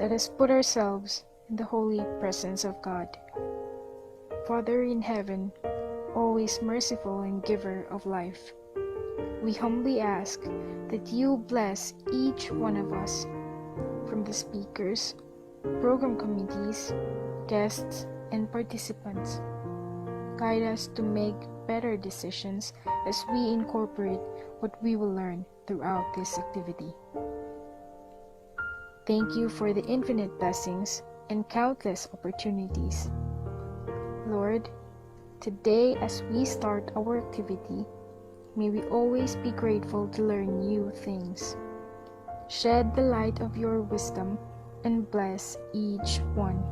Let us put ourselves in the holy presence of God. Father in heaven, always merciful and giver of life, we humbly ask that you bless each one of us, from the speakers, program committees, guests, and participants. Guide us to make better decisions as we incorporate what we will learn throughout this activity. Thank you for the infinite blessings and countless opportunities. Lord, today as we start our activity, may we always be grateful to learn new things. Shed the light of your wisdom and bless each one,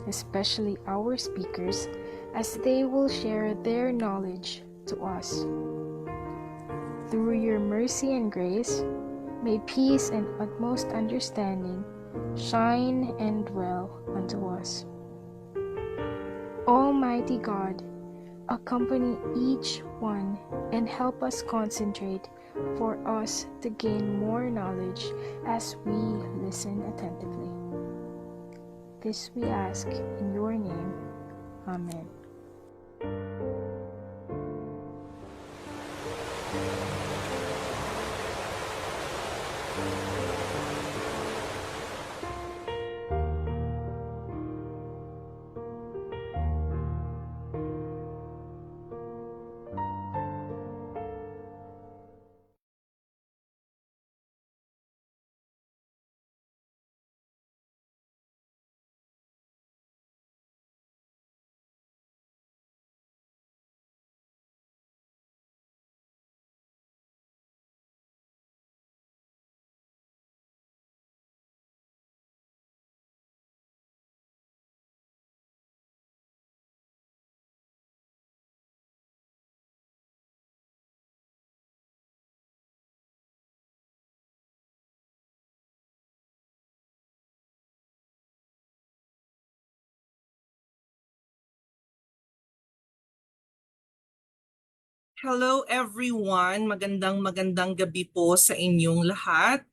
especially our speakers, as they will share their knowledge to us. Through your mercy and grace, may peace and utmost understanding shine and dwell unto us. Almighty God, accompany each one and help us concentrate for us to gain more knowledge as we listen attentively. This we ask in your name. Amen. Hello everyone, magandang gabi po sa inyong lahat.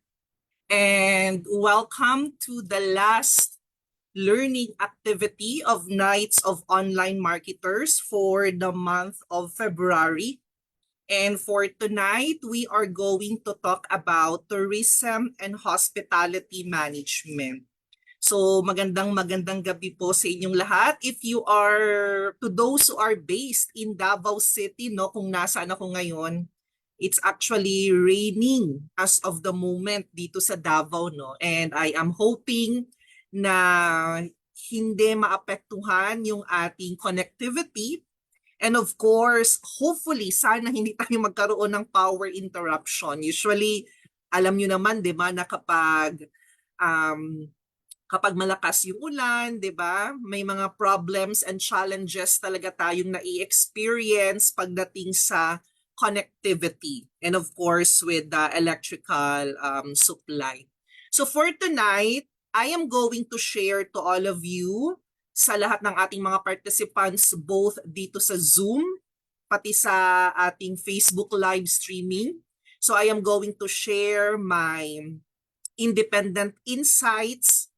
And welcome to the last learning activity of Nights of Online Marketers for the month of February. And for tonight, we are going to talk about tourism and hospitality management. So magandang gabi po sa inyong lahat. If you are, to those who are based in Davao City, no, kung nasaan ako ngayon, it's actually raining as of the moment dito sa Davao, no. And I am hoping na hindi maapektuhan yung ating connectivity. And of course, hopefully, sana hindi tayo magkaroon ng power interruption. Usually, alam nyo naman, di ba, na um, kapag malakas yung ulan, 'di ba? May mga problems and challenges talaga tayong nai-experience pagdating sa connectivity and of course with the electrical supply. So for tonight, I am going to share to all of you, sa lahat ng ating mga participants both dito sa Zoom pati sa ating Facebook live streaming. So I am going to share my independent insights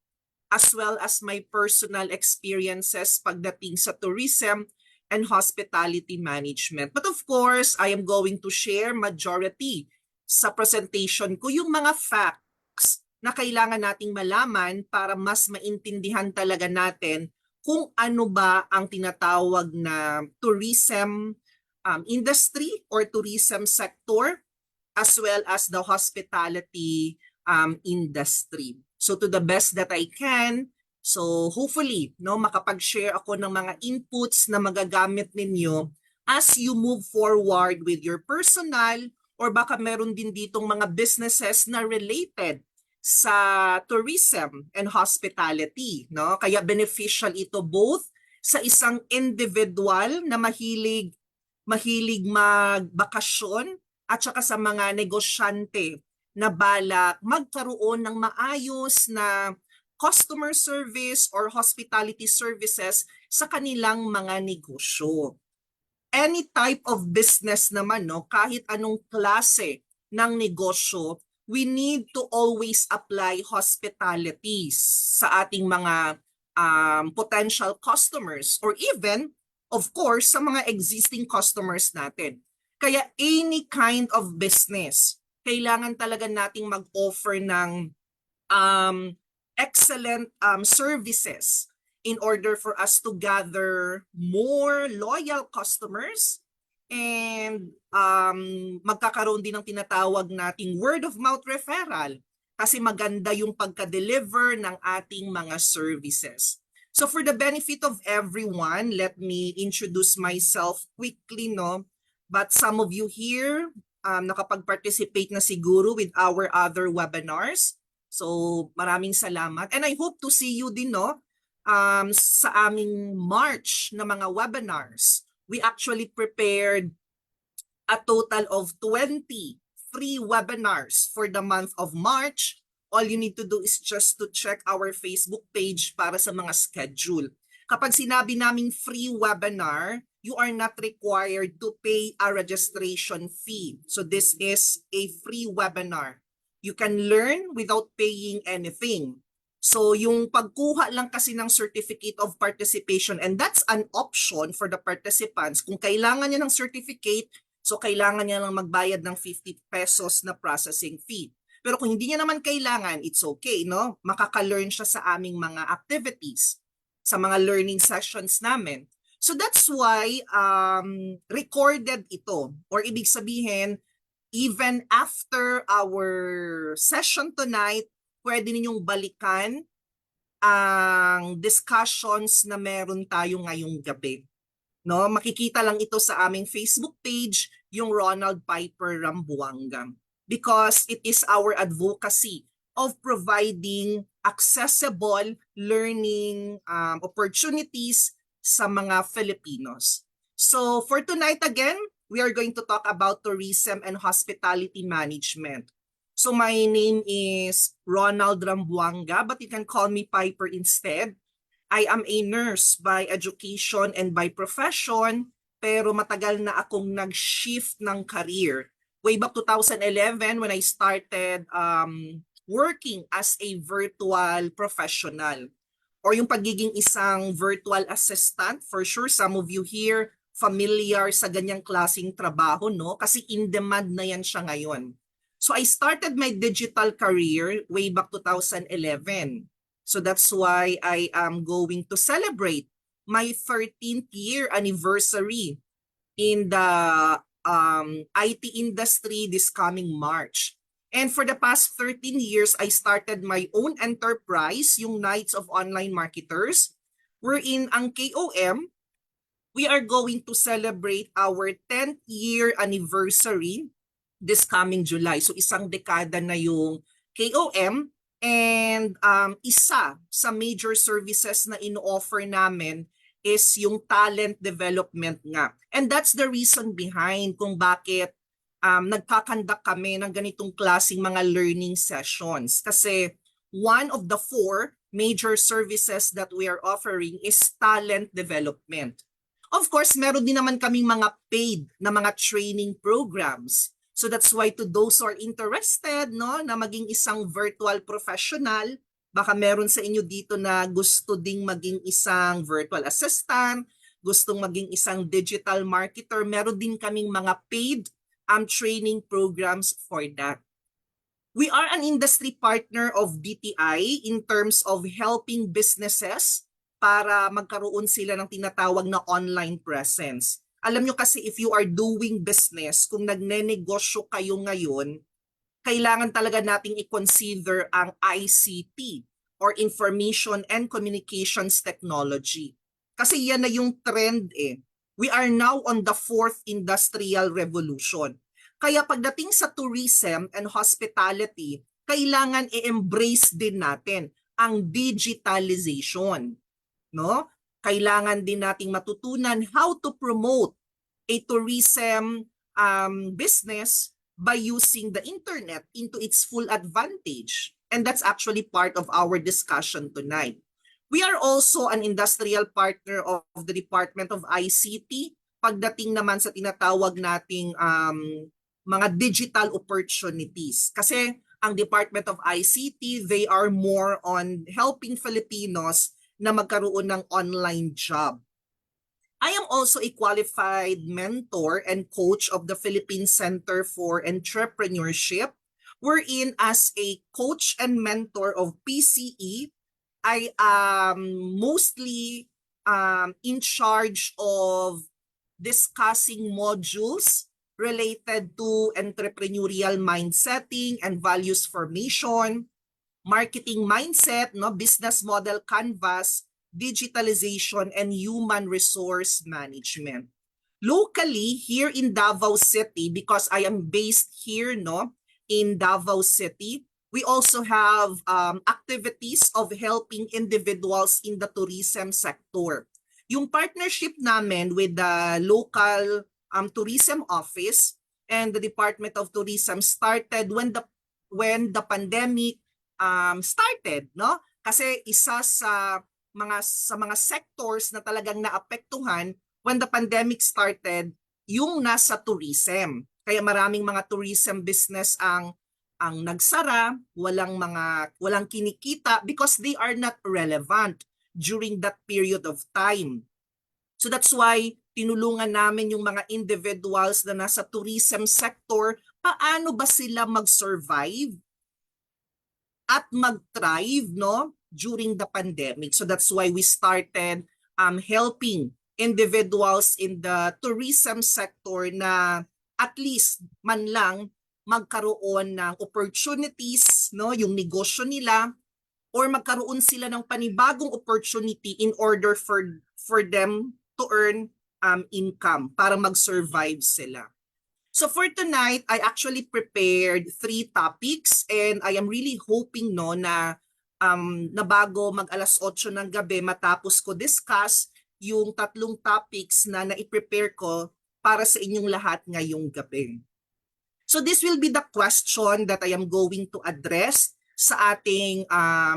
as well as my personal experiences pagdating sa tourism and hospitality management. But of course, I am going to share majority sa presentation ko yung mga facts na kailangan nating malaman para mas maintindihan talaga natin kung ano ba ang tinatawag na tourism industry or tourism sector as well as the hospitality industry. So to the best that I can, so hopefully, no, makapag-share ako ng mga inputs na magagamit ninyo as you move forward with your personal or baka meron din ditong mga businesses na related sa tourism and hospitality, no? Kaya beneficial ito both sa isang individual na mahilig magbakasyon at saka sa mga negosyante na balak magkaroon ng maayos na customer service or hospitality services sa kanilang mga negosyo. Any type of business naman, no, kahit anong klase ng negosyo, we need to always apply hospitalities sa ating mga potential customers or even, of course, sa mga existing customers natin. Kaya any kind of business, kailangan talaga nating mag-offer ng excellent services in order for us to gather more loyal customers and magkakaroon din ng tinatawag nating word of mouth referral kasi maganda yung pagka-deliver ng ating mga services. So for the benefit of everyone, let me introduce myself quickly, no? But some of you here nakapag-participate na siguro with our other webinars. So maraming salamat. And I hope to see you din, no? Sa aming March na mga webinars. We actually prepared a total of 20 free webinars for the month of March. All you need to do is just to check our Facebook page para sa mga schedule. Kapag sinabi naming free webinar, you are not required to pay a registration fee. So this is a free webinar. You can learn without paying anything. So yung pagkuha lang kasi ng certificate of participation, and that's an option for the participants. Kung kailangan niya ng certificate, so kailangan niya lang magbayad ng 50 pesos na processing fee. Pero kung hindi niya naman kailangan, it's okay, no? Makaka-learn siya sa aming mga activities, sa mga learning sessions namin. So that's why recorded ito. Or ibig sabihin, even after our session tonight, pwede ninyong balikan ang discussions na meron tayo ngayong gabi. No, makikita lang ito sa aming Facebook page, yung Ronald Piper Rambuanga. Because it is our advocacy of providing accessible learning opportunities sa mga Filipinos. So for tonight again, we are going to talk about tourism and hospitality management. So my name is Ronald Rambuanga, but you can call me Piper instead. I am a nurse by education and by profession, pero matagal na akong nag-shift ng career. Way back 2011 when I started working as a virtual professional or yung pagiging isang virtual assistant. For sure, some of you here familiar sa ganyang klaseng trabaho, no? Kasi in demand na yan siya ngayon. So I started my digital career way back 2011. So that's why I am going to celebrate my 13th year anniversary in the IT industry this coming March. And for the past 13 years, I started my own enterprise, yung Knights of Online Marketers, wherein ang KOM, we are going to celebrate our 10th year anniversary this coming July. So isang dekada na yung KOM. And isa sa major services na ino-offer namin is yung talent development nga. And that's the reason behind kung bakit nagkakandak kami ng ganitong klaseng mga learning sessions. Kasi one of the 4 major services that we are offering is talent development. Of course, meron din naman kaming mga paid na mga training programs. So that's why to those who are interested, no, na maging isang virtual professional, baka meron sa inyo dito na gusto ding maging isang virtual assistant, gustong maging isang digital marketer, meron din kaming mga paid training programs for that. We are an industry partner of DTI in terms of helping businesses para magkaroon sila ng tinatawag na online presence. Alam nyo kasi if you are doing business, kung nagnenegosyo kayo ngayon, kailangan talaga nating i-consider ang ICT or Information and Communications Technology. Kasi yan na yung trend eh. We are now on the 4th industrial revolution. Kaya pagdating sa tourism and hospitality, kailangan i-embrace din natin ang digitalization, no? Kailangan din nating matutunan how to promote a tourism business by using the internet into its full advantage. And that's actually part of our discussion tonight. We are also an industrial partner of the Department of ICT pagdating naman sa tinatawag nating mga digital opportunities. Kasi Ang Department of ICT, they are more on helping Filipinos na magkaroon ng online job. I am also a qualified mentor and coach of the Philippine Center for Entrepreneurship, wherein as a coach and mentor of PCE, I am mostly in charge of discussing modules related to entrepreneurial mindsetting and values formation, marketing mindset, no, business model canvas, digitalization, and human resource management. Locally, here in Davao City, because I am based here, no, in Davao City, we also have activities of helping individuals in the tourism sector. Yung partnership namin with the local tourism office and the Department of Tourism started when the pandemic started, no? Kasi isa sa mga sectors na talagang naapektuhan when the pandemic started, yung nasa tourism. Kaya maraming mga tourism business ang nagsara, walang kinikita because they are not relevant during that period of time. So that's why tinulungan namin yung mga individuals na nasa tourism sector, paano ba sila mag-survive at mag-thrive, no, during the pandemic. So that's why we started helping individuals in the tourism sector na at least man lang magkaroon ng opportunities, no, yung negosyo nila, or magkaroon sila ng panibagong opportunity in order for them to earn income para mag-survive sila. So for tonight, I actually prepared 3 topics and I am really hoping, no, na bago mag alas 8 ng gabi matapos ko discuss yung 3 topics na nai-prepare ko para sa inyong lahat ngayong gabi. So this will be the question that I am going to address sa ating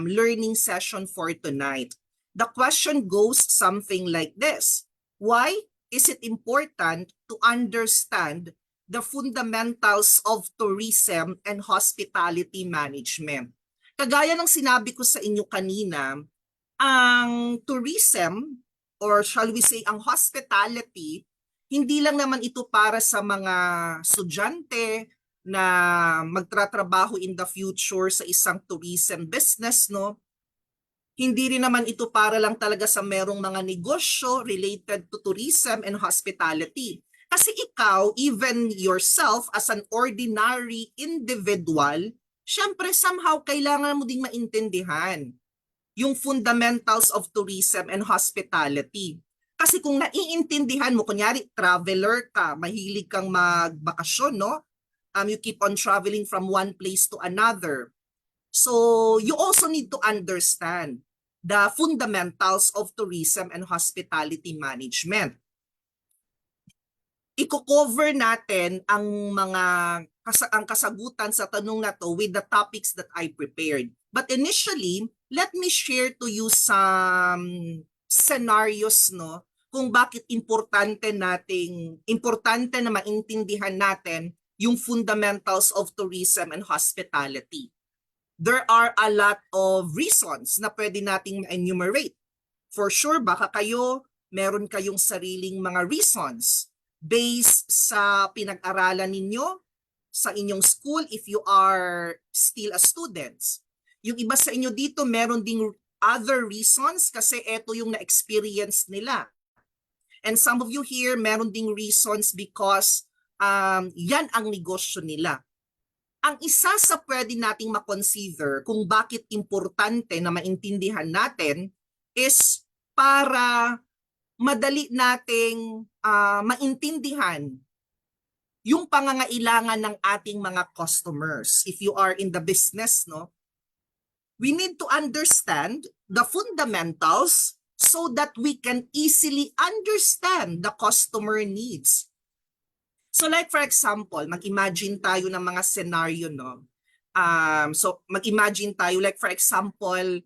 learning session for tonight. The question goes something like this: why is it important to understand the fundamentals of tourism and hospitality management? Kagaya ng sinabi ko sa inyo kanina, ang tourism, or shall we say ang hospitality, hindi lang naman ito para sa mga estudyante na magtratrabaho in the future sa isang tourism business, no? Hindi rin naman ito para lang talaga sa merong mga negosyo related to tourism and hospitality. Kasi ikaw, even yourself as an ordinary individual, syempre somehow kailangan mo ding maintindihan yung fundamentals of tourism and hospitality. Kasi kung naiintindihan mo, kunyari traveler ka, mahilig kang magbakasyon, no? You keep on traveling from one place to another. So you also need to understand the fundamentals of tourism and hospitality management. Iko-cover natin ang ang kasagutan sa tanong na to with the topics that I prepared. But initially, let me share to you some scenarios, no, kung bakit importante na maintindihan natin yung fundamentals of tourism and hospitality. There are a lot of reasons na pwede nating ma-enumerate. For sure, baka meron kayong sariling mga reasons based sa pinag-aralan ninyo sa inyong school if you are still a student. Yung iba sa inyo dito, meron ding other reasons kasi eto yung na-experience nila. And some of you here, meron ding reasons because yan ang negosyo nila. Ang isa sa pwede nating makonsider kung bakit importante na maintindihan natin is para madali nating maintindihan yung pangangailangan ng ating mga customers. If you are in the business, no, we need to understand the fundamentals so that we can easily understand the customer needs. So like for example, mag-imagine tayo ng mga scenario, no? So mag-imagine tayo like for example,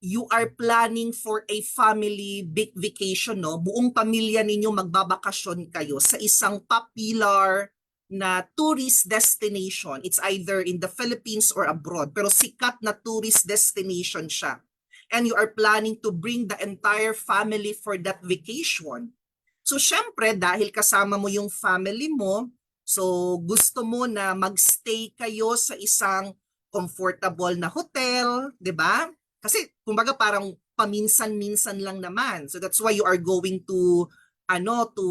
you are planning for a family big vacation, no? Buong pamilya ninyo magbabakasyon kayo sa isang popular na tourist destination. It's either in the Philippines or abroad, pero sikat na tourist destination siya. And you are planning to bring the entire family for that vacation. So syempre, dahil kasama mo yung family mo, so gusto mo na magstay kayo sa isang comfortable na hotel, 'di ba? Kasi kumbaga parang paminsan-minsan lang naman. So that's why you are going to to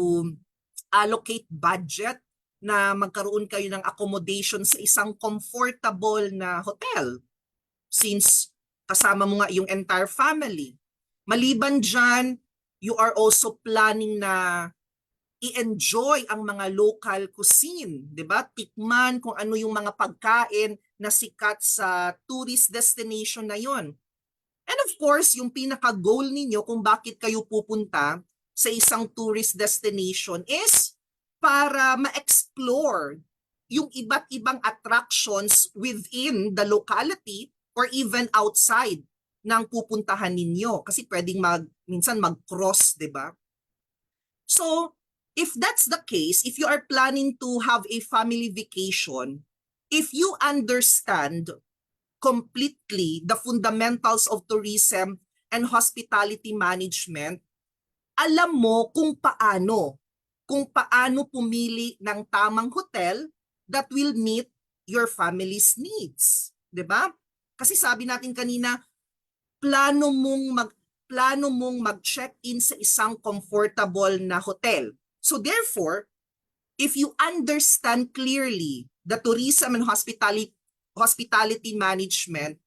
allocate budget na magkaroon kayo ng accommodation sa isang comfortable na hotel since kasama mo nga yung entire family. Maliban dyan, you are also planning na i-enjoy ang mga local cuisine, 'di ba? Tikman kung ano yung mga pagkain na sikat sa tourist destination na 'yon. And of course, yung pinaka-goal ninyo kung bakit kayo pupunta sa isang tourist destination is para ma-explore yung iba't ibang attractions within the locality or even outside ng pupuntahan ninyo. Kasi pwedeng minsan mag-cross, di ba? So, if that's the case, if you are planning to have a family vacation, if you understand completely the fundamentals of tourism and hospitality management, alam mo kung paano pumili ng tamang hotel that will meet your family's needs, 'di ba? Kasi sabi natin kanina, plano mong mag-check-in sa isang comfortable na hotel. So therefore, if you understand clearly the tourism and hospitality management,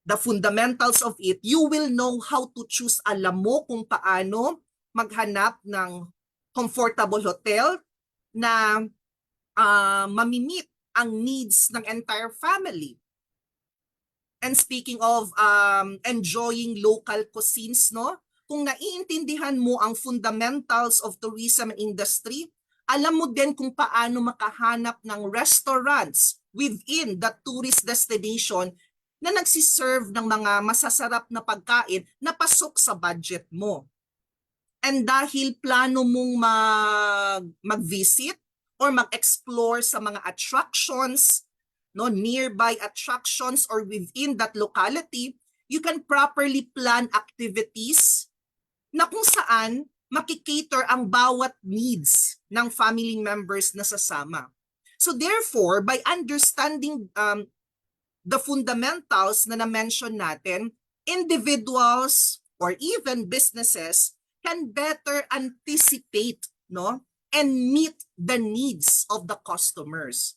the fundamentals of it, you will know how to choose. Alam mo kung paano maghanap ng comfortable hotel na mamimit ang needs ng entire family. And speaking of enjoying local cuisines, no? Kung naiintindihan mo ang fundamentals of tourism industry, alam mo din kung paano makahanap ng restaurants within the tourist destination na nagsiserve ng mga masasarap na pagkain na pasok sa budget mo. And dahil plano mong mag-visit or mag-explore sa mga attractions, no, nearby attractions or within that locality, you can properly plan activities na kung saan makikater ang bawat needs ng family members na sasama. So therefore, by understanding the fundamentals na na-mention natin, individuals or even businesses can better anticipate, no, and meet the needs of the customers.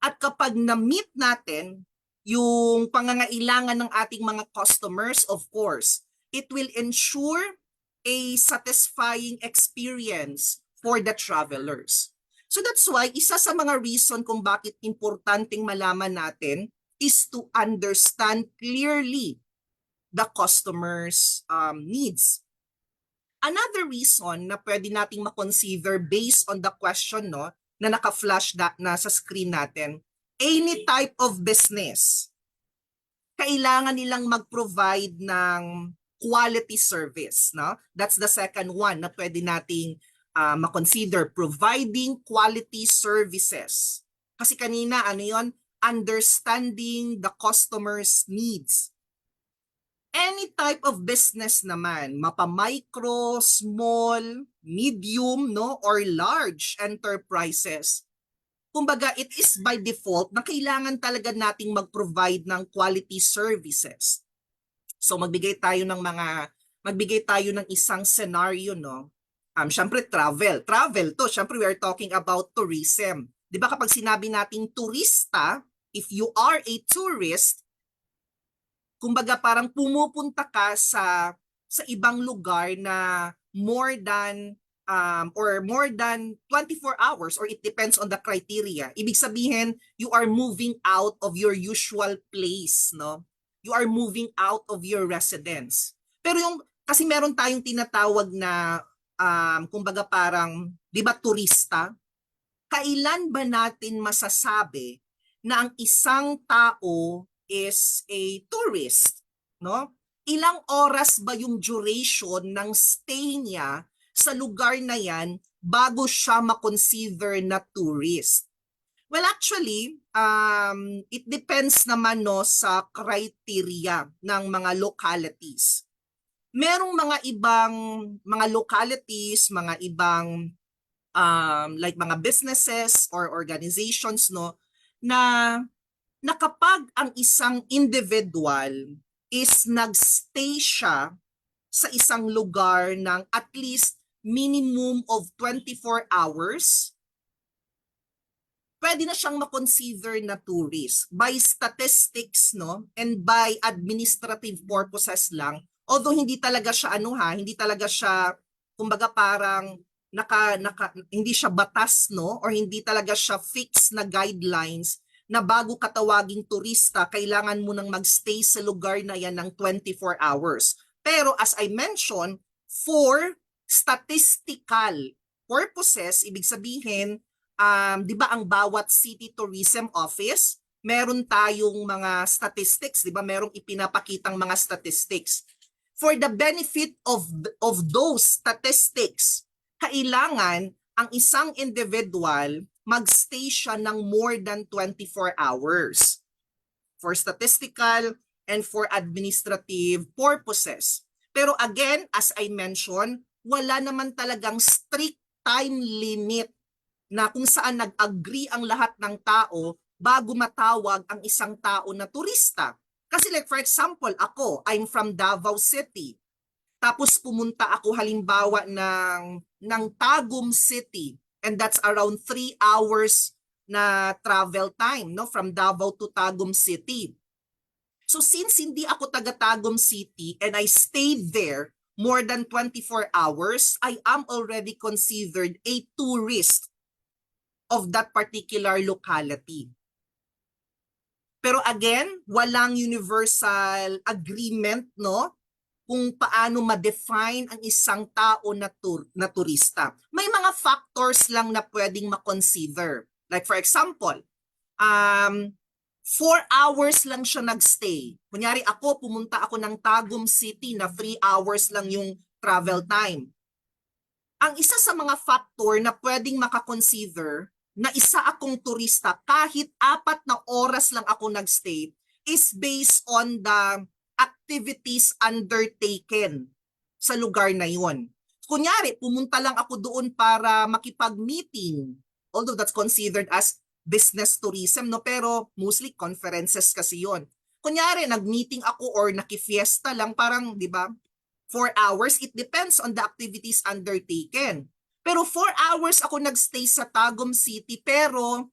At kapag na-meet natin yung pangangailangan ng ating mga customers, of course, it will ensure a satisfying experience for the travelers. So that's why isa sa mga reason kung bakit importanteng malaman natin is to understand clearly the customer's needs. Another reason na pwede nating makonsider based on the question, no, na naka-flash na sa screen natin, any type of business, kailangan nilang mag-provide ng quality service, no? That's the second one na pwede nating makonsider, providing quality services. Kasi kanina ano 'yon, understanding the customer's needs. Any type of business naman, mapa-micro, small, medium, no, or large enterprises. Kumbaga, it is by default na kailangan talaga nating mag-provide ng quality services. So magbigay tayo ng isang scenario, no. Syempre travel to. Syempre we are talking about tourism. 'Di ba kapag sinabi nating turista, if you are a tourist, kumbaga parang pumupunta ka sa ibang lugar na more than 24 hours, or it depends on the criteria. Ibig sabihin, you are moving out of your usual place, no? You are moving out of your residence. Pero kasi meron tayong tinatawag na kumbaga parang, 'di ba, turista? Kailan ba natin masasabi na ang isang tao is a tourist, no? Ilang oras ba yung duration ng stay niya sa lugar na yan bago siya makonsider na tourist? Well, actually, it depends naman no sa criteria ng mga localities. Merong mga ibang mga localities, mga ibang like mga businesses or organizations no na kapag ang isang individual is nagstay siya sa isang lugar ng at least minimum of 24 hours, pwede na siyang makonsider na tourist. By statistics no and by administrative purposes lang, although hindi talaga siya hindi talaga siya kumbaga parang hindi siya batas no or hindi talaga siya fixed na guidelines na bago ka tawaging turista, kailangan mo nang magstay sa lugar na yan ng 24 hours. Pero as I mentioned, for statistical purposes, ibig sabihin, di ba ang bawat city tourism office, meron tayong mga statistics, di ba? Merong ipinapakitang mga statistics. For the benefit of those statistics, kailangan ang isang individual magstay siya ng more than 24 hours for statistical and for administrative purposes. Pero again, as I mentioned, wala naman talagang strict time limit na kung saan nag-agree ang lahat ng tao bago matawag ang isang tao na turista. Kasi like for example, I'm from Davao City. Tapos pumunta ako halimbawa ng Tagum City, and that's around 3 hours na travel time no from Davao to Tagum City. So since hindi ako taga Tagum City and I stayed there more than 24 hours, I am already considered a tourist of that particular locality. Pero again, walang universal agreement no kung paano ma-define ang isang tao na turista. May mga factors lang na pwedeng ma-consider. Like for example, 4 hours lang siya nagstay. Kunyari pumunta ako ng Tagum City na 3 hours lang yung travel time. Ang isa sa mga factor na pwedeng makakonsider na isa akong turista kahit 4 na oras lang ako nagstay is based on the activities undertaken sa lugar na yon. Kunyari, pumunta lang ako doon para makipag-meeting, although that's considered as business tourism, no? Pero mostly conferences kasi yon. Kunyari, nag-meeting ako or nakifiesta lang, parang, di ba, 4 hours, it depends on the activities undertaken. Pero 4 hours ako nagstay sa Tagum City, pero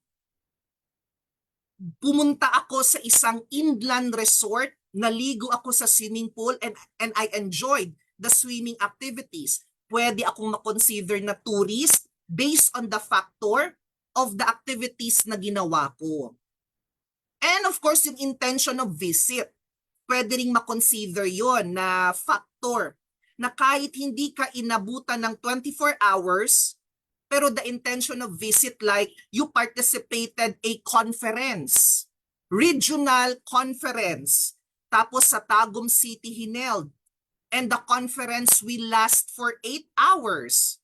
pumunta ako sa isang inland resort, naligo ako sa swimming pool and I enjoyed the swimming activities. Pwede akong makonsider na tourist based on the factor of the activities na ginawa ko. And of course, yung intention of visit. Pwede ring makonsider yon na factor na kahit hindi ka inabutan ng 24 hours, pero the intention of visit like you participated a conference, regional conference, tapos sa Tagum City hineld, and the conference will last for 8 hours.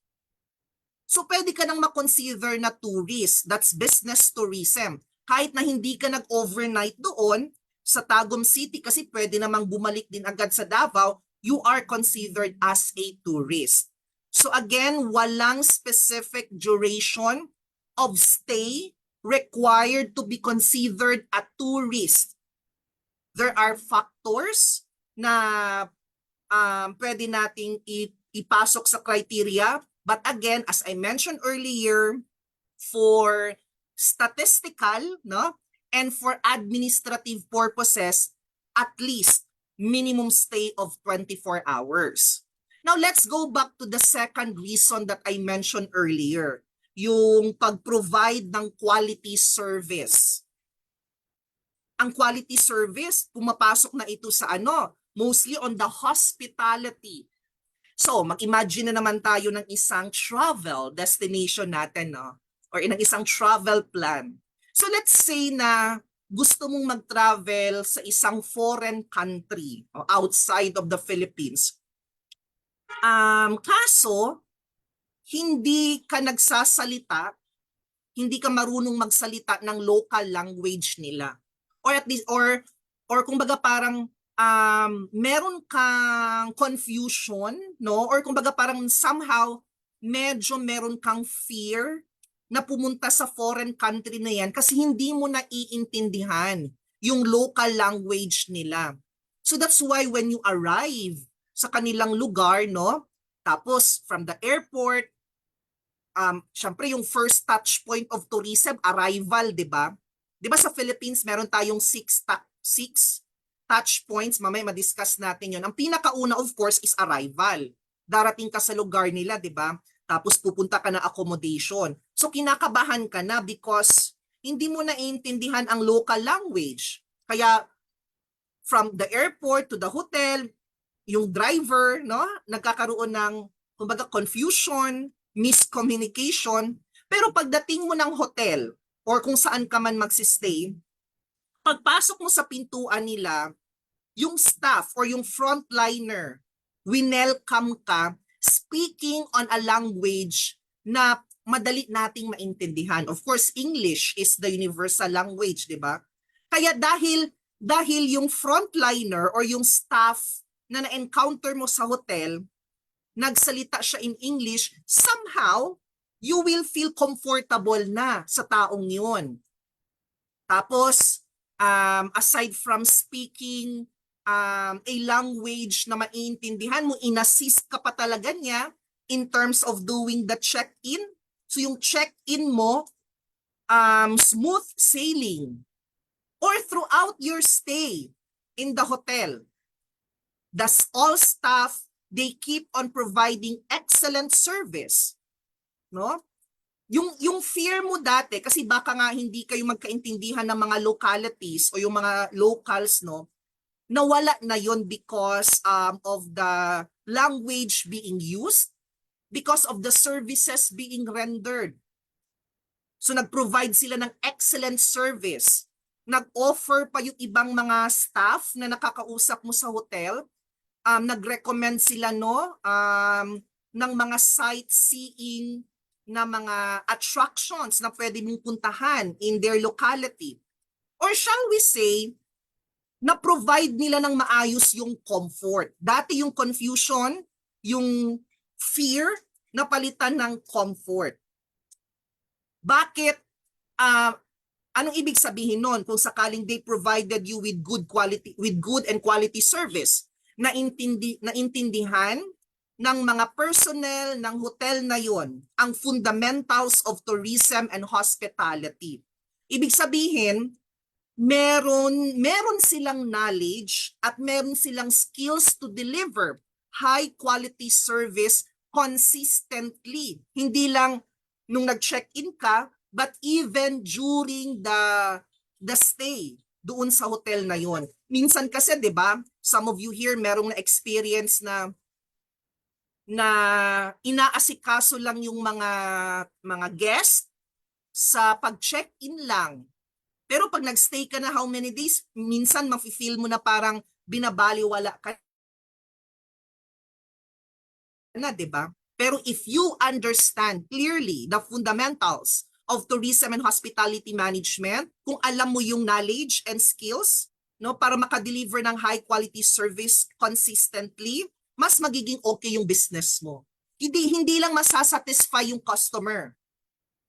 So pwede ka nang makonsider na tourist, that's business tourism. Kahit na hindi ka nag-overnight doon sa Tagum City kasi pwede namang bumalik din agad sa Davao, you are considered as a tourist. So again, walang specific duration of stay required to be considered a tourist. There are factors na pwede nating ipasok sa criteria. But again, as I mentioned earlier, for statistical and for administrative purposes, at least minimum stay of 24 hours. Now, let's go back to the second reason that I mentioned earlier, yung pag-provide ng quality service. Ang quality service, pumapasok na ito sa mostly on the hospitality. So, mag-imagine na naman tayo ng isang travel destination natin, or ng isang travel plan. So, let's say na gusto mong mag-travel sa isang foreign country outside of the Philippines. Kaso, hindi ka nagsasalita, hindi ka marunong magsalita ng local language nila. Or at least, or kumbaga parang meron kang confusion, no? Or kumbaga parang somehow medyo meron kang fear na pumunta sa foreign country na yan kasi hindi mo naiintindihan yung local language nila. So that's why when you arrive sa kanilang lugar, no? Tapos from the airport, syempre yung first touch point of tourism, arrival, di ba? Di ba sa Philippines meron tayong six touch points, mamaya ma-discuss natin yun. Ang pinakauna of course is arrival. Darating ka sa lugar nila, di ba? Tapos pupunta ka na accommodation. So kinakabahan ka na because hindi mo naiintindihan ang local language. Kaya from the airport to the hotel, yung driver, no, nagkakaroon ng kumbaga confusion, miscommunication. Pero pagdating mo ng hotel or kung saan ka man magsistay, pagpasok mo sa pintuan nila, yung staff or yung frontliner, winelcome ka speaking on a language na madali nating maintindihan. Of course, English is the universal language, di ba? Kaya dahil yung frontliner or yung staff na na-encounter mo sa hotel, nagsalita siya in English, somehow, you will feel comfortable na sa taong yun. Tapos, aside from speaking a language na maintindihan mo, inassist ka pa talaga niya in terms of doing the check-in. So yung check-in mo, smooth sailing. Or throughout your stay in the hotel, all staff, they keep on providing excellent service. No? Yung fear mo dati, kasi baka nga hindi kayo magkaintindihan ng mga localities o yung mga locals, no? Nawala na yon because of the language being used, because of the services being rendered. So nag-provide sila ng excellent service. Nag-offer pa yung ibang mga staff na nakakausap mo sa hotel. Nag-recommend sila ng mga sightseeing na mga attractions na pwede mong puntahan in their locality. Or shall we say, na-provide nila ng maayos yung comfort. Dati yung confusion, yung fear, napalitan ng comfort. Bakit? Anong ibig sabihin nun? Kung sakaling they provided you with good and quality service, naintindihan ng mga personnel ng hotel na yon ang fundamentals of tourism and hospitality. Ibig sabihin, meron silang knowledge at meron silang skills to deliver high quality service consistently. Hindi lang nung nag-check-in ka, but even during the stay doon sa hotel na yon. Minsan kasi, 'di ba? Some of you here merong na-experience na inaasikaso lang yung mga guest sa pag-check-in lang. Pero pag nagstay ka na how many days, minsan mafe-feel mo na parang binabaliwala ka na, 'di ba? Pero if you understand clearly the fundamentals of tourism and hospitality management, kung alam mo yung knowledge and skills, no, para maka-deliver ng high quality service consistently, mas magiging okay yung business mo. Hindi lang masasatisfy yung customer.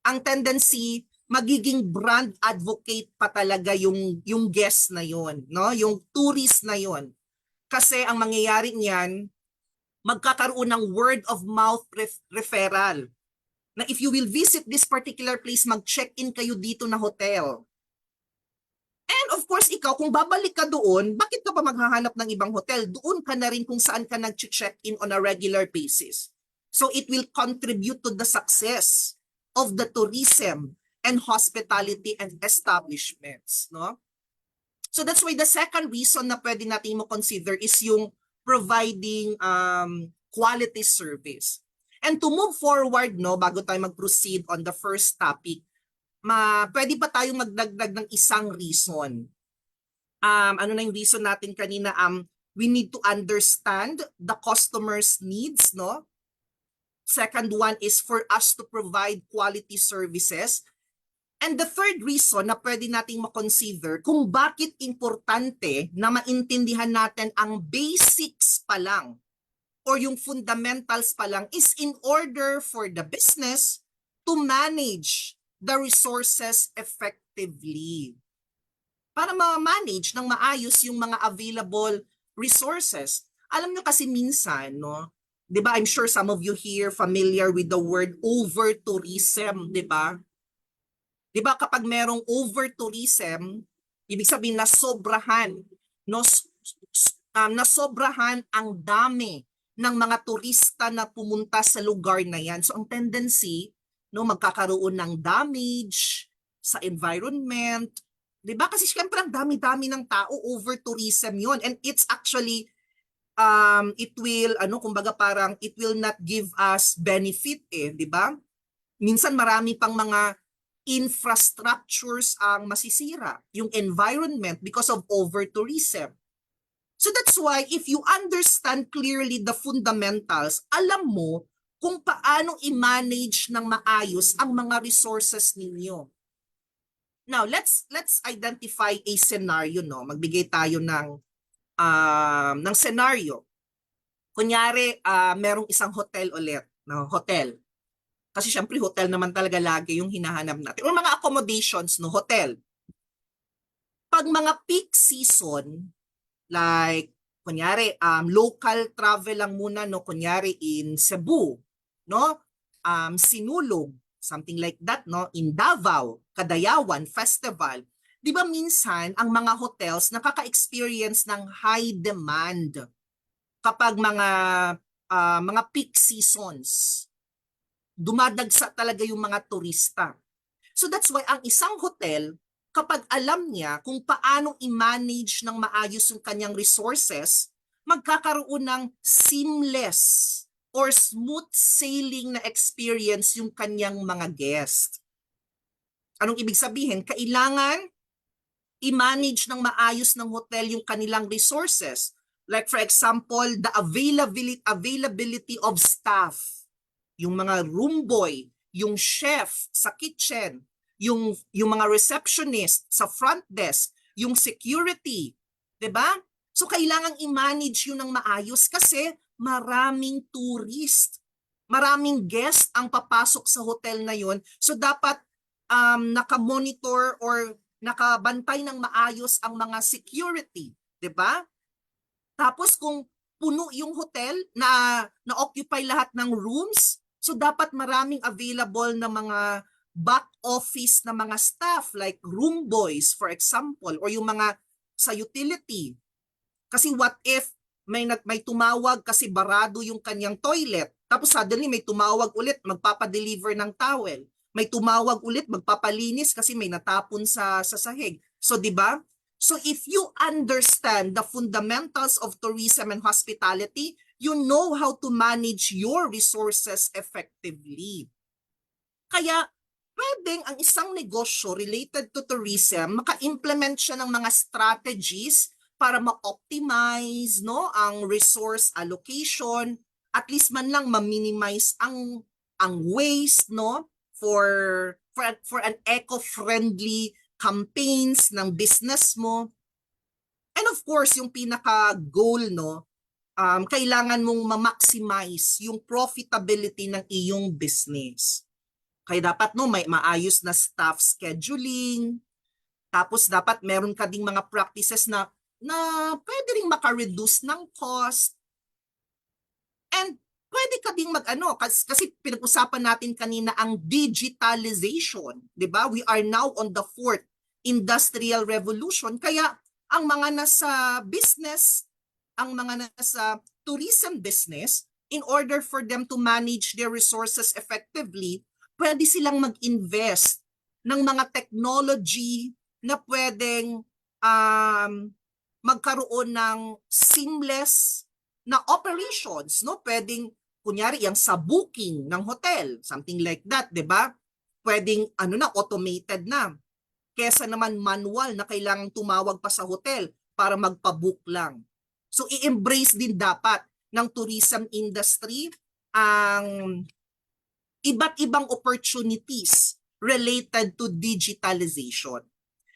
Ang tendency, magiging brand advocate pa talaga yung guest na yon, no? Yung tourist na yon. Kasi ang mangyayari niyan, magkakaroon ng word of mouth referral. Na if you will visit this particular place, mag-check-in kayo dito na hotel. And of course, ikaw, kung babalik ka doon, bakit ka pa maghahanap ng ibang hotel? Doon ka na rin kung saan ka nag-check-in on a regular basis. So it will contribute to the success of the tourism and hospitality and establishments, no? So that's why the second reason na pwede natin mo consider is yung providing quality service. And to move forward, no, bago tayo mag-proceed on the first topic, pwede pa tayong magdagdag ng isang reason. Ano na yung reason natin kanina? We need to understand the customer's needs, no? Second one is for us to provide quality services. And the third reason na pwede nating makonsider kung bakit importante na maintindihan natin ang basics pa lang or yung fundamentals pa lang is in order for the business to manage the resources effectively. Para ma-manage ng maayos yung mga available resources. Alam nyo kasi minsan, no, 'di ba? I'm sure some of you here familiar with the word over-tourism, 'di ba? 'Di ba kapag merong over-tourism, ibig sabihin na sobrahan, no, nasobrahan ang dami ng mga turista na pumunta sa lugar na yan. So ang tendency, no, magkakaroon ng damage sa environment. 'Di ba? Kasi syempre ang dami-dami ng tao, over-tourism 'yon. And it's actually it will kumbaga parang it will not give us benefit 'di ba? Minsan marami pang mga infrastructures ang masisira, yung environment because of over-tourism. So that's why if you understand clearly the fundamentals, alam mo kung paano i-manage ng maayos ang mga resources ninyo. Now, let's identify a scenario, no? Magbigay tayo ng scenario. Kunyari, merong isang hotel ulit, no? Hotel. Kasi syempre hotel naman talaga lagi yung hinahanap natin. Or mga accommodations, no, hotel. Pag mga peak season, like kunyari local travel lang muna, no, kunyari in Cebu, no? Sinulog, something like that, no, in Davao, Kadayawan Festival. 'Di ba minsan ang mga hotels nakaka-experience ng high demand kapag mga peak seasons. Dumadagsa talaga yung mga turista. So that's why ang isang hotel, kapag alam niya kung paano i-manage ng maayos yung kanyang resources, magkakaroon ng seamless or smooth sailing na experience yung kanyang mga guest. Anong ibig sabihin? Kailangan i-manage ng maayos ng hotel yung kanilang resources. Like for example, the availability of staff. Yung mga room boy, yung chef sa kitchen, yung mga receptionist sa front desk, yung security, 'di ba? So kailangang i-manage yun ng maayos kasi maraming tourist, maraming guest ang papasok sa hotel na yun. So dapat naka-monitor or nakabantay ng maayos ang mga security, 'di ba? Tapos kung puno yung hotel na occupy lahat ng rooms, so dapat maraming available na mga back office na mga staff like room boys for example or yung mga sa utility. Kasi what if may tumawag kasi barado yung kanyang toilet, tapos suddenly may tumawag ulit magpapa-deliver ng towel. May tumawag ulit magpapalinis kasi may natapon sa sahig. So 'di ba? So if you understand the fundamentals of tourism and hospitality, you know how to manage your resources effectively. Kaya pwedeng ang isang negosyo related to tourism, maka-implement siya ng mga strategies para ma-optimize, no, ang resource allocation, at least man lang ma-minimize ang waste, no, for an eco-friendly campaigns ng business mo. And of course, yung pinaka-goal, no, kailangan mong ma-maximize yung profitability ng iyong business. Kaya dapat, no, may maayos na staff scheduling, tapos dapat meron ka ding mga practices na pwede ring maka-reduce ng cost. And pwede ka ding kasi pinag-usapan natin kanina ang digitalization, 'di ba? We are now on the fourth industrial revolution. Kaya ang mga nasa business, ang mga nasa tourism business, in order for them to manage their resources effectively, pwede silang mag-invest ng mga technology na pwedeng magkaroon ng seamless na operations, no? Pwedeng kunyari yung sa booking ng hotel, something like that, 'di ba? Pwedeng automated na. Kesa naman manual na kailangang tumawag pa sa hotel para magpa-book lang. So i-embrace din dapat ng tourism industry ang iba't ibang opportunities related to digitalization.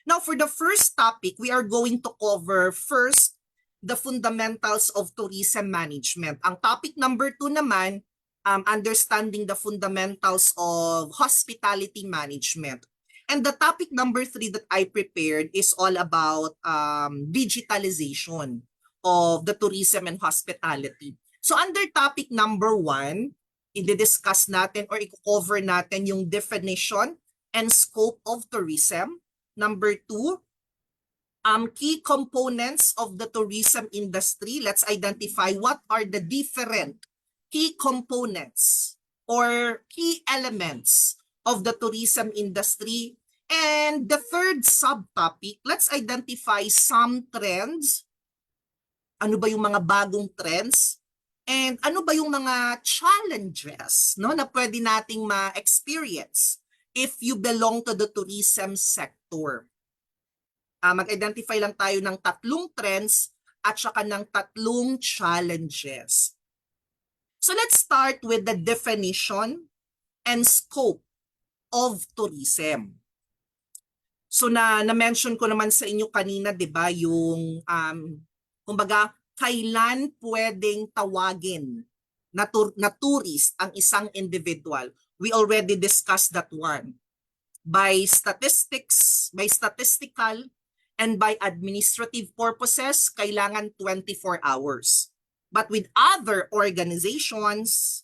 Now, for the first topic, we are going to cover first the fundamentals of tourism management. Ang topic number 2 naman, understanding the fundamentals of hospitality management. And the topic number 3 that I prepared is all about digitalization of the tourism and hospitality. So under topic number 1, i-discuss natin or i-cover natin yung definition and scope of tourism. Number 2, key components of the tourism industry. Let's identify what are the different key components or key elements of the tourism industry. And the third subtopic, let's identify some trends. Ano ba yung mga bagong trends? And ano ba yung mga challenges, no, na pwede nating ma-experience if you belong to the tourism sector? Mag-identify lang tayo ng 3 trends at saka ng 3 challenges. So let's start with the definition and scope of tourism. So na-mention ko naman sa inyo kanina, 'di ba, yung kumbaga kailan pwedeng tawagin na tourist ang isang individual. We already discussed that one. By statistics, by statistical, and by administrative purposes, kailangan 24 hours. But with other organizations,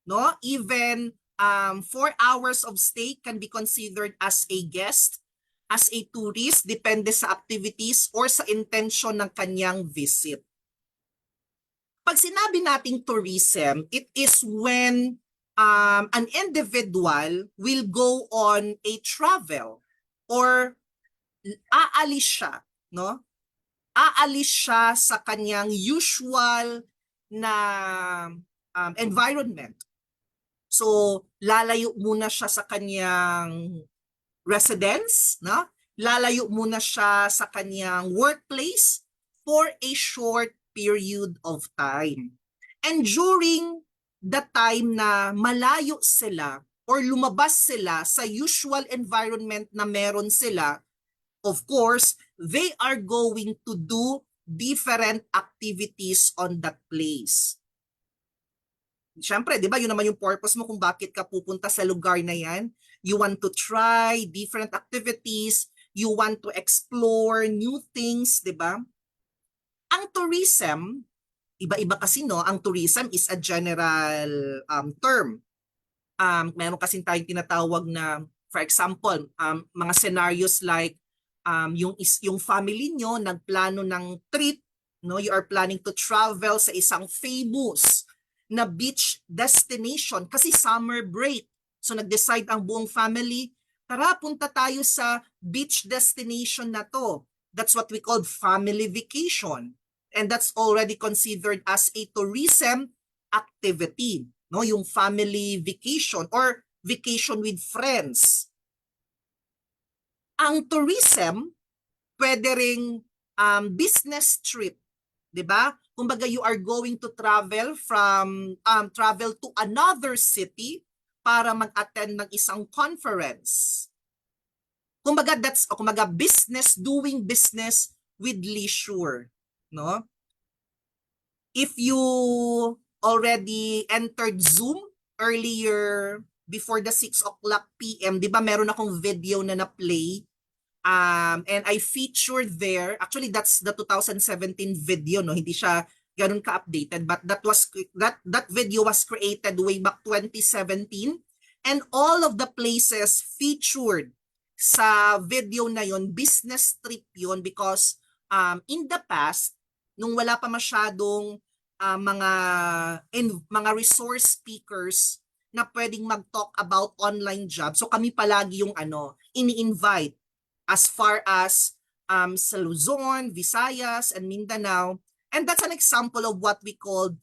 no, even 4 hours of stay can be considered as a guest, as a tourist, depende sa activities or sa intention ng kanyang visit. Pag sinabi nating tourism, it is when an individual will go on a travel or aalis siya, no? Aalis siya sa kanyang usual na environment. So, lalayo muna siya sa kanyang residence, no? Lalayo muna siya sa kanyang workplace for a short period of time. And during the time na malayo sila or lumabas sila sa usual environment na meron sila, of course, they are going to do different activities on that place. Siyempre, di ba, yun naman yung purpose mo kung bakit ka pupunta sa lugar na yan. You want to try different activities, you want to explore new things, di ba? Ang tourism, iba-iba kasi, no? Ang tourism is a general term. Meron kasing tayong tinatawag na, for example, mga scenarios like yung family nyo nagplano ng trip, no? You are planning to travel sa isang famous na beach destination kasi summer break. So nag-decide ang buong family, tara punta tayo sa beach destination na to. That's what we call family vacation. And that's already considered as a tourism activity, no? Yung family vacation or vacation with friends. Ang tourism, pwede ring business trip, 'di ba? Kumbaga you are going to travel to another city para mag-attend ng isang conference. Kumbaga business, doing business with leisure, no? If you already entered Zoom earlier before the 6 o'clock p.m., 'di ba meron akong video na na-play. And I featured there, actually that's the 2017 video, no? Hindi siya ganun ka-updated, but that video was created way back 2017, and all of the places featured sa video na yon, business trip yon, because in the past, nung wala pa masyadong mga resource speakers na pwedeng mag-talk about online jobs, so kami palagi yung ini-invite as far as sa Luzon, Visayas, and Mindanao. And that's an example of what we call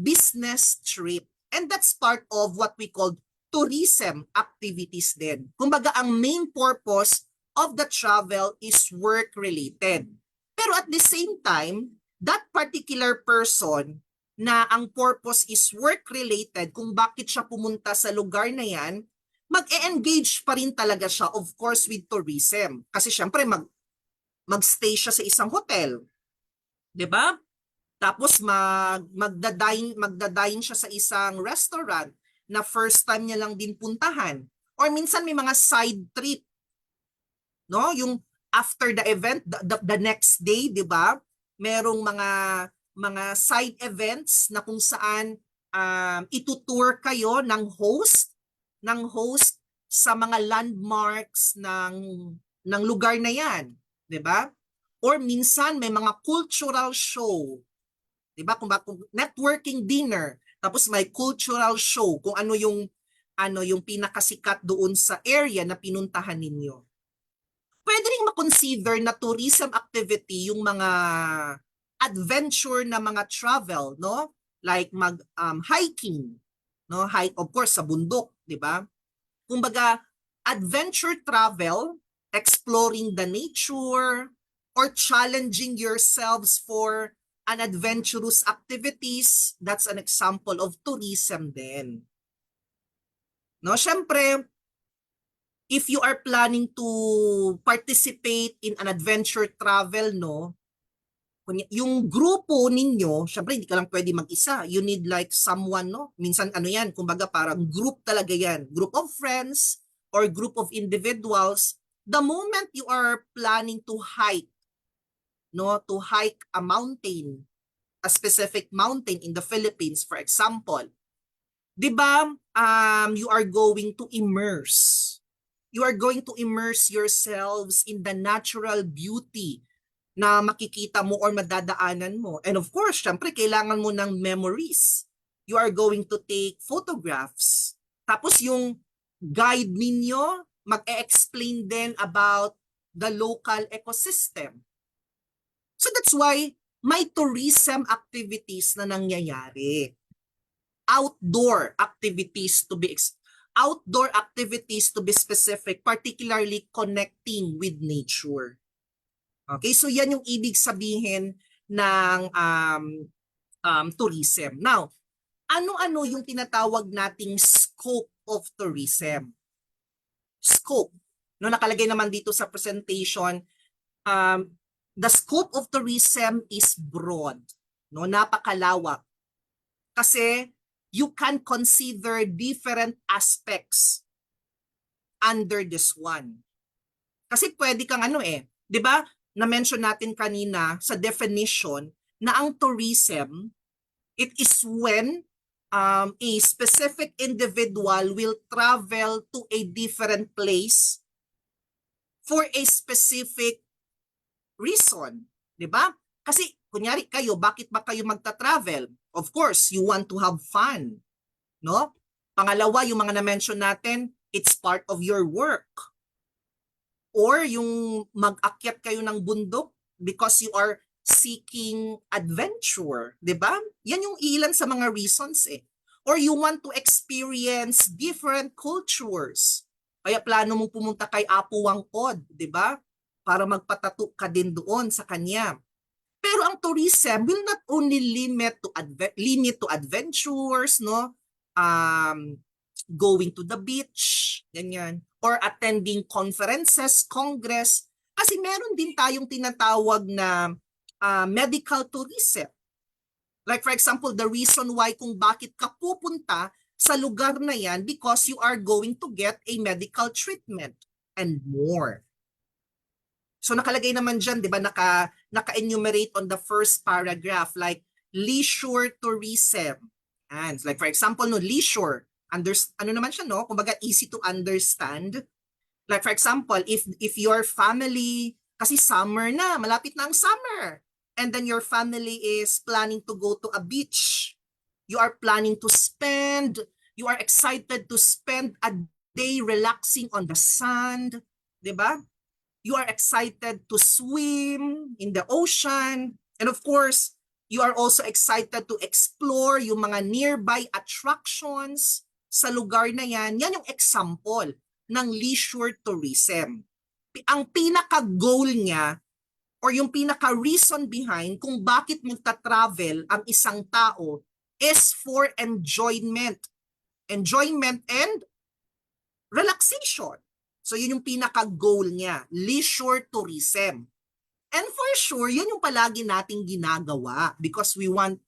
business trip. And that's part of what we call tourism activities din. Kumbaga, ang main purpose of the travel is work-related. Pero at the same time, that particular person na ang purpose is work-related, kung bakit siya pumunta sa lugar na yan, mag-e-engage pa rin talaga siya, of course, with tourism. Kasi syempre, mag-stay siya sa isang hotel. 'Di ba? Tapos magdadine siya sa isang restaurant na first time niya lang din puntahan. Or minsan may mga side trip, no? Yung after the event, the next day, 'di ba? Merong mga side events na kung saan itutour kayo ng host sa mga landmarks ng lugar na 'yan, 'di ba? Or minsan may mga cultural show, 'di ba? Kung networking dinner, tapos may cultural show kung ano yung pinakasikat doon sa area na pinuntahan ninyo. Pwede ring ma-consider na tourism activity yung mga adventure na mga travel, no? Like hiking, no? Hike of course sa bundok, 'di ba? Kumbaga adventure travel, exploring the nature or challenging yourselves for an adventurous activities, that's an example of tourism din. No, syempre, if you are planning to participate in an adventure travel, no, yung grupo ninyo, syempre hindi ka lang pwede mag-isa. You need like someone, no? Minsan ano yan, kumbaga parang group talaga yan. Group of friends or group of individuals. The moment you are planning to hike, no, to hike a mountain, a specific mountain in the Philippines, for example, 'di ba, you are going to immerse. You are going to immerse yourselves in the natural beauty na makikita mo or madadaanan mo. And of course, syempre, kailangan mo ng memories. You are going to take photographs. Tapos yung guide ninyo, mag-e-explain din about the local ecosystem. So that's why may tourism activities na nangyayari. Outdoor activities to be specific, particularly connecting with nature. Okay, so yan yung ibig sabihin ng tourism. Now, ano-ano yung tinatawag nating scope of tourism? Scope. No, nakalagay naman dito sa presentation, the scope of tourism is broad, no, napakalawak. Kasi you can consider different aspects under this one. Kasi pwede kang 'di ba? Na-mention natin kanina sa definition na ang tourism, it is when a specific individual will travel to a different place for a specific reason, 'di ba? Kasi kunyari kayo, bakit ba kayo magta-travel? Of course, you want to have fun, no? Pangalawa, yung mga na-mention natin, it's part of your work. Or yung mag-akyat kayo ng bundok because you are seeking adventure, 'di ba? Yan yung ilan sa mga reasons Or you want to experience different cultures. Kaya plano mong pumunta kay Apo Wangkod, 'di ba? Para magpatato ka din doon sa kanya. Pero ang tourism will not only limit to adventures, no? Going to the beach, ganyan, or attending conferences, congress, kasi meron din tayong tinatawag na medical tourism. Like for example, the reason why kung bakit ka pupunta sa lugar na yan because you are going to get a medical treatment and more. So nakalagay naman dyan, di ba, naka-enumerate on the first paragraph, like leisure tourism. And like for example, no, leisure, ano naman siya, no? Kumbaga easy to understand. Like for example, if your family, kasi summer na, malapit na ang summer, and then your family is planning to go to a beach. You are excited to spend a day relaxing on the sand, di ba? You are excited to swim in the ocean. And of course, you are also excited to explore yung mga nearby attractions sa lugar na yan. Yan yung example ng leisure tourism. Ang pinaka-goal niya or yung pinaka-reason behind kung bakit magta-travel ang isang tao is for enjoyment. Enjoyment and relaxation. So yun yung pinaka-goal niya, leisure tourism. And for sure, yun yung palagi nating ginagawa because we want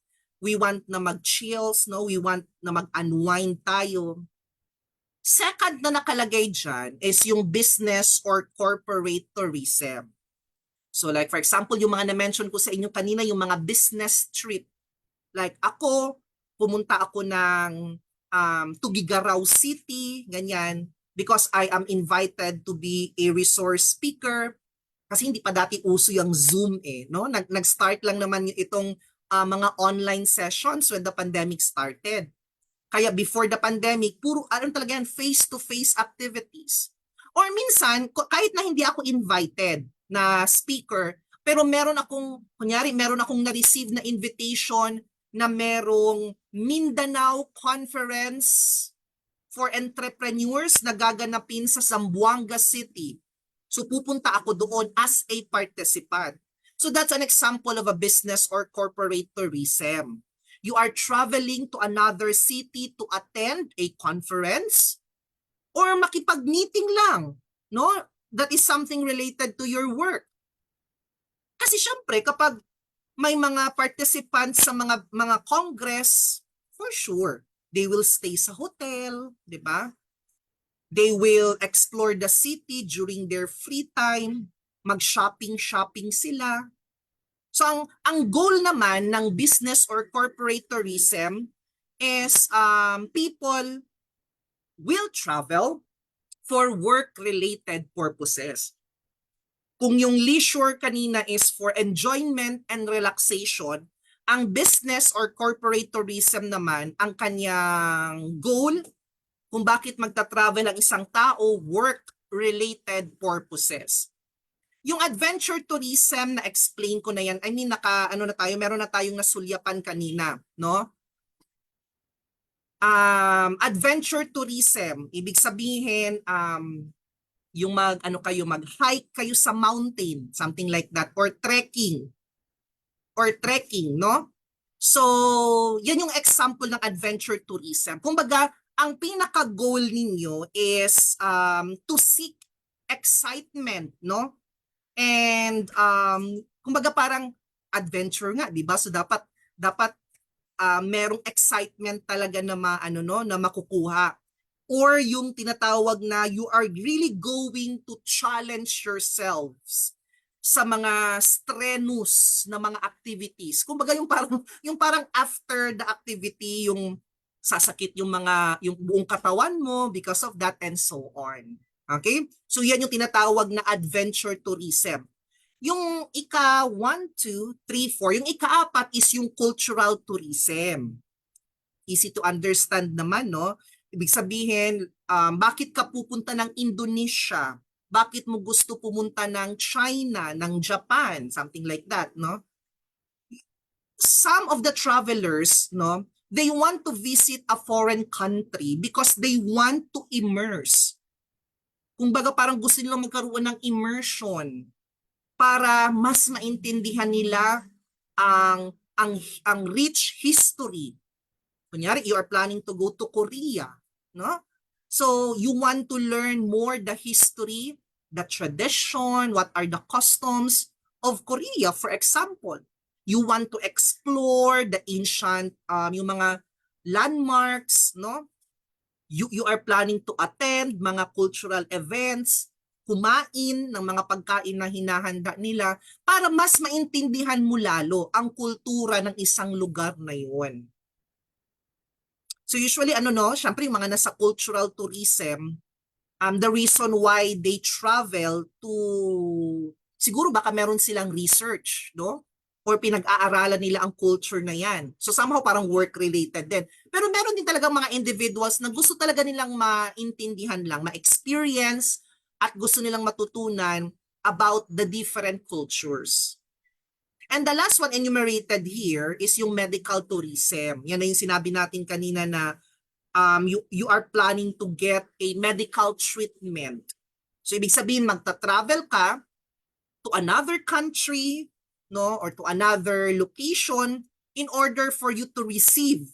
na mag-chills, no? We want na mag-unwind tayo. Second na nakalagay dyan is yung business or corporate tourism. So like for example, yung mga na-mention ko sa inyo kanina, yung mga business trip. Like ako, pumunta ako ng Tugigaraw City, ganyan, because I am invited to be a resource speaker. Kasi hindi pa dati uso yung Zoom no? Nag-start lang naman itong mga online sessions when the pandemic started. Kaya before the pandemic, puro talaga yan, face-to-face activities. Or minsan, kahit na hindi ako invited na speaker, pero meron akong na-receive na invitation na merong Mindanao Conference for Entrepreneurs na gaganapin sa Zamboanga City. So pupunta ako doon as a participant. So that's an example of a business or corporate tourism. You are traveling to another city to attend a conference or makipag-meeting lang, no? That is something related to your work. Kasi syempre kapag may mga participants sa mga congress, for sure, they will stay sa hotel, di ba? They will explore the city during their free time, mag-shopping sila. So ang goal naman ng business or corporate tourism is people will travel for work-related purposes. Kung yung leisure kanina is for enjoyment and relaxation, ang business or corporate tourism naman, ang kanyang goal, kung bakit magta-travel ang isang tao, work-related purposes. Yung adventure tourism na explain ko na yan, I mean meron na tayong nasulyapan kanina, no? Adventure tourism, ibig sabihin yung mag-hike kayo sa mountain, something like that, or trekking, no? So, yan yung example ng adventure tourism. Kumbaga, ang pinaka-goal ninyo is to seek excitement, no? And kumbaga parang adventure nga, 'di ba? So dapat merong excitement talaga na na makukuha. Or yung tinatawag na you are really going to challenge yourselves sa mga strenuous na mga activities. Kumbaga yung parang after the activity, yung sasakit yung buong katawan mo because of that and so on. Okay? So yan yung tinatawag na adventure tourism. Yung ika-1, 2, 3, 4, yung ika-4 is yung cultural tourism. Easy to understand naman, no? Ibig sabihin, bakit ka pupunta ng Indonesia? Bakit mo gusto pumunta ng China, ng Japan? Something like that, no? Some of the travelers, no, they want to visit a foreign country because they want to immerse. Kumbaga parang gusto nilang magkaroon ng immersion para mas maintindihan nila ang rich history. Kunyari, you are planning to go to Korea, no? So you want to learn more the history, the tradition, what are the customs of Korea, for example. You want to explore the ancient yung mga landmarks, no? You are planning to attend mga cultural events, kumain ng mga pagkain na hinahanda nila para mas maintindihan mo lalo ang kultura ng isang lugar na yun. So usually syempre yung mga nasa cultural tourism, the reason why they travel to, siguro baka meron silang research, no? Or pinag-aaralan nila ang culture na yan. So somehow parang work-related din. Pero meron din talaga mga individuals na gusto talaga nilang maintindihan lang, ma-experience, at gusto nilang matutunan about the different cultures. And the last one enumerated here is yung medical tourism. Yan na yung sinabi natin kanina na you are planning to get a medical treatment. So ibig sabihin magta-travel ka to another country, no, or to another location in order for you to receive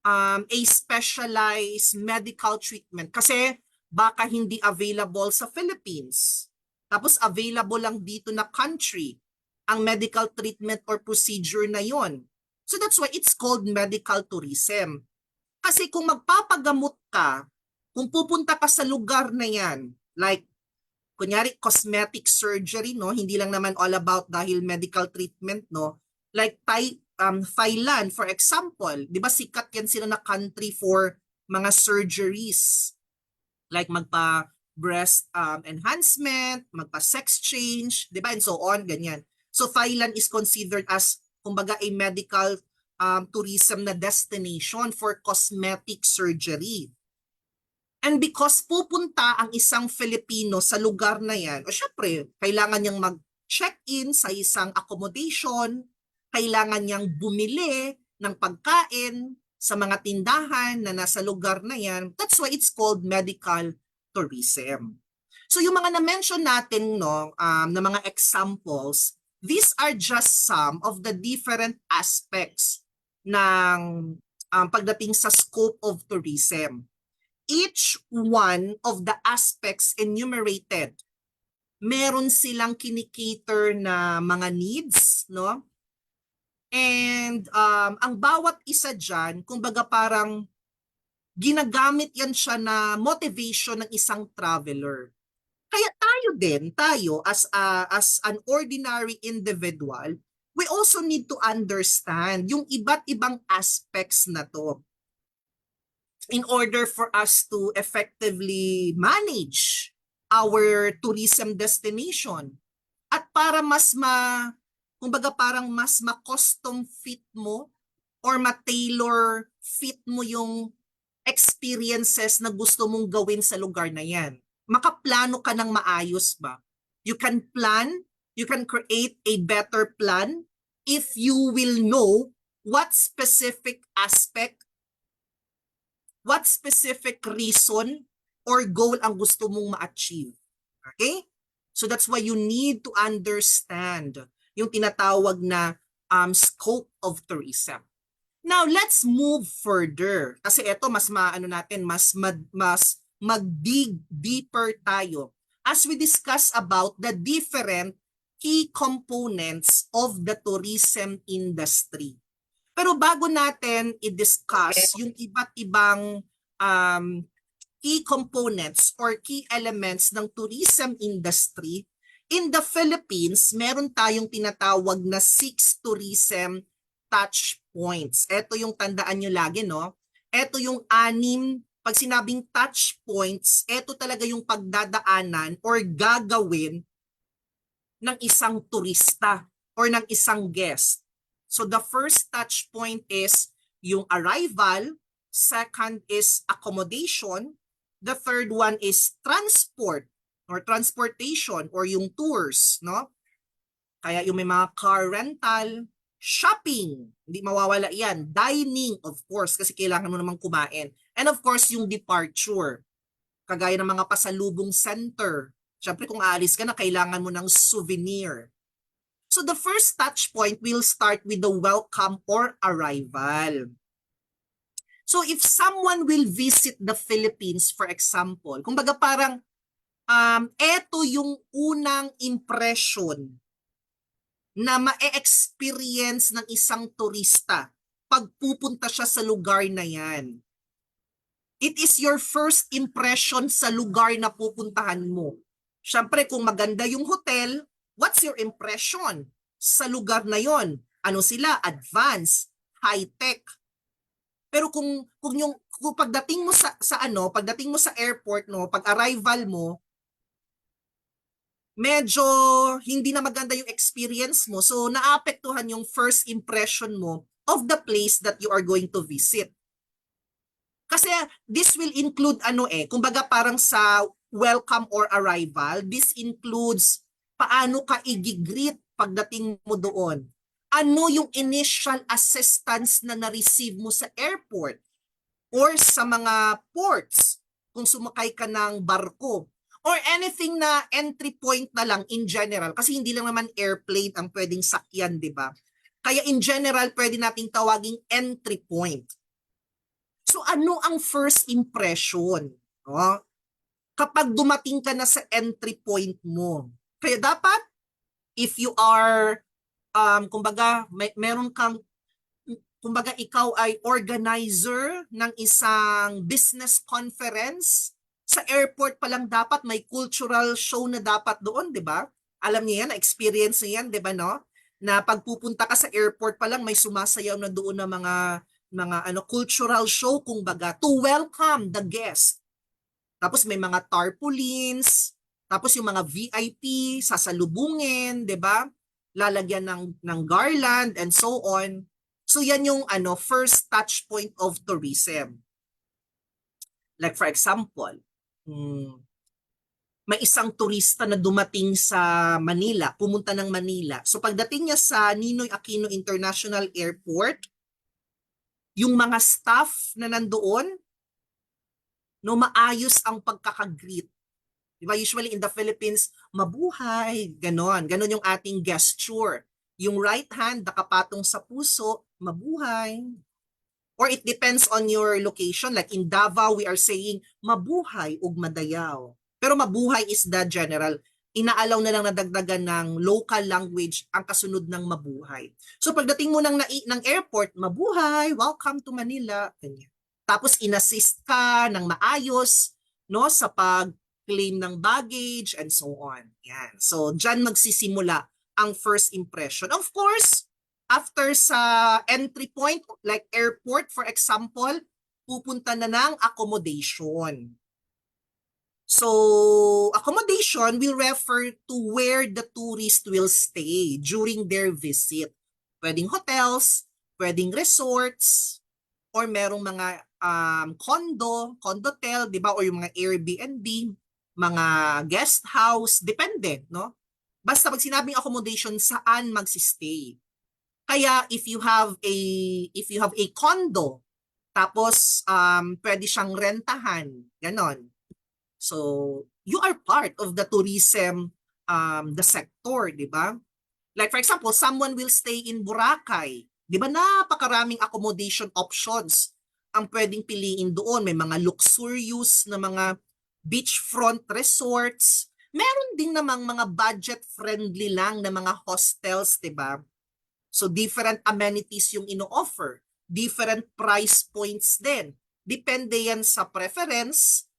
a specialized medical treatment kasi baka hindi available sa Philippines. Tapos available lang dito na country ang medical treatment or procedure na yon. So that's why it's called medical tourism. Kasi kung magpapagamot ka, kung pupunta ka sa lugar na yan, like kunyari cosmetic surgery, no, hindi lang naman all about dahil medical treatment, no, like Thailand for example, 'di ba sikat yan sila na country for mga surgeries, like magpa breast enhancement, magpa sex change, 'di ba, and so on, ganyan. So Thailand is considered as kumbaga a medical tourism na destination for cosmetic surgery. And because pupunta ang isang Filipino sa lugar na yan, o syempre, kailangan niyang mag-check-in sa isang accommodation, kailangan niyang bumili ng pagkain sa mga tindahan na nasa lugar na yan. That's why it's called medical tourism. So yung mga na-mention natin, no, na mga examples, these are just some of the different aspects ng pagdating sa scope of tourism. Each one of the aspects enumerated, meron silang kinikater na mga needs, no? And ang bawat isa dyan, kumbaga parang ginagamit yan siya na motivation ng isang traveler. Kaya tayo as an ordinary individual, we also need to understand yung iba't ibang aspects na to in order for us to effectively manage our tourism destination. At para kumbaga parang mas ma-custom fit mo or ma-tailor fit mo yung experiences na gusto mong gawin sa lugar na yan. Makaplano ka ng maayos ba? You can plan, you can create a better plan if you will know what specific aspect, what specific reason or goal ang gusto mong ma-achieve. Okay? So that's why you need to understand yung tinatawag na scope of tourism. Now, let's move further. Kasi ito, mas mag-dig deeper tayo as we discuss about the different key components of the tourism industry. Pero bago natin i-discuss yung iba't ibang key components or key elements ng tourism industry, in the Philippines, meron tayong tinatawag na 6 tourism touch points. Ito yung tandaan nyo lagi, no? Ito yung 6, pag sinabing touch points, ito talaga yung pagdadaanan or gagawin ng isang turista or ng isang guest. So the first touch point is yung arrival, second is accommodation, the third one is transport or transportation or yung tours, no? Kaya yung may mga car rental, shopping, hindi mawawala yan, dining of course kasi kailangan mo namang kumain. And of course yung departure, kagaya ng mga pasalubong center. Siyempre kung aalis ka na, kailangan mo ng souvenir. So the first touch point will start with the welcome or arrival. So if someone will visit the Philippines, for example, kumbaga parang eto yung unang impression na ma-experience ng isang turista pag pupunta siya sa lugar na yan. It is your first impression sa lugar na pupuntahan mo. Siyempre kung maganda yung hotel, what's your impression sa lugar na yon? Ano sila? Advanced, high-tech. Pero kung pagdating mo pagdating mo sa airport, no, pag arrival mo, medyo hindi na maganda yung experience mo. So naapektuhan yung first impression mo of the place that you are going to visit. Kasi this will include kumbaga parang sa welcome or arrival, this includes paano ka i-greet pagdating mo doon. Ano yung initial assistance na na-receive mo sa airport or sa mga ports kung sumakay ka ng barko or anything na entry point na lang in general kasi hindi lang naman airplane ang pwedeng sakyan, di ba? Kaya in general pwede nating tawaging entry point. So ano ang first impression, no? Kapag dumating ka na sa entry point mo. Kaya dapat if you are kumbaga meron kang kumbaga ikaw ay organizer ng isang business conference, sa airport pa lang dapat may cultural show na dapat doon, 'di ba? Alam niyo 'yan, experience niyo 'yan, 'di ba, no? Na pagpupunta ka sa airport pa lang may sumasayaw na doon na mga cultural show kumbaga to welcome the guest. Tapos may mga tarpaulins, tapos yung mga VIP sasalubungin, 'di ba? Lalagyan ng garland and so on. So yan yung first touch point of tourism. Like for example, may isang turista na dumating sa Manila, pumunta ng Manila. So pagdating niya sa Ninoy Aquino International Airport, yung mga staff na nandoon, no, maayos ang pagkakagreet. Diba? Usually in the Philippines, mabuhay, ganon. Ganon yung ating gesture. Yung right hand, nakapatong sa puso, mabuhay. Or it depends on your location. Like in Davao, we are saying, mabuhay ug madayaw. Pero mabuhay is the general. Inaalaw na lang nadagdagan ng local language ang kasunod ng mabuhay. So pagdating mo ng airport, mabuhay, welcome to Manila. Ganyan. Tapos inassist ka ng maayos, no, sa pag-claim ng baggage and so on. Yan. So dyan magsisimula ang first impression. Of course, after sa entry point, like airport for example, pupunta na ng accommodation. So, accommodation will refer to where the tourist will stay during their visit. Pwedeng hotels, pwedeng resorts, or merong mga condotel, di ba? Or yung mga Airbnb, mga guest house, depende, no? Basta pag sinabing accommodation, saan magsistay. Kaya if you have a condo, tapos pwede siyang rentahan, ganon. So, you are part of the tourism the sector, di ba? Like for example, someone will stay in Boracay. Di ba napakaraming accommodation options ang pwedeng piliin doon. May mga luxurious na mga beachfront resorts. Meron din namang mga budget-friendly lang na mga hostels, di ba? So different amenities yung ino-offer. Different price points din. Depende yan sa preferences,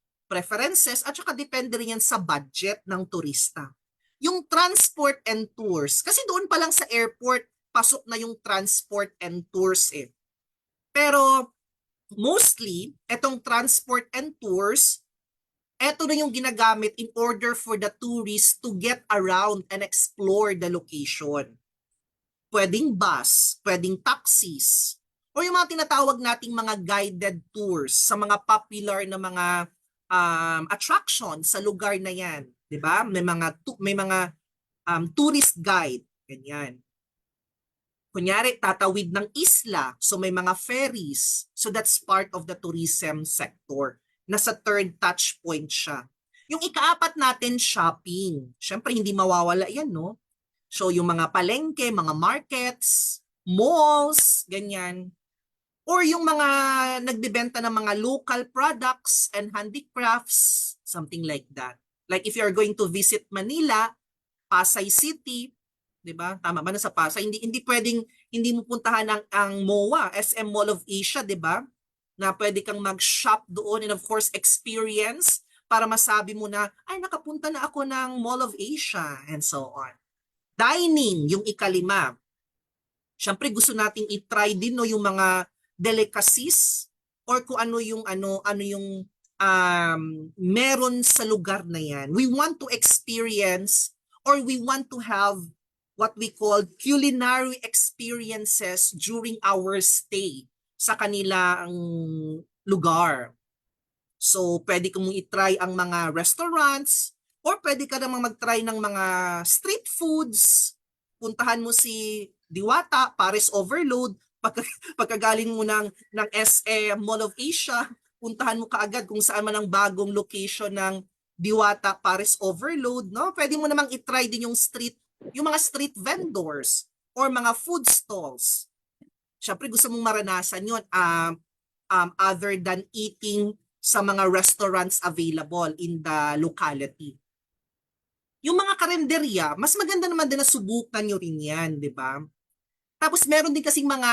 at saka depende rin yan sa budget ng turista. Yung transport and tours, kasi doon pa lang sa airport, pasok na yung transport and tours eh. Pero mostly, etong transport and tours, eto na yung ginagamit in order for the tourist to get around and explore the location. Pwedeng bus, pwedeng taxis, o yung mga tinatawag nating mga guided tours sa mga popular na mga attraction sa lugar na yan, 'di ba? May mga tourist guide, ganyan. Kunyari tatawid ng isla, so may mga ferries. So that's part of the tourism sector. Nasa third touch point siya. Yung ikaapat natin, shopping. Syempre hindi mawawala 'yan, no? So yung mga palengke, mga markets, malls, ganyan. Or yung mga nagbebenta ng mga local products and handicrafts, something like that. Like if you're going to visit Manila, Pasay City, 'di ba? Tama ba na sa Pasay? Hindi pwedeng hindi mo puntahan ang MOA, SM Mall of Asia, 'di ba? Na pwede kang mag-shop doon and of course experience para masabi mo na ay nakapunta na ako ng Mall of Asia and so on. Dining, yung ikalima. Siyempre gusto nating i-try din no yung mga delicacies or kung ano yung meron sa lugar na yan. We want to experience or we want to have what we call culinary experiences during our stay sa kanilang lugar. So, pwede kong i-try ang mga restaurants or pwede ka namang mag-try ng mga street foods. Puntahan mo si Diwata, Paris Overload. Pagkagaling mo ng SM Mall of Asia, puntahan mo kaagad kung saan man ang bagong location ng Diwata, Paris Overload, no? Pwede mo namang i-try din yung mga street vendors or mga food stalls. Syempre gusto mong maranasan 'yon. other than eating sa mga restaurants available in the locality. Yung mga karenderya, mas maganda naman din na subukan nyo rin yan, di ba? Tapos meron din kasing mga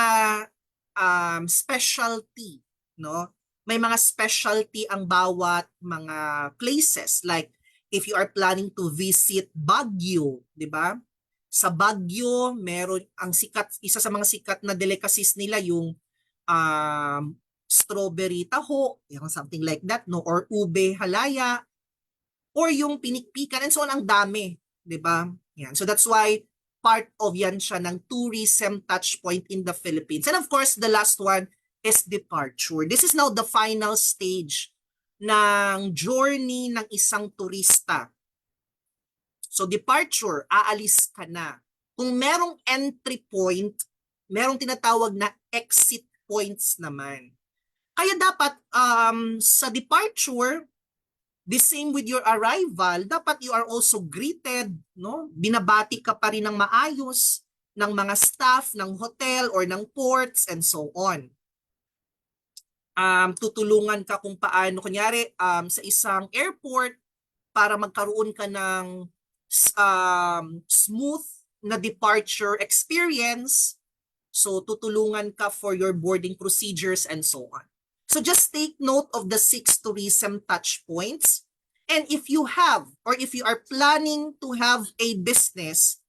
specialty, no? May mga specialty ang bawat mga places. Like, if you are planning to visit Baguio, di ba? Sa Baguio, meron ang sikat, isa sa mga sikat na delicacies nila yung strawberry taho, yung something like that, no? Or ube halaya, or yung pinikpikan, and so on, ang dami, di ba? Yan. So that's why part of yan siya ng tourism touch point in the Philippines. And of course, the last one is departure. This is now the final stage ng journey ng isang turista. So departure, aalis ka na. Kung merong entry point, merong tinatawag na exit points naman. Kaya dapat sa departure, the same with your arrival, dapat you are also greeted, no? Binabati ka pa rin ng maayos ng mga staff ng hotel or ng ports and so on. Tutulungan ka kung paano, kunyari sa isang airport, para magkaroon ka ng smooth na departure experience. So tutulungan ka for your boarding procedures and so on. So just take note of the 6 tourism touch points. And if you have, or if you are planning to have a business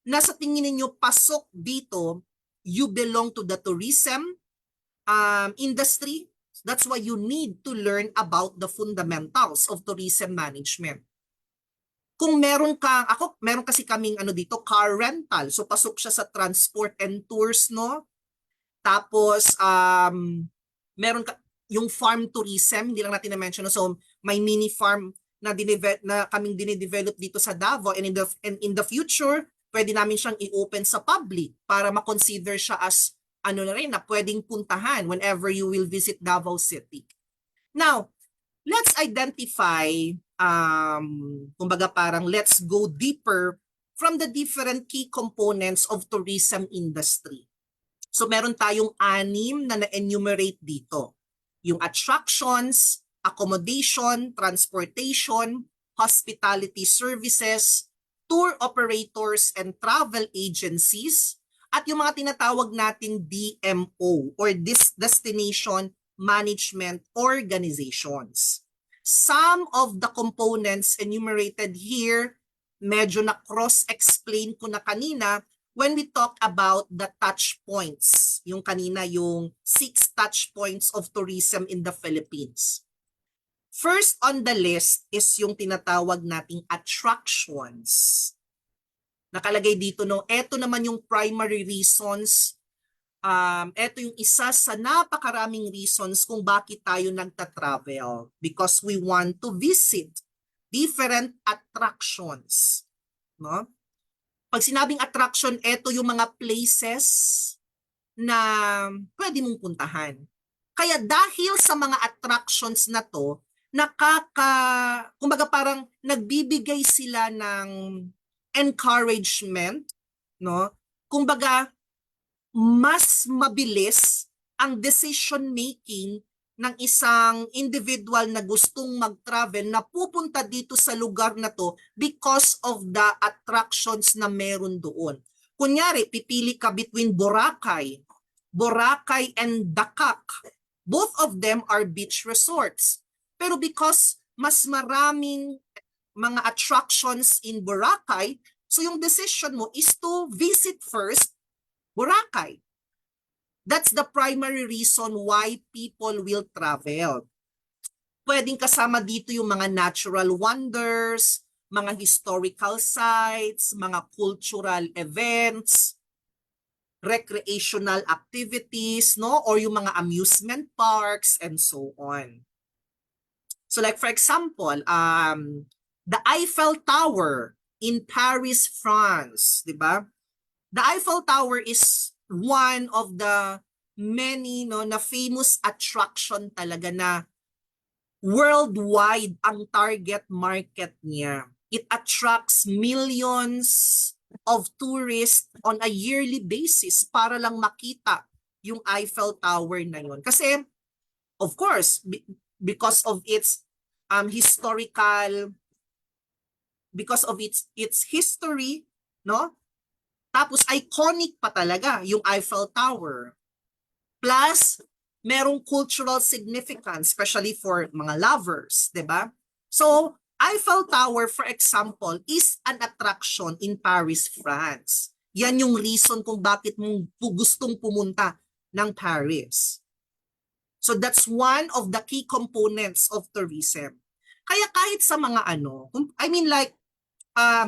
na sa tingin ninyo pasok dito, you belong to the tourism industry, that's why you need to learn about the fundamentals of tourism management. Kung meron kasi kaming dito, car rental. So pasok siya sa transport and tours, no? Tapos meron yung farm tourism, hindi lang natin na-mention. So may mini farm na kaming dinidevelop dito sa Davao, and in the future, pwede namin siyang i-open sa public para ma-consider siya as na rin na pwedeng puntahan whenever you will visit Davao City. Now, let's identify, kumbaga parang let's go deeper from the different key components of tourism industry. So meron tayong 6 na na-enumerate dito. Yung attractions, accommodation, transportation, hospitality services, tour operators and travel agencies, at yung mga tinatawag nating DMO or Destination Management Organizations. Some of the components enumerated here, medyo na cross-explain ko na kanina when we talk about the touch points. Yung kanina, yung 6 touch points of tourism in the Philippines. First on the list is yung tinatawag nating attractions. Nakalagay dito, no, eto naman yung primary reasons. Eto yung isa sa napakaraming reasons kung bakit tayo nagta-travel. Because we want to visit different attractions. No? Pag sinabing attraction, eto yung mga places na pwede mong puntahan. Kaya dahil sa mga attractions na to, kumbaga parang nagbibigay sila ng encouragement, no? Kumbaga, mas mabilis ang decision making ng isang individual na gustong mag-travel na pupunta dito sa lugar na to because of the attractions na meron doon. Kunyari, pipili ka between Boracay and Dakak. Both of them are beach resorts. Pero because mas maraming mga attractions in Boracay, so yung decision mo is to visit first Boracay. That's the primary reason why people will travel. Pwedeng kasama dito yung mga natural wonders, mga historical sites, mga cultural events, recreational activities, no? Or yung mga amusement parks and so on. So like for example, the Eiffel Tower in Paris, France, di ba? The Eiffel Tower is one of the many na famous attraction talaga na worldwide ang target market niya. It attracts millions of tourists on a yearly basis para lang makita yung Eiffel Tower na yun. Kasi of course, because of its historical, because of its history, no? Tapos iconic pa talaga yung Eiffel Tower. Plus, merong cultural significance, especially for mga lovers, di ba? So, Eiffel Tower, for example, is an attraction in Paris, France. Yan yung reason kung bakit mong gustong pumunta ng Paris. So that's one of the key components of tourism. Kaya kahit sa mga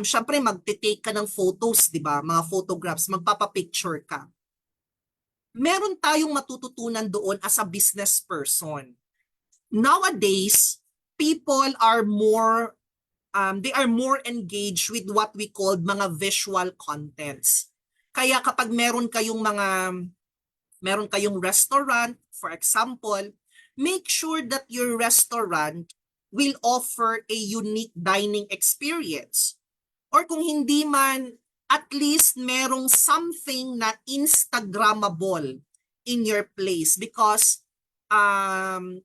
syempre magte-take ka ng photos, di ba? Mga photographs, magpapapicture ka. Meron tayong matututunan doon as a business person. Nowadays, people are more they are more engaged with what we call mga visual contents. Kaya kapag meron kayong restaurant, for example, make sure that your restaurant will offer a unique dining experience. Or kung hindi man, at least merong something na Instagrammable in your place. Because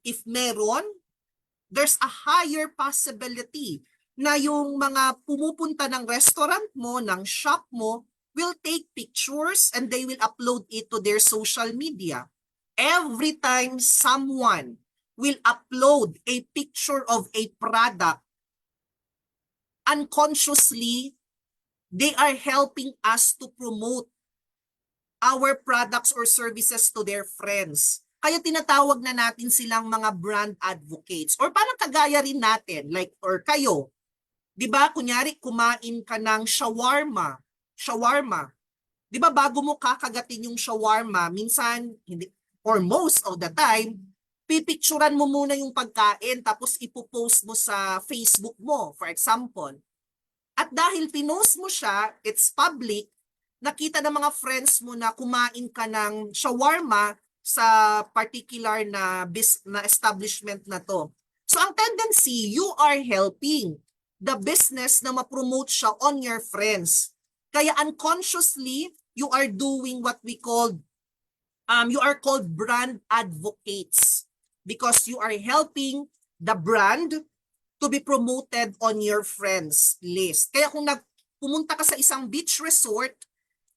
if meron, there's a higher possibility na yung mga pumupunta ng restaurant mo, ng shop mo, will take pictures and they will upload it to their social media. Every time someone will upload a picture of a product, unconsciously, they are helping us to promote our products or services to their friends. Kaya tinatawag na natin silang mga brand advocates. Or parang kagaya rin natin, like, or kayo, di ba, kunyari, kumain ka ng shawarma. Di ba, bago mo kakagatin yung shawarma, minsan, hindi, or most of the time, pipicturan mo muna yung pagkain tapos ipopost mo sa Facebook mo, for example. At dahil pinost mo siya, it's public, nakita ng mga friends mo na kumain ka ng shawarma sa particular na establishment na to. So ang tendency, you are helping the business na ma-promote siya on your friends. Kaya unconsciously, you are doing what we call, you are called brand advocates because you are helping the brand to be promoted on your friends list. Kaya kung pumunta ka sa isang beach resort,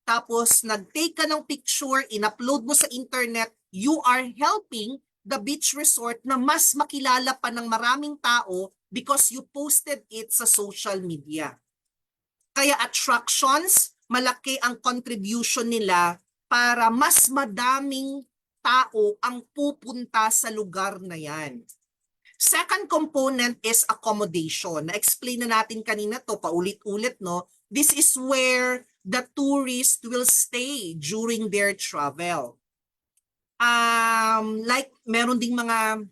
tapos nag-take ka ng picture, in-upload mo sa internet, you are helping the beach resort na mas makilala pa ng maraming tao because you posted it sa social media. Kaya attractions, malaki ang contribution nila para mas madaming tao ang pupunta sa lugar na yan. Second component is accommodation. Na-explain na natin kanina to, paulit-ulit, no? This is where the tourist will stay during their travel. Like, meron ding mga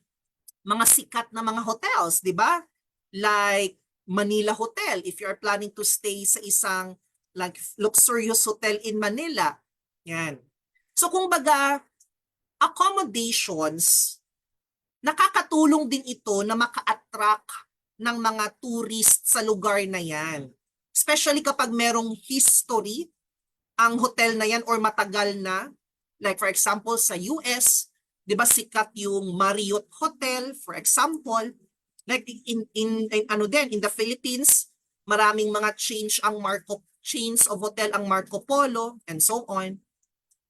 sikat na mga hotels, di ba? Like Manila Hotel, if you are planning to stay sa isang like luxurious hotel in Manila. Yan. So kung baga, accommodations, nakakatulong din ito na maka-attract ng mga tourist sa lugar na yan. Especially kapag merong history ang hotel na yan or matagal na. Like for example sa US, 'di ba sikat yung Marriott Hotel for example. Like in the Philippines, maraming mga chains of hotel ang Marco Polo and so on.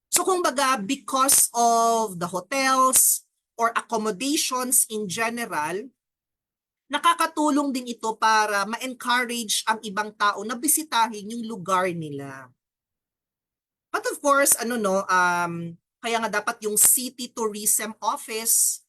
So kung baga because of the hotels or accommodations in general, nakakatulong din ito para ma-encourage ang ibang tao na bisitahin yung lugar nila. But of course, kaya nga dapat yung City Tourism Office,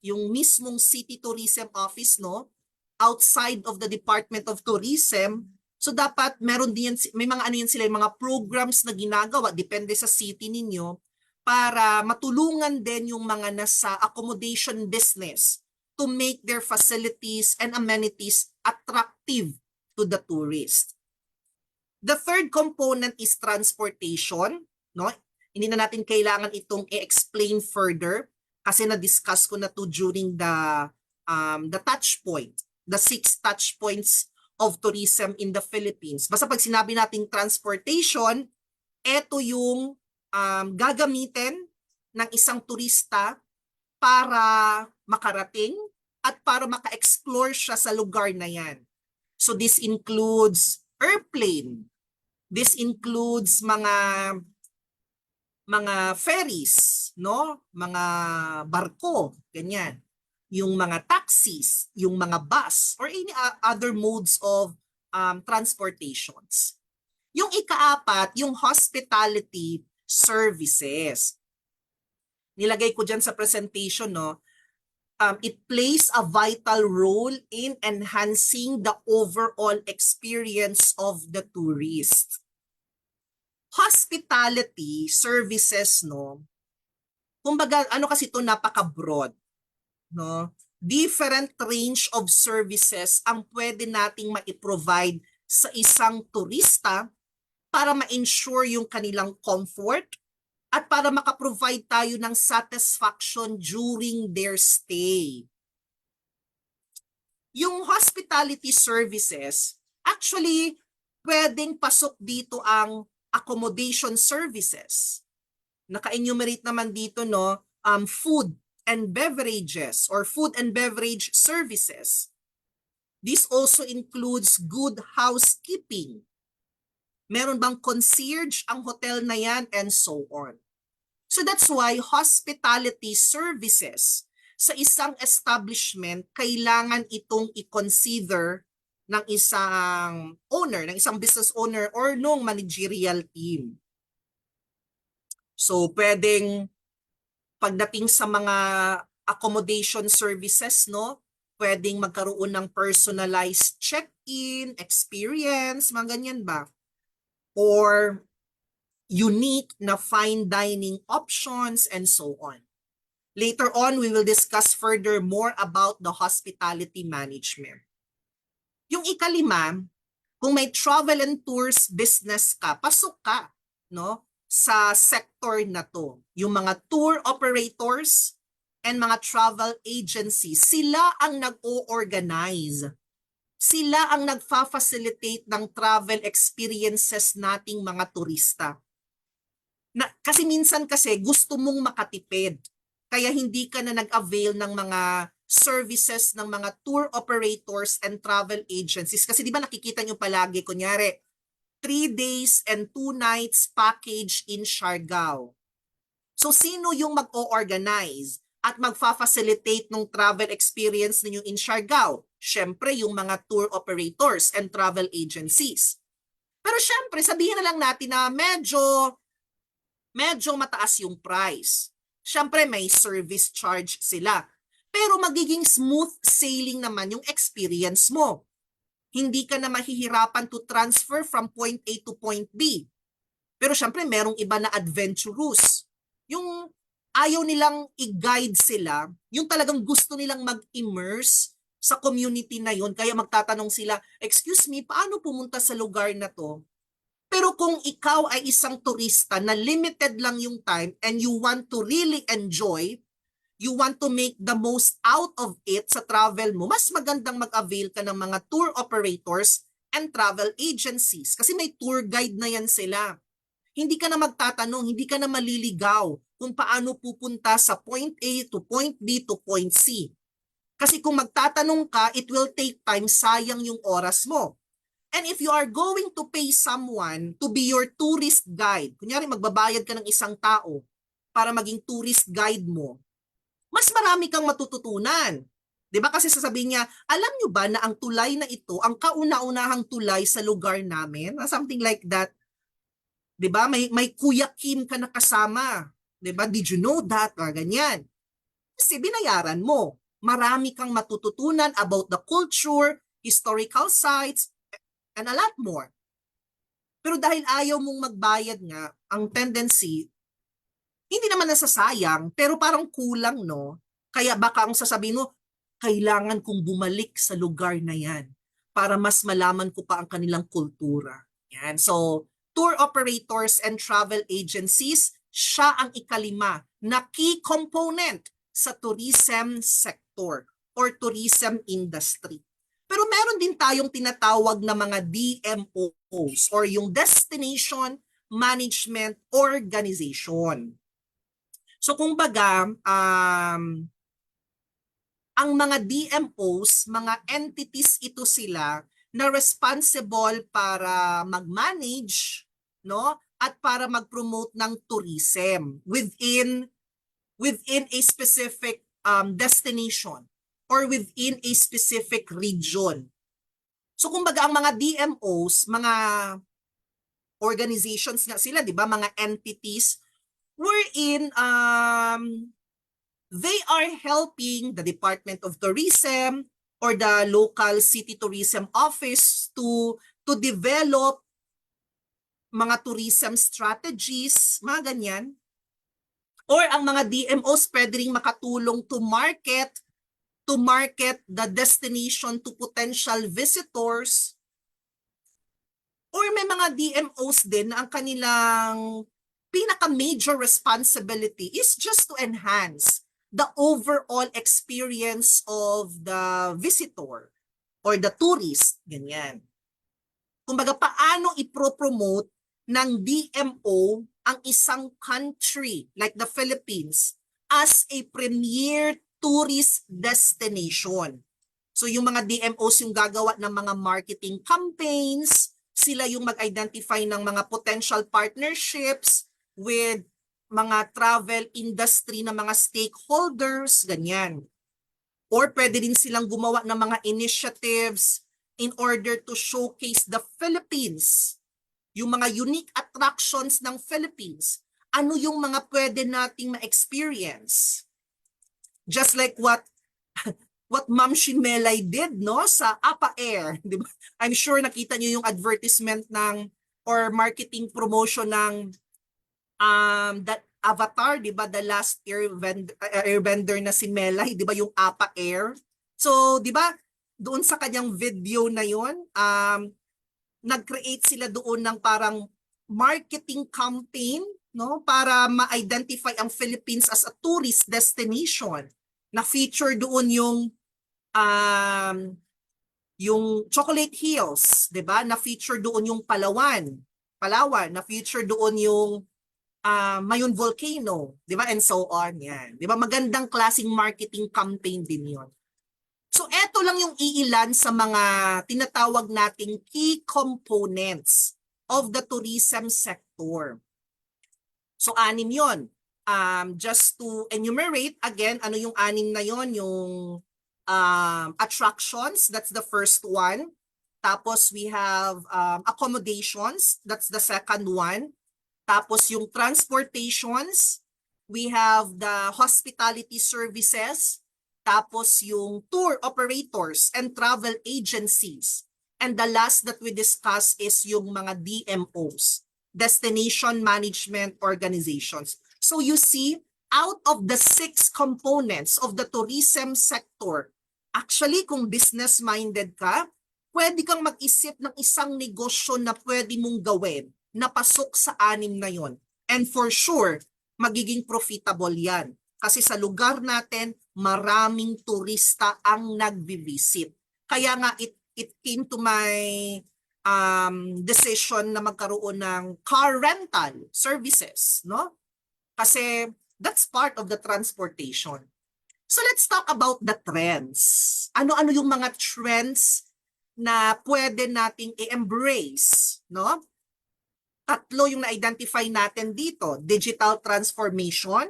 yung mismong City Tourism Office, no, outside of the Department of Tourism, so dapat meron din may mga sila, mga programs na ginagawa, depende sa city ninyo, para matulungan din yung mga nasa accommodation business to make their facilities and amenities attractive to the tourist. The third component is transportation, no? Hindi na natin kailangan itong i-explain further kasi na-discuss ko na to during the touch point, the 6 touch points of tourism in the Philippines. Basta pag sinabi nating transportation, ito yung gagamitin ng isang turista para makarating at para maka-explore siya sa lugar na yan. So this includes airplane. This includes mga ferries, no? Mga barko, ganyan. Yung mga taxis, yung mga bus, or any other modes of transportations. Yung ikaapat, yung hospitality services. Nilagay ko dyan sa presentation, no? It plays a vital role in enhancing the overall experience of the tourist. Hospitality services, no? Kumbaga, ano kasi ito, napaka-broad, no? Different range of services ang pwede nating ma-provide sa isang turista para ma-ensure yung kanilang comfort at para makaprovide tayo ng satisfaction during their stay. Yung hospitality services, actually, pwedeng pasok dito ang accommodation services. Naka-enumerate naman dito, no, food and beverages or food and beverage services. This also includes good housekeeping. Meron bang concierge ang hotel na yan, and so on. So that's why hospitality services sa isang establishment, kailangan itong i-consider ng isang owner, ng isang business owner or nung managerial team. So pwedeng pagdating sa mga accommodation services, no, pwedeng magkaroon ng personalized check-in, experience, mga ganyan ba? Or unique na fine dining options, and so on. Later on, we will discuss further more about the hospitality management. Yung ikalima, kung may travel and tours business ka, pasok ka, no, sa sector na to. Yung mga tour operators and mga travel agencies, sila ang nag-o-organize. Sila ang nagfa-facilitate ng travel experiences nating mga turista. Kasi minsan kasi gusto mong makatipid, kaya hindi ka na nag-avail ng mga services ng mga tour operators and travel agencies. Kasi di ba nakikita nyo palagi, kunyari, 3 days and 2 nights package in Siargao. So sino yung mag-o-organize at magfa-facilitate ng travel experience ninyo in Siargao? Syempre yung mga tour operators and travel agencies. Pero syempre sabihin na lang natin na medyo mataas yung price. Syempre may service charge sila. Pero magiging smooth sailing naman yung experience mo. Hindi ka na mahihirapan to transfer from point A to point B. Pero syempre merong iba na adventurous. Yung ayaw nilang i-guide sila, yung talagang gusto nilang mag-immerse sa community na yun. Kaya magtatanong sila, excuse me, paano pumunta sa lugar na to? Pero kung ikaw ay isang turista na limited lang yung time and you want to really enjoy, you want to make the most out of it sa travel mo, mas magandang mag-avail ka ng mga tour operators and travel agencies. Kasi may tour guide na yan sila. Hindi ka na magtatanong, hindi ka na maliligaw kung paano pupunta sa point A to point B to point C. Kasi kung magtatanong ka, it will take time, sayang yung oras mo. And if you are going to pay someone to be your tourist guide, kunyari magbabayad ka ng isang tao para maging tourist guide mo, mas marami kang matututunan. 'Di ba? Kasi sasabihin niya, alam nyo ba na ang tulay na ito, ang kauna-unahang tulay sa lugar namin? Something like that. 'Di ba? May Kuya Kim ka na kasama. 'Di ba? Did you know that? Ganyan. Kasi binayaran mo. Marami kang matututunan about the culture, historical sites, and a lot more. Pero dahil ayaw mong magbayad nga, ang tendency, hindi naman nasasayang, pero parang kulang, no? Kaya baka ang sasabihin mo, kailangan kong bumalik sa lugar na yan para mas malaman ko pa ang kanilang kultura. Yan. So, tour operators and travel agencies, siya ang ikalima na key component sa tourism sector or tourism industry. Pero meron din tayong tinatawag na mga DMOs or yung Destination Management Organization. So kumbaga, ang mga DMOs, mga entities ito sila na responsible para mag-manage, no, at para mag-promote ng tourism within a specific destination or within a specific region. So kumbaga ang mga DMOs, mga organizations nga sila, 'di ba, mga entities wherein they are helping the Department of Tourism or the local city tourism office to develop mga tourism strategies, mga ganyan. Or ang mga DMOs pwede ring makatulong to market the destination to potential visitors. Or may mga DMOs din na ang kanilang pinaka-major responsibility is just to enhance the overall experience of the visitor or the tourist, ganyan. Kumbaga, paano ipro-promote ng DMO ang isang country like the Philippines as a premier tourist destination. So yung mga DMOs yung gagawa ng mga marketing campaigns, sila yung mag-identify ng mga potential partnerships with mga travel industry na mga stakeholders, ganyan. Or pwede din silang gumawa ng mga initiatives in order to showcase the Philippines, yung mga unique attractions ng Philippines. Ano yung mga pwede nating ma-experience? Just like what Ma'am Shinmelay did, no, sa APA Air, di ba? I'm sure nakita niyo yung advertisement ng or marketing promotion ng that Avatar, di ba, the last airbender na si Melay, di ba, yung APA Air. So, di ba, doon sa kanyang video na yon, nag-create sila doon ng parang marketing campaign, no, para ma-identify ang Philippines as a tourist destination. Na feature doon yung Chocolate Hills, 'di ba? Na feature doon yung Palawan, na feature doon yung Mayon Volcano, 'di ba? And so on, yan. 'Di ba? Magandang klaseng marketing campaign din 'yon. So eto lang yung iilan sa mga tinatawag nating key components of the tourism sector. So 6 'yon. Just to enumerate again, ano yung 6 na yon? Yung attractions, that's the first one. Tapos we have accommodations, that's the second one. Tapos yung transportations, we have the hospitality services. Tapos yung tour operators and travel agencies. And the last that we discuss is yung mga DMOs, Destination Management Organizations. So you see, out of the 6 components of the tourism sector, actually kung business-minded ka, pwede kang mag-isip ng isang negosyo na pwede mong gawin na pasok sa 6 na yon. And for sure, magiging profitable yan. Kasi sa lugar natin, maraming turista ang nag-visit. Kaya nga it came to my decision na magkaroon ng car rental services, no? Kasi that's part of the transportation. So let's talk about the trends. Ano-ano yung mga trends na pwede nating i-embrace, no? 3 yung na-identify natin dito. Digital transformation,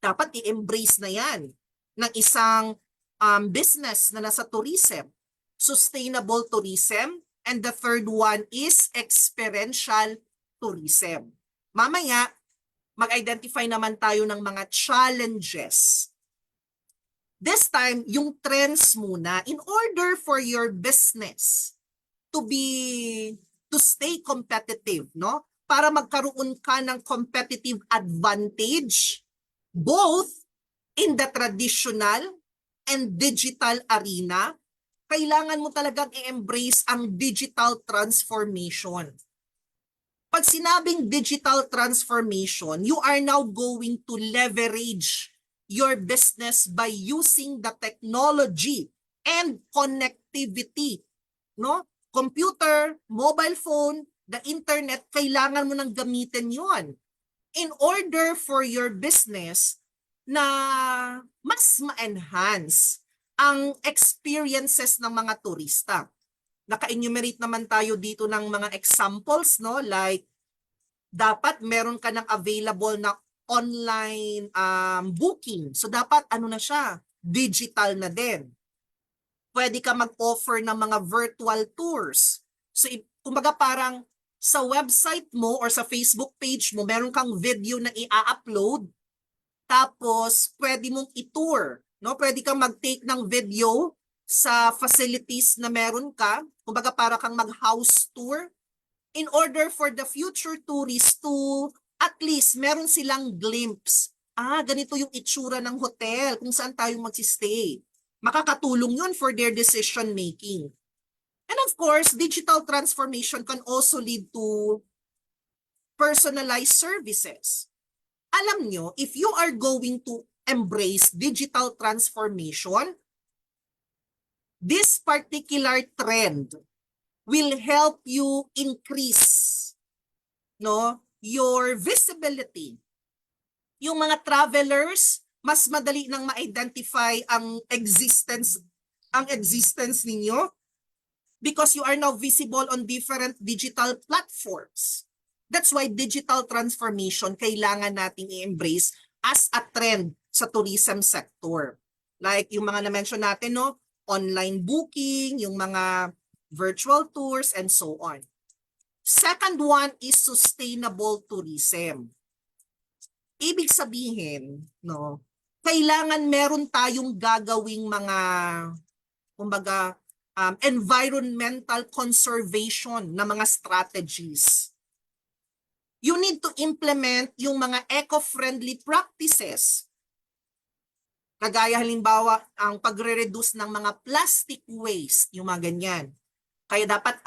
dapat i-embrace na yan ng isang business na nasa tourism. Sustainable tourism, and the third one is experiential tourism. Mamaya, mag-identify naman tayo ng mga challenges. This time, yung trends muna. In order for your business to stay competitive, no? Para magkaroon ka ng competitive advantage both in the traditional and digital arena, kailangan mo talagang i-embrace ang digital transformation. Pag sinabing digital transformation, you are now going to leverage your business by using the technology and connectivity, no? Computer, mobile phone, the internet, kailangan mo nang gamitin 'yon in order for your business na mas ma-enhance ang experiences ng mga turista. Naka-enumerate naman tayo dito ng mga examples, no? Like, dapat meron ka ng available na online booking. So, dapat ano na siya? Digital na din. Pwede ka mag-offer ng mga virtual tours. So, kumbaga parang sa website mo or sa Facebook page mo, meron kang video na i-upload. Tapos, pwede mong i-tour. No? Pwede kang mag-take ng video sa facilities na meron ka. Kumbaga para kang mag-house tour in order for the future tourists to at least meron silang glimpse. Ganito yung itsura ng hotel kung saan tayo magsistay. Makakatulong yun for their decision making. And of course, digital transformation can also lead to personalized services. Alam nyo, if you are going to embrace digital transformation, this particular trend will help you increase your visibility. Yung mga travelers, mas madali nang ma-identify ang existence ninyo because you are now visible on different digital platforms. That's why digital transformation kailangan nating i-embrace as a trend sa tourism sector. Like yung mga na-mention natin, no? Online booking, yung mga virtual tours, and so on. Second one is sustainable tourism. Ibig sabihin, no, kailangan meron tayong gagawing mga, kumbaga, environmental conservation na mga strategies. You need to implement yung mga eco-friendly practices. Kagaya halimbawa, ang pagre-reduce ng mga plastic waste, yung mga ganyan. Kaya dapat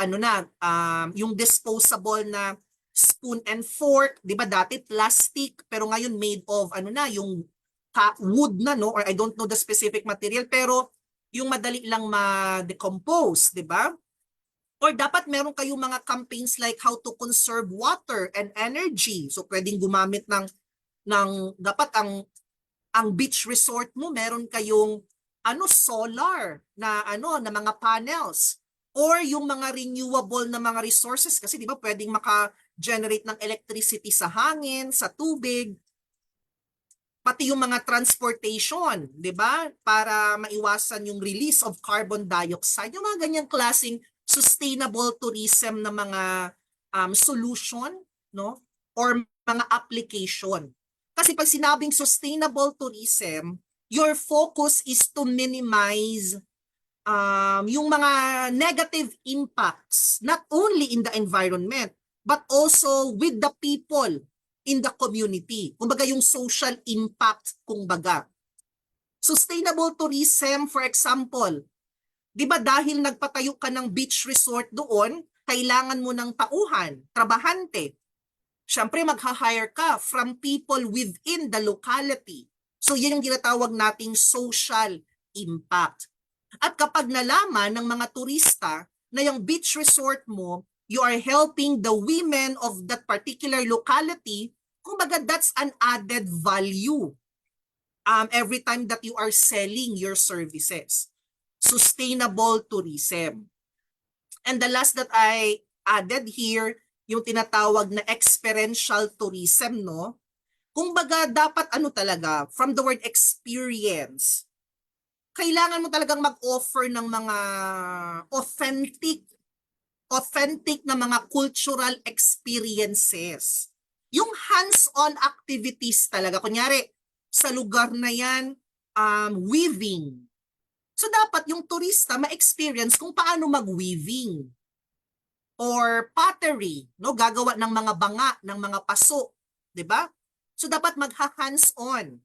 yung disposable na spoon and fork, 'di ba dati plastic pero ngayon made of yung wood na, no, or I don't know the specific material pero yung madali lang ma-decompose, 'di ba? Or dapat meron kayong mga campaigns like how to conserve water and energy. So pwedeng gumamit ng dapat ang beach resort mo meron kayong solar na na mga panels or yung mga renewable na mga resources kasi 'di ba pwedeng maka-generate ng electricity sa hangin, sa tubig. Pati yung mga transportation, 'di ba? Para maiwasan yung release of carbon dioxide, yung mga ganyang klaseng sustainable tourism na mga solution, no? Or mga application. Kasi pag sinabing sustainable tourism, your focus is to minimize yung mga negative impacts not only in the environment but also with the people in the community. Kumbaga yung social impact, kumbaga. Sustainable tourism, for example, di ba dahil nagpatayo ka ng beach resort doon, kailangan mo ng tauhan, trabahante. Siyempre magha-hire ka from people within the locality. So yan yung ginatawag nating social impact. At kapag nalaman ng mga turista na yung beach resort mo, you are helping the women of that particular locality, kumbaga that's an added value every time that you are selling your services. Sustainable tourism. And the last that I added here, yung tinatawag na experiential tourism, no? Kumbaga dapat talaga, from the word experience, kailangan mo talagang mag-offer ng mga authentic na mga cultural experiences. Yung hands-on activities talaga. Kunyari, sa lugar na yan, weaving. So dapat yung turista ma-experience kung paano mag-weaving. Or pottery, no? Gagawa ng mga banga, ng mga paso. 'Di ba? So dapat magha-hands-on.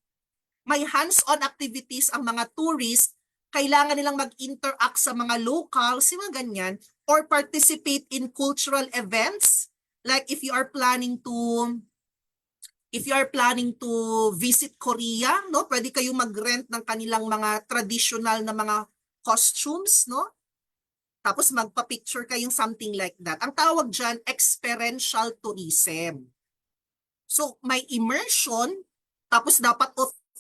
May hands-on activities ang mga tourist, kailangan nilang mag-interact sa mga locals, mga ganyan, or participate in cultural events. Like if you are planning to visit Korea, no, pwede kayong mag-rent ng kanilang mga traditional na mga costumes, no? Tapos magpa-picture kayong something like that. Ang tawag dyan, experiential tourism. So may immersion, tapos dapat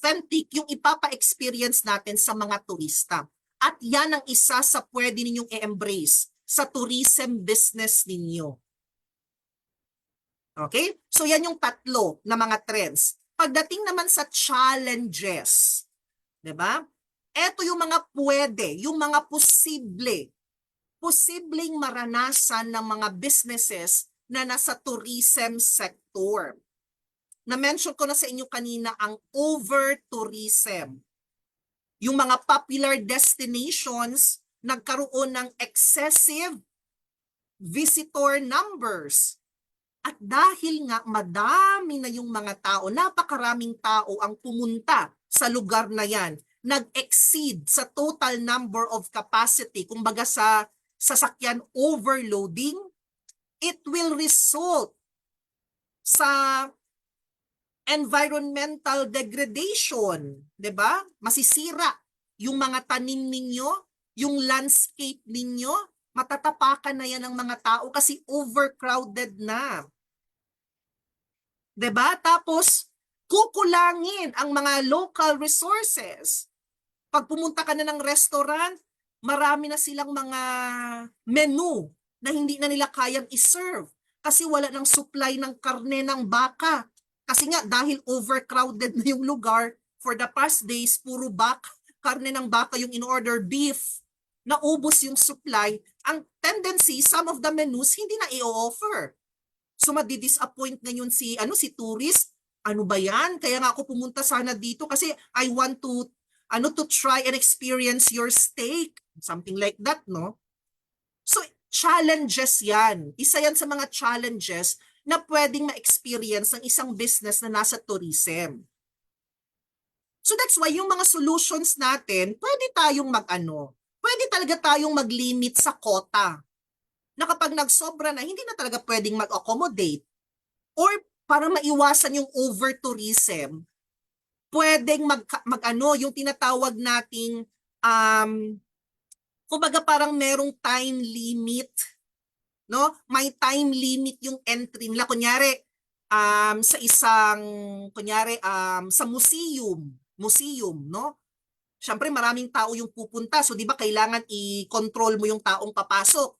authentic yung ipapa-experience natin sa mga turista. At yan ang isa sa pwede ninyong i-embrace sa tourism business ninyo. Okay? So yan yung tatlo na mga trends. Pagdating naman sa challenges, 'di ba? Ito yung mga pwede, yung mga posibleng maranasan ng mga businesses na nasa tourism sector. Na-mention ko na sa inyo kanina ang over-tourism. Yung mga popular destinations nagkaroon ng excessive visitor numbers. At dahil nga madami na yung mga tao, napakaraming tao ang pumunta sa lugar na yan, nag-exceed sa total number of capacity, kumbaga sa sasakyan overloading, it will result sa environmental degradation, 'di ba? Masisira yung mga tanim ninyo, yung landscape ninyo, matatapakan na yan ng mga tao kasi overcrowded na. 'Di ba? Tapos kukulangin ang mga local resources. Pag pumunta ka na ng restaurant, marami na silang mga menu na hindi na nila kayang iserve kasi wala ng supply ng karne ng baka. Kasi nga dahil overcrowded na yung lugar, for the past days puro karne ng baka yung in-order, beef. Naubos yung supply. Ang tendency, some of the menus hindi na i-offer. So madi-disappoint ngayon si tourist. Ano ba yan? Kaya nga ako pumunta sana dito kasi I want to try and experience your steak. Something like that, no? So challenges yan. Isa yan sa mga challenges na pwedeng ma-experience ng isang business na nasa tourism. So that's why yung mga solutions natin, pwede tayong pwede talaga tayong mag-limit sa quota. Na kapag nagsobra na, hindi na talaga pwedeng mag-accommodate. Or para maiwasan yung over-tourism, pwedeng yung tinatawag nating, kumbaga parang merong time limit. No? May time limit yung entry nila. Kunyari, sa isang, sa museum, no? Siyempre maraming tao yung pupunta. So di ba kailangan i-control mo yung taong papasok.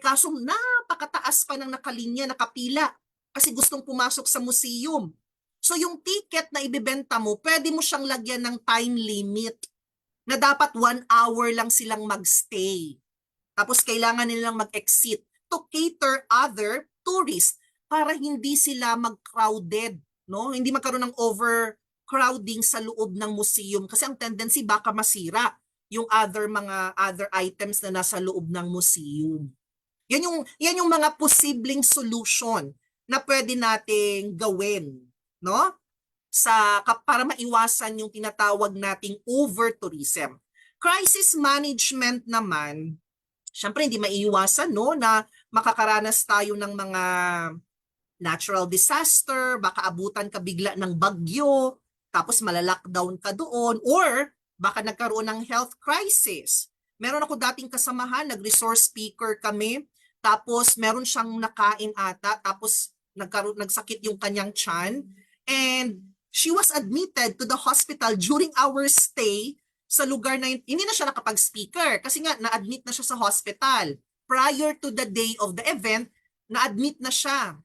Kaso napakataas pa ng nakapila kasi gustong pumasok sa museum. So yung ticket na ibebenta mo, pwede mo siyang lagyan ng time limit na dapat 1 hour lang silang magstay. Tapos kailangan nilang mag-exit to cater other tourists para hindi sila mag-crowded, no? Hindi magkaroon ng overcrowding sa loob ng museum kasi ang tendency baka masira yung other items na nasa loob ng museum. Yan yung mga posibleng solution na pwede nating gawin, no? Para maiwasan yung tinatawag nating over-tourism. Crisis management naman, syempre hindi maiiwasan, no, na makakaranas tayo ng mga natural disaster, baka abutan ka bigla ng bagyo, tapos malalockdown ka doon, or baka nagkaroon ng health crisis. Meron ako dating kasamahan, nag-resource speaker kami, tapos meron siyang nakain ata, tapos nagsakit yung kanyang tiyan, and she was admitted to the hospital during our stay sa lugar na yun. Hindi na siya nakapag-speaker kasi nga na-admit na siya sa hospital. Prior to the day of the event, na-admit na siya.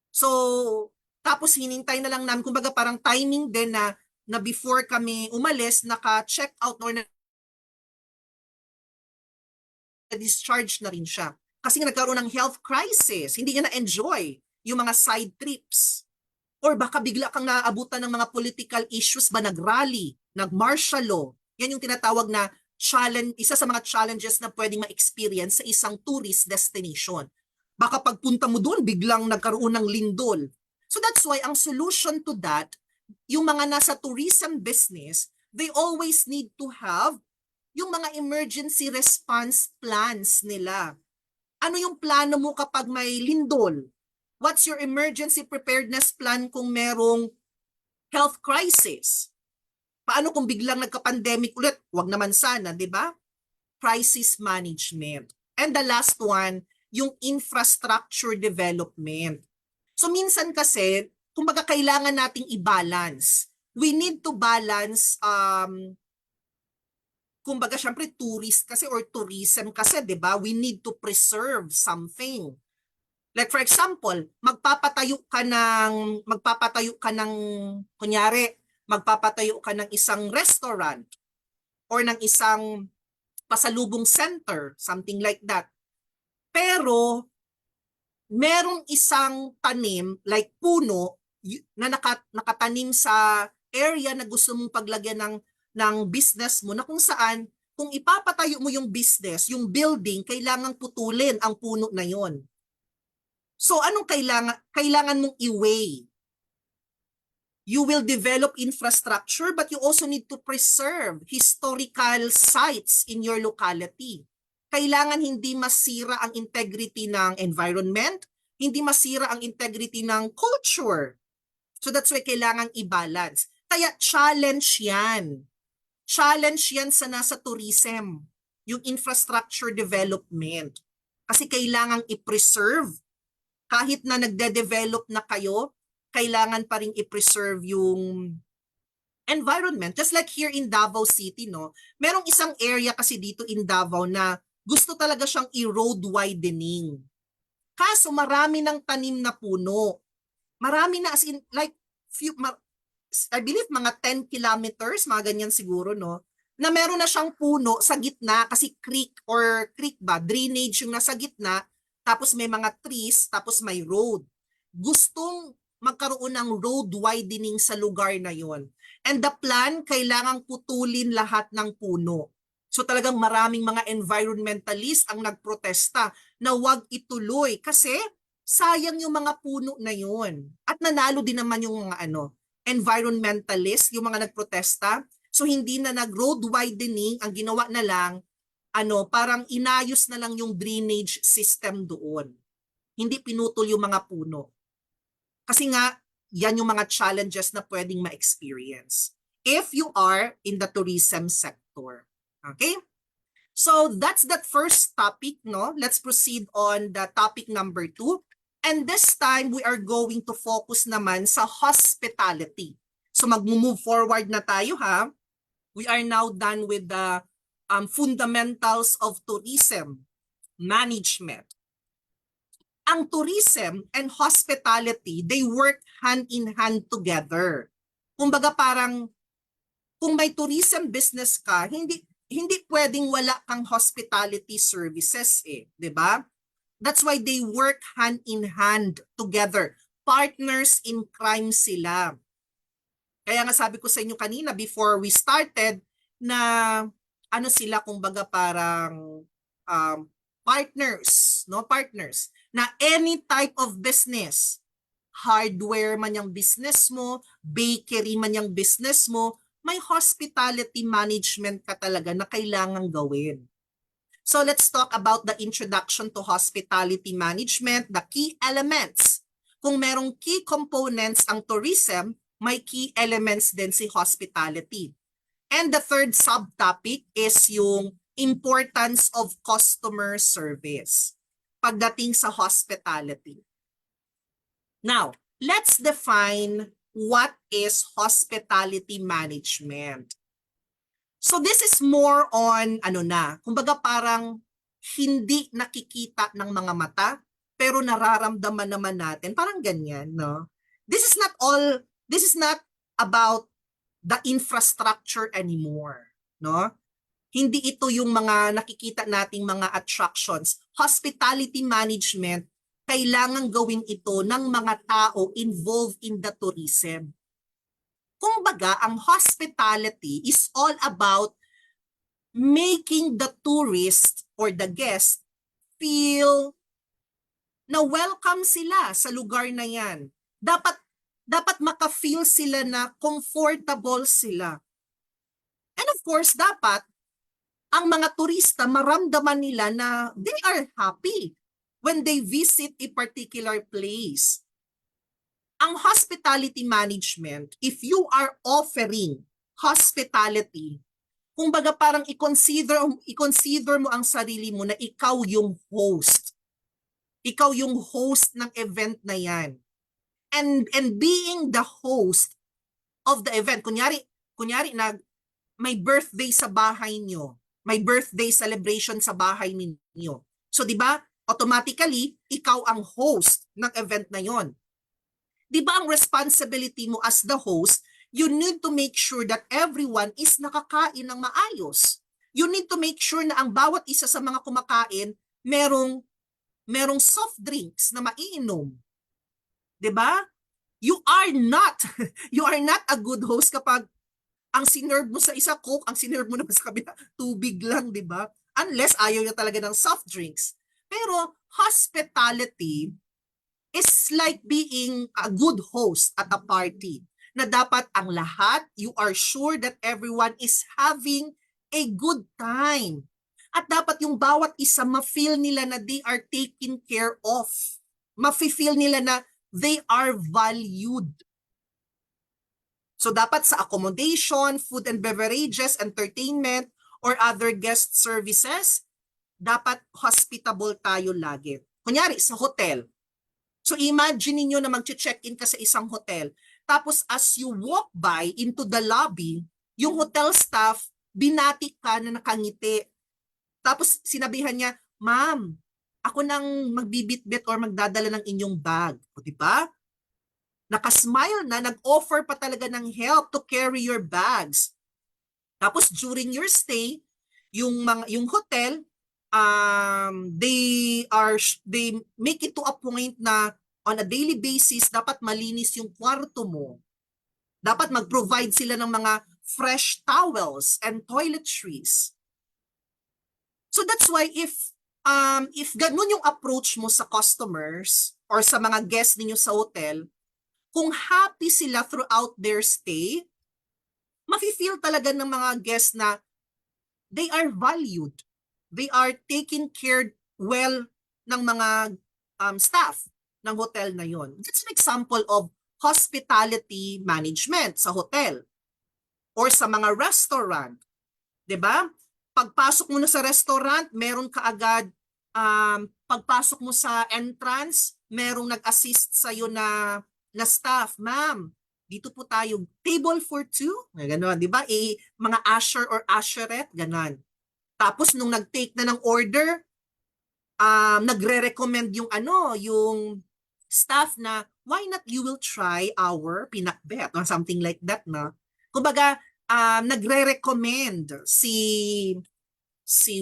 So, tapos hinintay na lang namin, kumbaga parang timing din na before kami umalis, naka-check out or na-discharge na rin siya. Kasi nagkaroon ng health crisis, hindi niya na-enjoy yung mga side trips. Or baka bigla kang naaabutan ng mga political issues ba, nag-rally, nag-martial law. Yan yung tinatawag na challenge, isa sa mga challenges na pwedeng ma-experience sa isang tourist destination. Baka pagpunta mo doon, biglang nagkaroon ng lindol. So that's why ang solution to that, yung mga nasa tourism business, they always need to have yung mga emergency response plans nila. Ano yung plano mo kapag may lindol? What's your emergency preparedness plan kung merong health crisis? Paano kung biglang nagka-pandemic ulit? Wag naman sana, di ba? Crisis management. And the last one, yung infrastructure development. So minsan kasi, kumbaga kailangan nating i-balance. we need to balance kumbaga syempre tourist kasi or tourism kasi 'di ba? We need to preserve something. Like for example, magpapatayo ka ng isang restaurant or ng isang pasalubong center, something like that. Pero merong isang tanim like puno na nakatanim sa area na gusto mong paglagyan ng business mo na kung saan kung ipapatayo mo yung business, yung building, kailangang putulin ang puno na yon. So anong kailangan mong i-weigh? You will develop infrastructure but you also need to preserve historical sites in your locality. Kailangan hindi masira ang integrity ng environment, hindi masira ang integrity ng culture. So that's why kailangan i-balance. Kaya challenge yan. Challenge yan sa nasa tourism, yung infrastructure development. Kasi kailangan i-preserve. Kahit na nagde-develop na kayo, kailangan pa rin i-preserve yung environment. Just like here in Davao City, no? Merong isang area kasi dito in Davao na gusto talaga siyang i-road widening. Kaso marami ng tanim na puno. Marami na as in like I believe mga 10 kilometers, mga ganyan siguro, no? Na meron na siyang puno sa gitna kasi creek drainage yung nasa gitna, tapos may mga trees, tapos may road. Gustong magkaroon ng road widening sa lugar na yon. And the plan, kailangang putulin lahat ng puno. So talagang maraming mga environmentalist ang nagprotesta na wag ituloy kasi sayang yung mga puno na yon. At nanalo din naman yung mga environmentalist, yung mga nagprotesta. So hindi na nag-road widening, ang ginawa na lang, parang inayos na lang yung drainage system doon. Hindi pinutol yung mga puno. Kasi nga, yan yung mga challenges na pwedeng ma-experience if you are in the tourism sector. Okay? So that's that first topic, no? Let's proceed on the topic number 2. And this time, we are going to focus naman sa hospitality. So mag-move forward na tayo, ha? We are now done with the fundamentals of tourism management. Ang tourism and hospitality, they work hand in hand together. Kumbaga parang, kung may tourism business ka, hindi pwedeng wala kang hospitality services, 'di ba? That's why they work hand in hand together. Partners in crime sila. Kaya nga sabi ko sa inyo kanina before we started na sila kumbaga parang partners, no? Partners na any type of business, hardware man yung business mo, bakery man yung business mo, may hospitality management ka talaga na kailangang gawin. So let's talk about the introduction to hospitality management, the key elements. Kung merong key components ang tourism, may key elements din si hospitality. And the third subtopic is yung importance of customer service pagdating sa hospitality. Now, let's define what is hospitality management. So this is more on kumbaga parang hindi nakikita ng mga mata pero nararamdaman naman natin, parang ganyan, no? This is not about the infrastructure anymore, no? Hindi ito yung mga nakikita nating mga attractions. Hospitality management, kailangan gawin ito ng mga tao involved in the tourism. Kumbaga, ang hospitality is all about making the tourist or the guest feel na welcome sila sa lugar na yan. Dapat maka-feel sila na comfortable sila. And of course, dapat ang mga turista maramdaman nila na they are happy when they visit a particular place. Ang hospitality management, if you are offering hospitality, kumbaga parang i-consider mo ang sarili mo na ikaw yung host. Ikaw yung host ng event na yan. And being the host of the event. Kunyari may birthday sa bahay nyo. May birthday celebration sa bahay ninyo. So, di ba, automatically, ikaw ang host ng event na yon. Di ba ang responsibility mo as the host, you need to make sure that everyone is nakakain ng maayos. You need to make sure na ang bawat isa sa mga kumakain, merong soft drinks na maiinom. Di ba? You are not a good host kapag ang sinerve mo sa isa Coke, ang sinerve mo naman sa kabila tubig lang, di ba? Unless ayaw niya talaga ng soft drinks. Pero hospitality is like being a good host at a party. Na dapat ang lahat, you are sure that everyone is having a good time. At dapat yung bawat isa ma-feel nila na they are taken care of. Ma-feel nila na they are valued. So dapat sa accommodation, food and beverages, entertainment, or other guest services, dapat hospitable tayo lagi. Kunyari, sa hotel. So imagine niyo na mag-check-in ka sa isang hotel. Tapos as you walk by into the lobby, yung hotel staff, binati ka na nakangiti. Tapos sinabihan niya, "Ma'am, ako nang magbibitbit or magdadala ng inyong bag." O diba? Nakasmile na, nag-offer pa talaga ng help to carry your bags. Tapos during your stay, yung hotel, they make it to a point na on a daily basis dapat malinis yung kwarto mo. Dapat mag-provide sila ng mga fresh towels and toiletries. So that's why if ganun yung approach mo sa customers or sa mga guests ninyo sa hotel, kung happy sila throughout their stay, mafe-feel talaga ng mga guests na they are valued. They are taken care well ng mga staff ng hotel na yon. That's an example of hospitality management sa hotel or sa mga restaurant. 'Di ba? Pagpasok mo na sa restaurant, meron ka agad pagpasok mo sa entrance, merong nag-assist sa iyo na staff, "Ma'am, dito po tayo, table for two." Gano'n, di ba? Mga usher or usherette, gano'n. Tapos nung nag-take na ng order, nagre-recommend yung staff na, "Why not you will try our pinakbet?" or something like that, no? Kumbaga, nagre-recommend si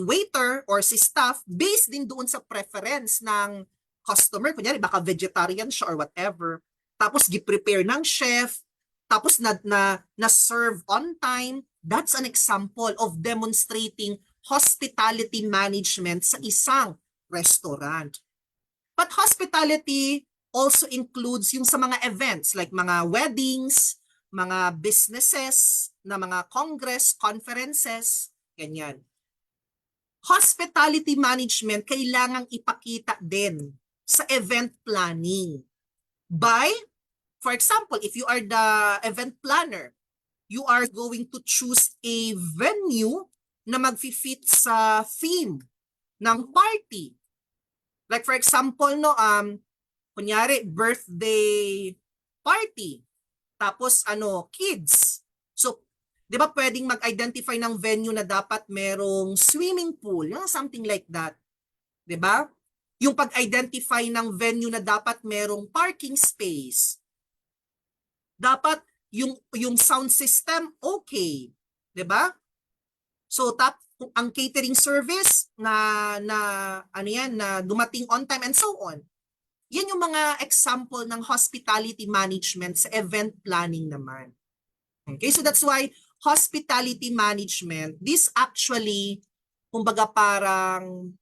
waiter or si staff based din doon sa preference ng customer. Kunyari, baka vegetarian siya or whatever. Tapos gi-prepare ng chef, tapos na-serve on time. That's an example of demonstrating hospitality management sa isang restaurant. But hospitality also includes yung sa mga events like mga weddings, mga businesses, na mga congress, conferences, ganyan. Hospitality management kailangang ipakita din sa event planning. By, for example, if you are the event planner, you are going to choose a venue na mag-fit sa theme ng party. Like for example, kunyari birthday party, tapos kids. So, 'di ba pwedeng mag-identify ng venue na dapat merong swimming pool, something like that. 'Di ba? Yung pag-identify ng venue na dapat merong parking space. Dapat yung sound system okay, 'di ba? So ang catering service na dumating on time and so on. Yan yung mga example ng hospitality management sa event planning naman. Okay, so that's why hospitality management, this actually, kumbaga parang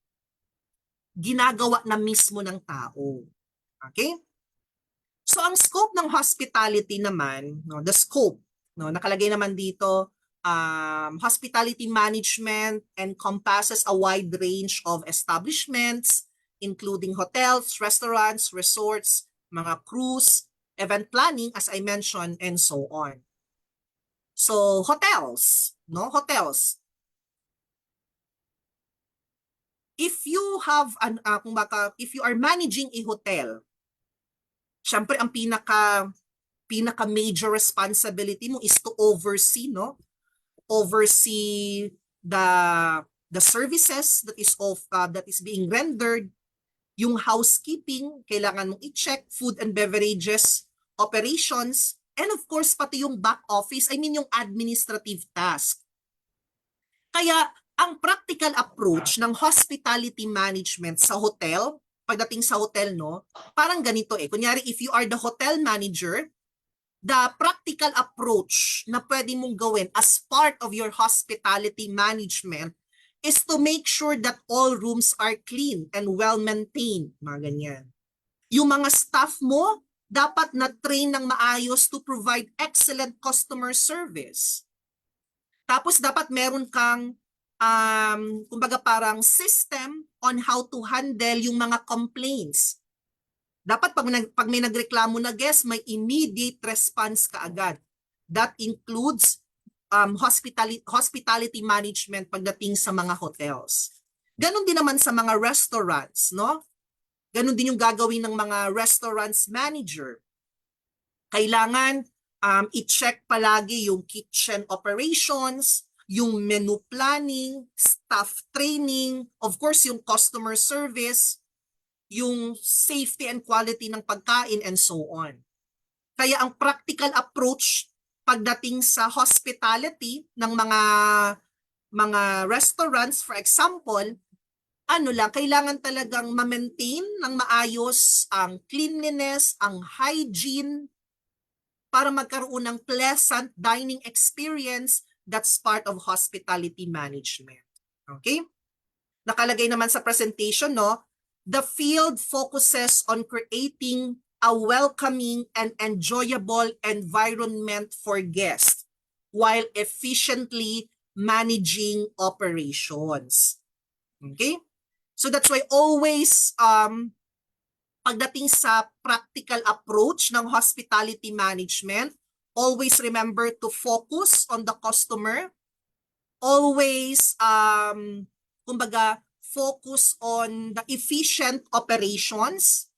ginagawa na mismo ng tao. Okay? So ang scope ng hospitality naman, the scope, nakalagay naman dito, hospitality management encompasses a wide range of establishments, including hotels, restaurants, resorts, mga cruise, event planning, as I mentioned, and so on. So hotels, hotels. If you have if you are managing a hotel, syempre ang pinaka pinaka-major responsibility mo is to oversee, no? Oversee the services that is being rendered, yung housekeeping, kailangan mong i-check, food and beverages operations, and of course, pati yung back office, yung administrative task. Kaya, ang practical approach ng hospitality management sa hotel, pagdating sa hotel, no, parang ganito Kunyari, if you are the hotel manager, the practical approach na pwede mong gawin as part of your hospitality management is to make sure that all rooms are clean and well-maintained. Mga ganyan. Yung mga staff mo, dapat na-train ng maayos to provide excellent customer service. Tapos dapat meron kang kumbaga parang system on how to handle yung mga complaints. Dapat pag may nagreklamo na guest, may immediate response ka agad. That includes hospitality management pagdating sa mga hotels. Ganon din naman sa mga restaurants, no? Ganon din yung gagawin ng mga restaurants manager. Kailangan i-check palagi yung kitchen operations, yung menu planning, staff training, of course yung customer service, yung safety and quality ng pagkain and so on. Kaya ang practical approach pagdating sa hospitality ng mga restaurants, for example, kailangan talagang ma-maintain ng maayos ang cleanliness, ang hygiene, para magkaroon ng pleasant dining experience. That's part of hospitality management. Okay? Nakalagay naman sa presentation, no? The field focuses on creating a welcoming and enjoyable environment for guests while efficiently managing operations. Okay? So that's why always pagdating sa practical approach ng hospitality management, always remember to focus on the customer. Always focus on the efficient operations,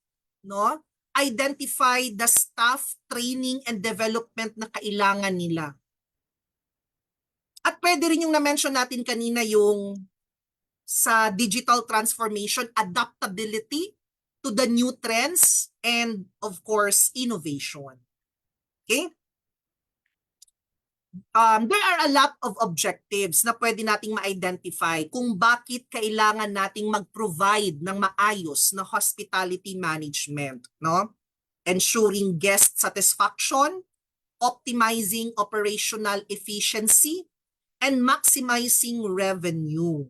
no? Identify the staff training and development na kailangan nila. At pwede rin yung na-mention natin kanina yung sa digital transformation, adaptability to the new trends, and of course, innovation. Okay? There are a lot of objectives na pwede nating ma-identify kung bakit kailangan nating mag-provide ng maayos na hospitality management, no? Ensuring guest satisfaction, optimizing operational efficiency, and maximizing revenue.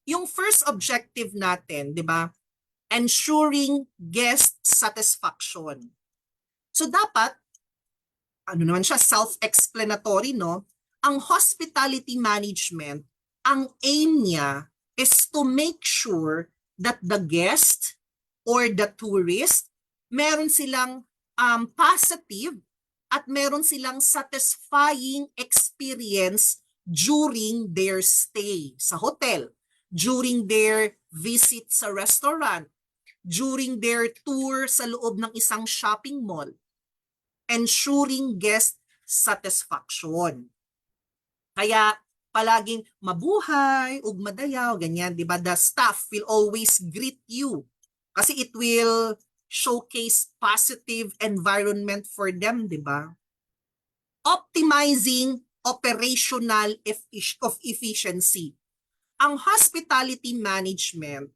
Yung first objective natin, di ba? Ensuring guest satisfaction. So dapat naman siya, self-explanatory, no? Ang hospitality management, ang aim niya is to make sure that the guest or the tourist, meron silang positive at meron silang satisfying experience during their stay sa hotel, during their visit sa restaurant, during their tour sa loob ng isang shopping mall. Ensuring guest satisfaction. Kaya palaging mabuhay, ugmadayaw, ganyan, di ba? The staff will always greet you kasi it will showcase positive environment for them, di ba? Optimizing operational efficiency. Ang hospitality management,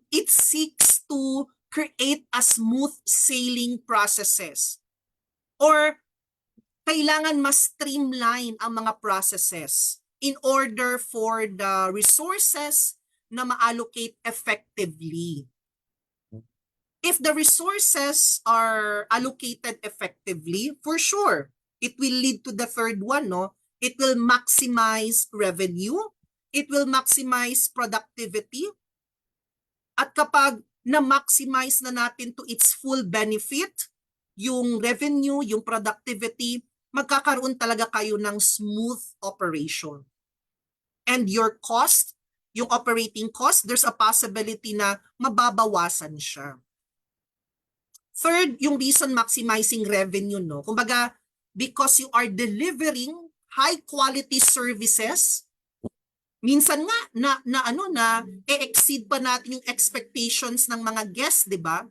it seeks to create a smooth sailing processes or kailangan mas streamline ang mga processes in order for the resources na ma-allocate effectively. If the resources are allocated effectively, for sure, it will lead to the third one, no? It will maximize revenue, it will maximize productivity, at kapag na-maximize na natin to its full benefit, yung revenue, yung productivity, magkakaroon talaga kayo ng smooth operation. And your cost, yung operating cost, there's a possibility na mababawasan siya. Third, yung reason maximizing revenue, no? Kumbaga, because you are delivering high quality services, minsan nga na exceed pa natin yung expectations ng mga guests, 'di ba?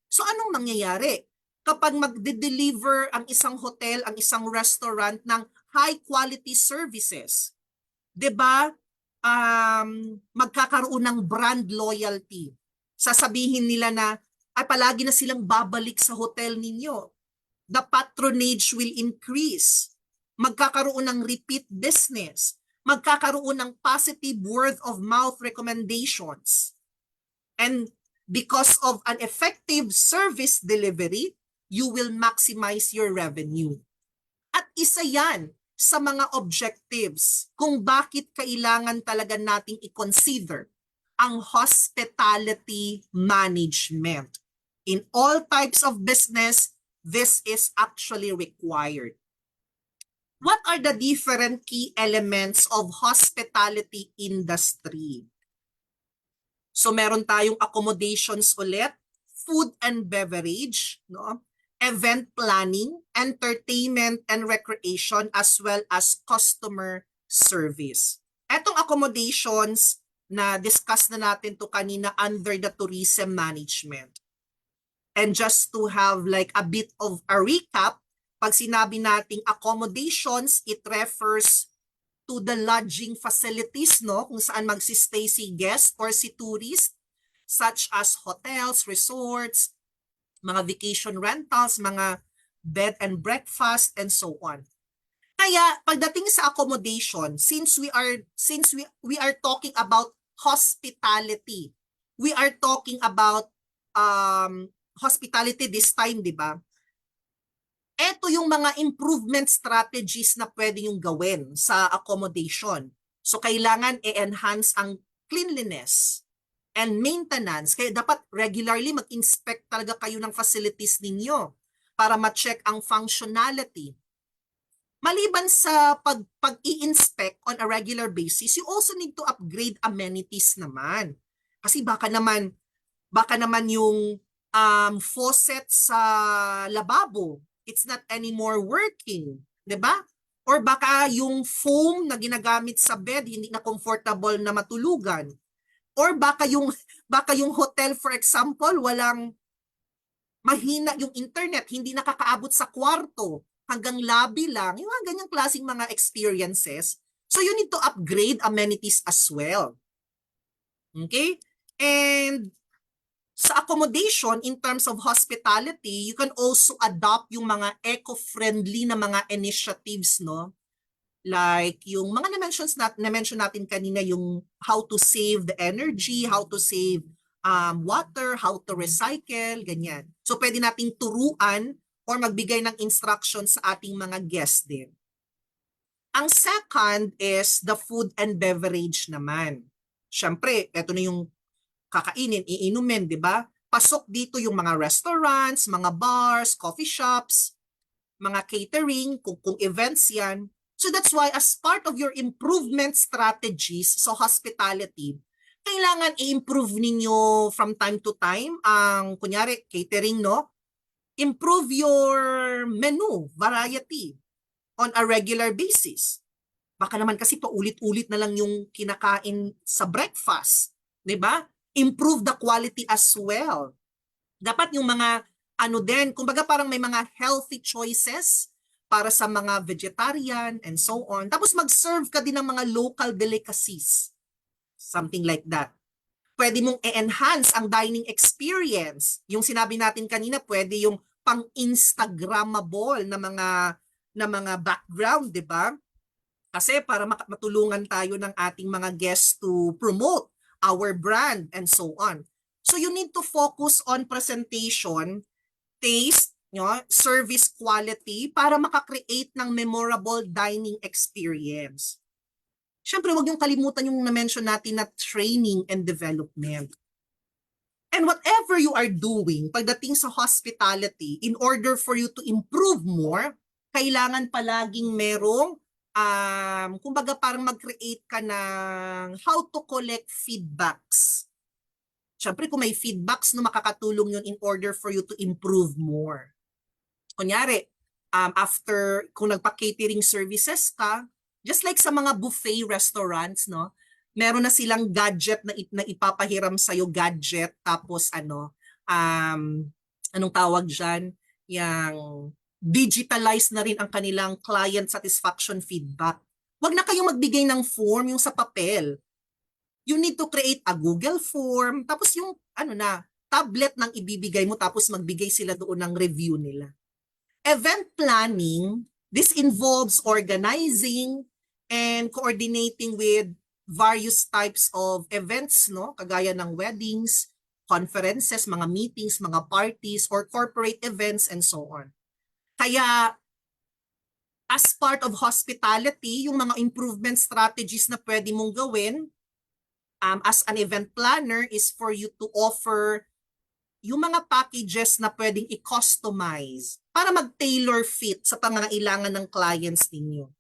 So anong nangyayari? Kapag magde-deliver ang isang hotel, ang isang restaurant ng high quality services, 'di ba? Magkakaroon ng brand loyalty. Sasabihin nila na ay palagi na silang babalik sa hotel ninyo. The patronage will increase. Magkakaroon ng repeat business. Magkakaroon ng positive word of mouth recommendations. And because of an effective service delivery, you will maximize your revenue. At isa yan sa mga objectives kung bakit kailangan talaga nating i-consider ang hospitality management. In all types of business, this is actually required. What are the different key elements of hospitality industry? So meron tayong accommodations ulit, food and beverage, no? Event planning, entertainment and recreation, as well as customer service. Etong accommodations na discuss na natin to kanina under the tourism management. And just to have like a bit of a recap, pag sinabi nating accommodations, it refers to the lodging facilities, no, kung saan magsistay si guest or si tourist, such as hotels, resorts, mga vacation rentals, mga bed and breakfast, and so on. Kaya pagdating sa accommodation, since we are talking about hospitality, we are talking about hospitality this time, di ba? Ito yung mga improvement strategies na pwede yung gawin sa accommodation. So kailangan i-enhance ang cleanliness and maintenance. Kaya dapat regularly mag-inspect talaga kayo ng facilities ninyo para ma-check ang functionality. Maliban sa pag-i-inspect on a regular basis, you also need to upgrade amenities naman. Kasi baka naman yung faucet sa lababo, it's not anymore working, 'di ba? Or baka yung foam na ginagamit sa bed hindi na comfortable na matulugan. Or baka yung hotel, for example, walang mahina yung internet, hindi nakakaabot sa kwarto, hanggang lobby lang, yung mga ganyang klaseng mga experiences. So you need to upgrade amenities as well. Okay? And sa accommodation, in terms of hospitality, you can also adopt yung mga eco-friendly na mga initiatives, no? Like yung mga na-mention natin kanina, yung how to save the energy, how to save water, how to recycle, ganyan. So pwede nating turuan or magbigay ng instructions sa ating mga guests din. Ang second is the food and beverage naman. Siyempre, ito na yung kakainin, iinumin, di ba? Pasok dito yung mga restaurants, mga bars, coffee shops, mga catering, kung events yan. So that's why as part of your improvement strategies sa hospitality, kailangan i-improve ninyo from time to time ang, kunyari, catering, no? Improve your menu, variety on a regular basis. Baka naman kasi paulit-ulit na lang yung kinakain sa breakfast, di ba? Improve the quality as well. Dapat yung mga kumbaga parang may mga healthy choices para sa mga vegetarian and so on. Tapos mag-serve ka din ng mga local delicacies. Something like that. Pwede mong e-enhance ang dining experience. Yung sinabi natin kanina, pwede yung pang-Instagrammable na mga background, di ba? Kasi para matulungan tayo ng ating mga guests to promote our brand and so on. So you need to focus on presentation, taste, service quality para makakreate ng memorable dining experience. Siyempre, huwag niyong kalimutan yung na-mention natin na training and development. And whatever you are doing pagdating sa hospitality, in order for you to improve more, kailangan palaging merong kumbaga parang mag-create ka ng how to collect feedbacks. Siyempre kung may feedbacks, no, makakatulong yun in order for you to improve more. Kunyari, after, kung nagpa-catering services ka, just like sa mga buffet restaurants, no, meron na silang gadget na ipapahiram sa'yo, gadget, tapos anong tawag dyan? Yang digitalize na rin ang kanilang client satisfaction feedback. Huwag na kayong magbigay ng form yung sa papel. You need to create a Google form, tapos yung tablet nang ibibigay mo, tapos magbigay sila doon ng review nila. Event planning, this involves organizing and coordinating with various types of events, no? Kagaya ng weddings, conferences, mga meetings, mga parties, or corporate events, and so on. Kaya, as part of hospitality, yung mga improvement strategies na pwede mong gawin as an event planner is for you to offer yung mga packages na pwedeng i-customize para mag-tailor fit sa pangangailangan ng clients ninyo.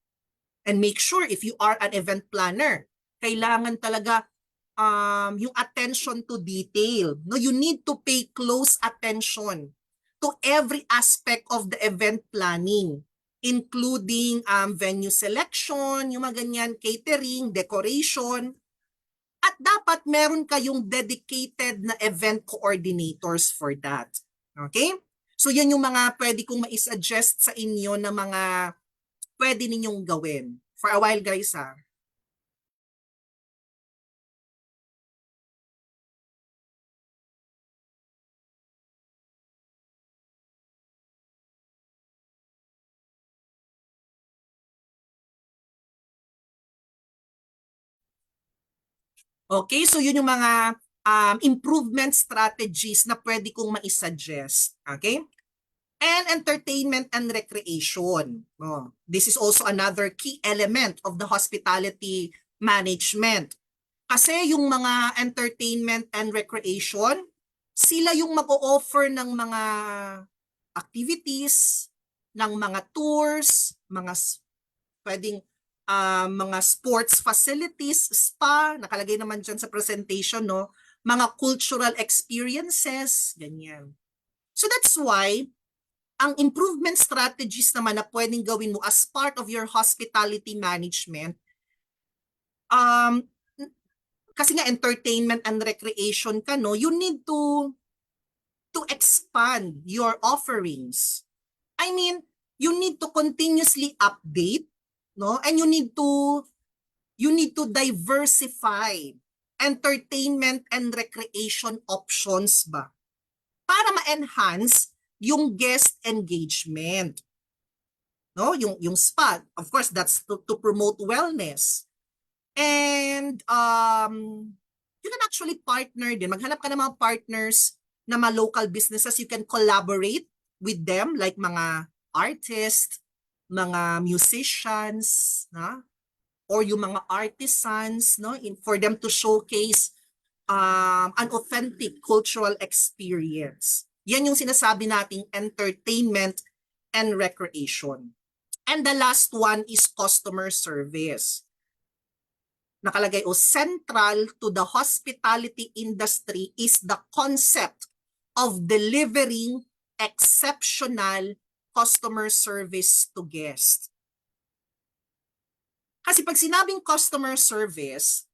And make sure if you are an event planner, kailangan talaga yung attention to detail. No, you need to pay close attention to every aspect of the event planning, including venue selection, yung mga ganyan, catering, decoration. At dapat meron kayong dedicated na event coordinators for that. Okay? So yan yung mga pwede kong mai-suggest sa inyo na mga pwede ninyong gawin. For a while guys ha. Okay, so yun yung mga improvement strategies na pwede kong mai-suggest. Okay? And entertainment and recreation. Oh, this is also another key element of the hospitality management. Kasi yung mga entertainment and recreation, sila yung mag-o-offer ng mga activities, ng mga tours, mga pwedeng mga sports facilities, spa, nakalagay naman dyan sa presentation, no? Mga cultural experiences, ganyan. So that's why, ang improvement strategies naman na pwedeng gawin mo as part of your hospitality management, kasi nga entertainment and recreation ka, no? You need to expand your offerings. I mean, you need to continuously update, no? And you need to diversify entertainment and recreation options ba para ma-enhance yung guest engagement. No, yung spa, of course that's to promote wellness. And you can actually partner din. Maghanap ka ng mga partners na mga local businesses, you can collaborate with them like mga artists, mga musicians, na? Or yung mga artisans, no, for them to showcase an authentic cultural experience. Yan yung sinasabi nating entertainment and recreation. And the last one is customer service. Nakalagay central to the hospitality industry is the concept of delivering exceptional customer service to guests. Kasi pag sinabing customer service,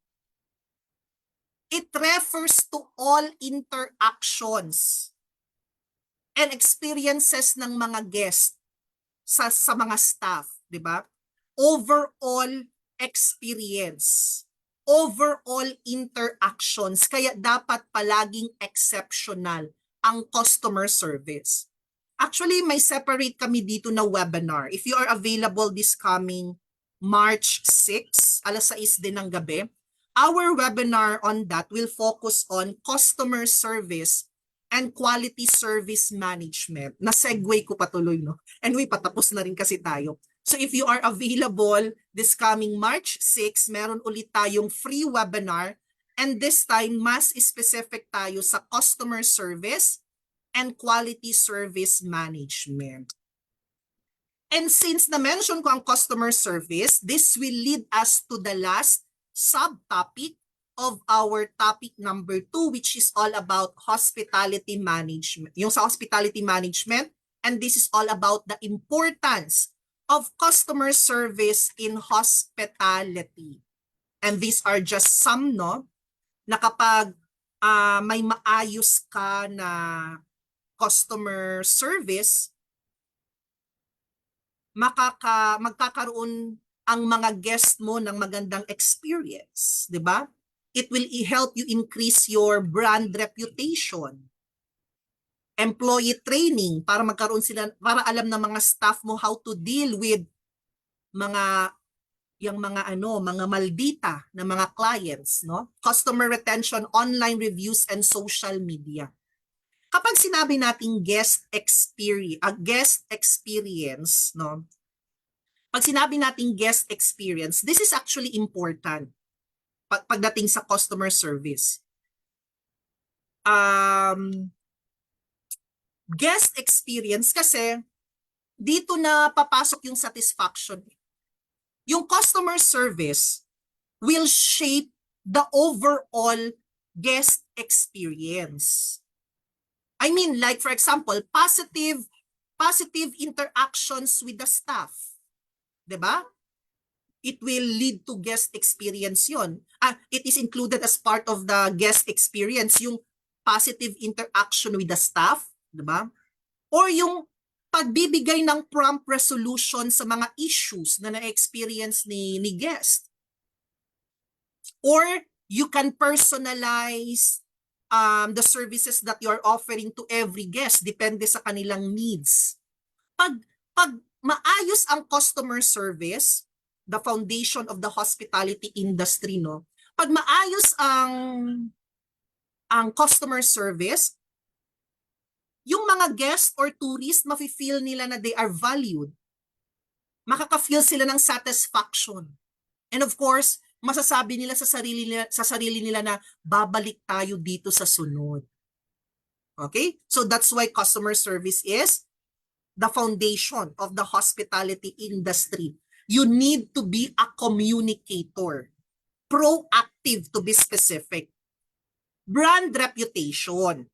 it refers to all interactions and experiences ng mga guests sa mga staff, di ba? Overall experience, overall interactions, kaya dapat palaging exceptional ang customer service. Actually, may separate kami dito na webinar. If you are available this coming March 6, alas 6 din ng gabi, our webinar on that will focus on customer service and quality service management. Na-segue ko patuloy, no? Anyway, patapos na rin kasi tayo. So if you are available this coming March 6, meron ulit tayong free webinar, and this time mas specific tayo sa customer service and quality service management. And since na-mention ko ang customer service, this will lead us to the last subtopic of our topic number 2, which is all about hospitality management. Yung sa hospitality management, and this is all about the importance of customer service in hospitality. And these are just some, no, na kapag may maayos ka na customer service, magkakaroon ang mga guest mo ng magandang experience, 'di ba? It will help you increase your brand reputation. Employee training para magkaroon sila, para alam ng mga staff mo how to deal with mga mga maldita na mga clients, no? Customer retention, online reviews and social media. Kapag sinabi nating guest experience, no? Pag sinabi nating guest experience, this is actually important pagdating sa customer service. Guest experience kasi dito na papasok yung satisfaction. Yung customer service will shape the overall guest experience. I mean, like for example, positive interactions with the staff. 'Di ba? It will lead to guest experience yon. It is included as part of the guest experience, yung positive interaction with the staff, 'di ba? Or yung pagbibigay ng prompt resolution sa mga issues na na-experience ni guest. Or you can personalize the services that you are offering to every guest, depende sa kanilang needs. Pag maayos ang customer service, the foundation of the hospitality industry, no? Pag maayos ang customer service, yung mga guest or tourist, mafe-feel nila na they are valued. Makaka-feel sila ng satisfaction. And of course, masasabi nila sa sarili nila na babalik tayo dito sa sunod. Okay? So that's why customer service is the foundation of the hospitality industry. You need to be a communicator, proactive to be specific. Brand reputation.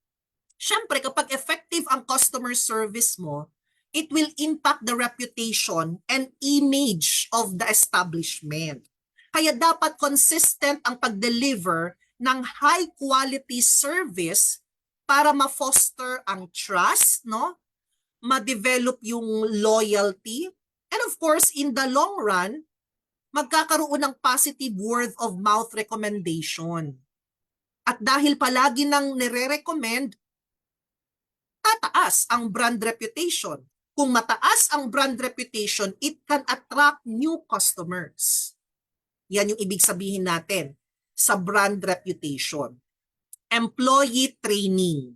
Siyempre, kapag effective ang customer service mo, it will impact the reputation and image of the establishment. Kaya dapat consistent ang pag-deliver ng high-quality service para ma-foster ang trust, no? Ma-develop yung loyalty, and of course, in the long run, magkakaroon ng positive word-of-mouth recommendation. At dahil palagi nang nire-recommend, tataas ang brand reputation. Kung mataas ang brand reputation, it can attract new customers. Yan yung ibig sabihin natin sa brand reputation. Employee training.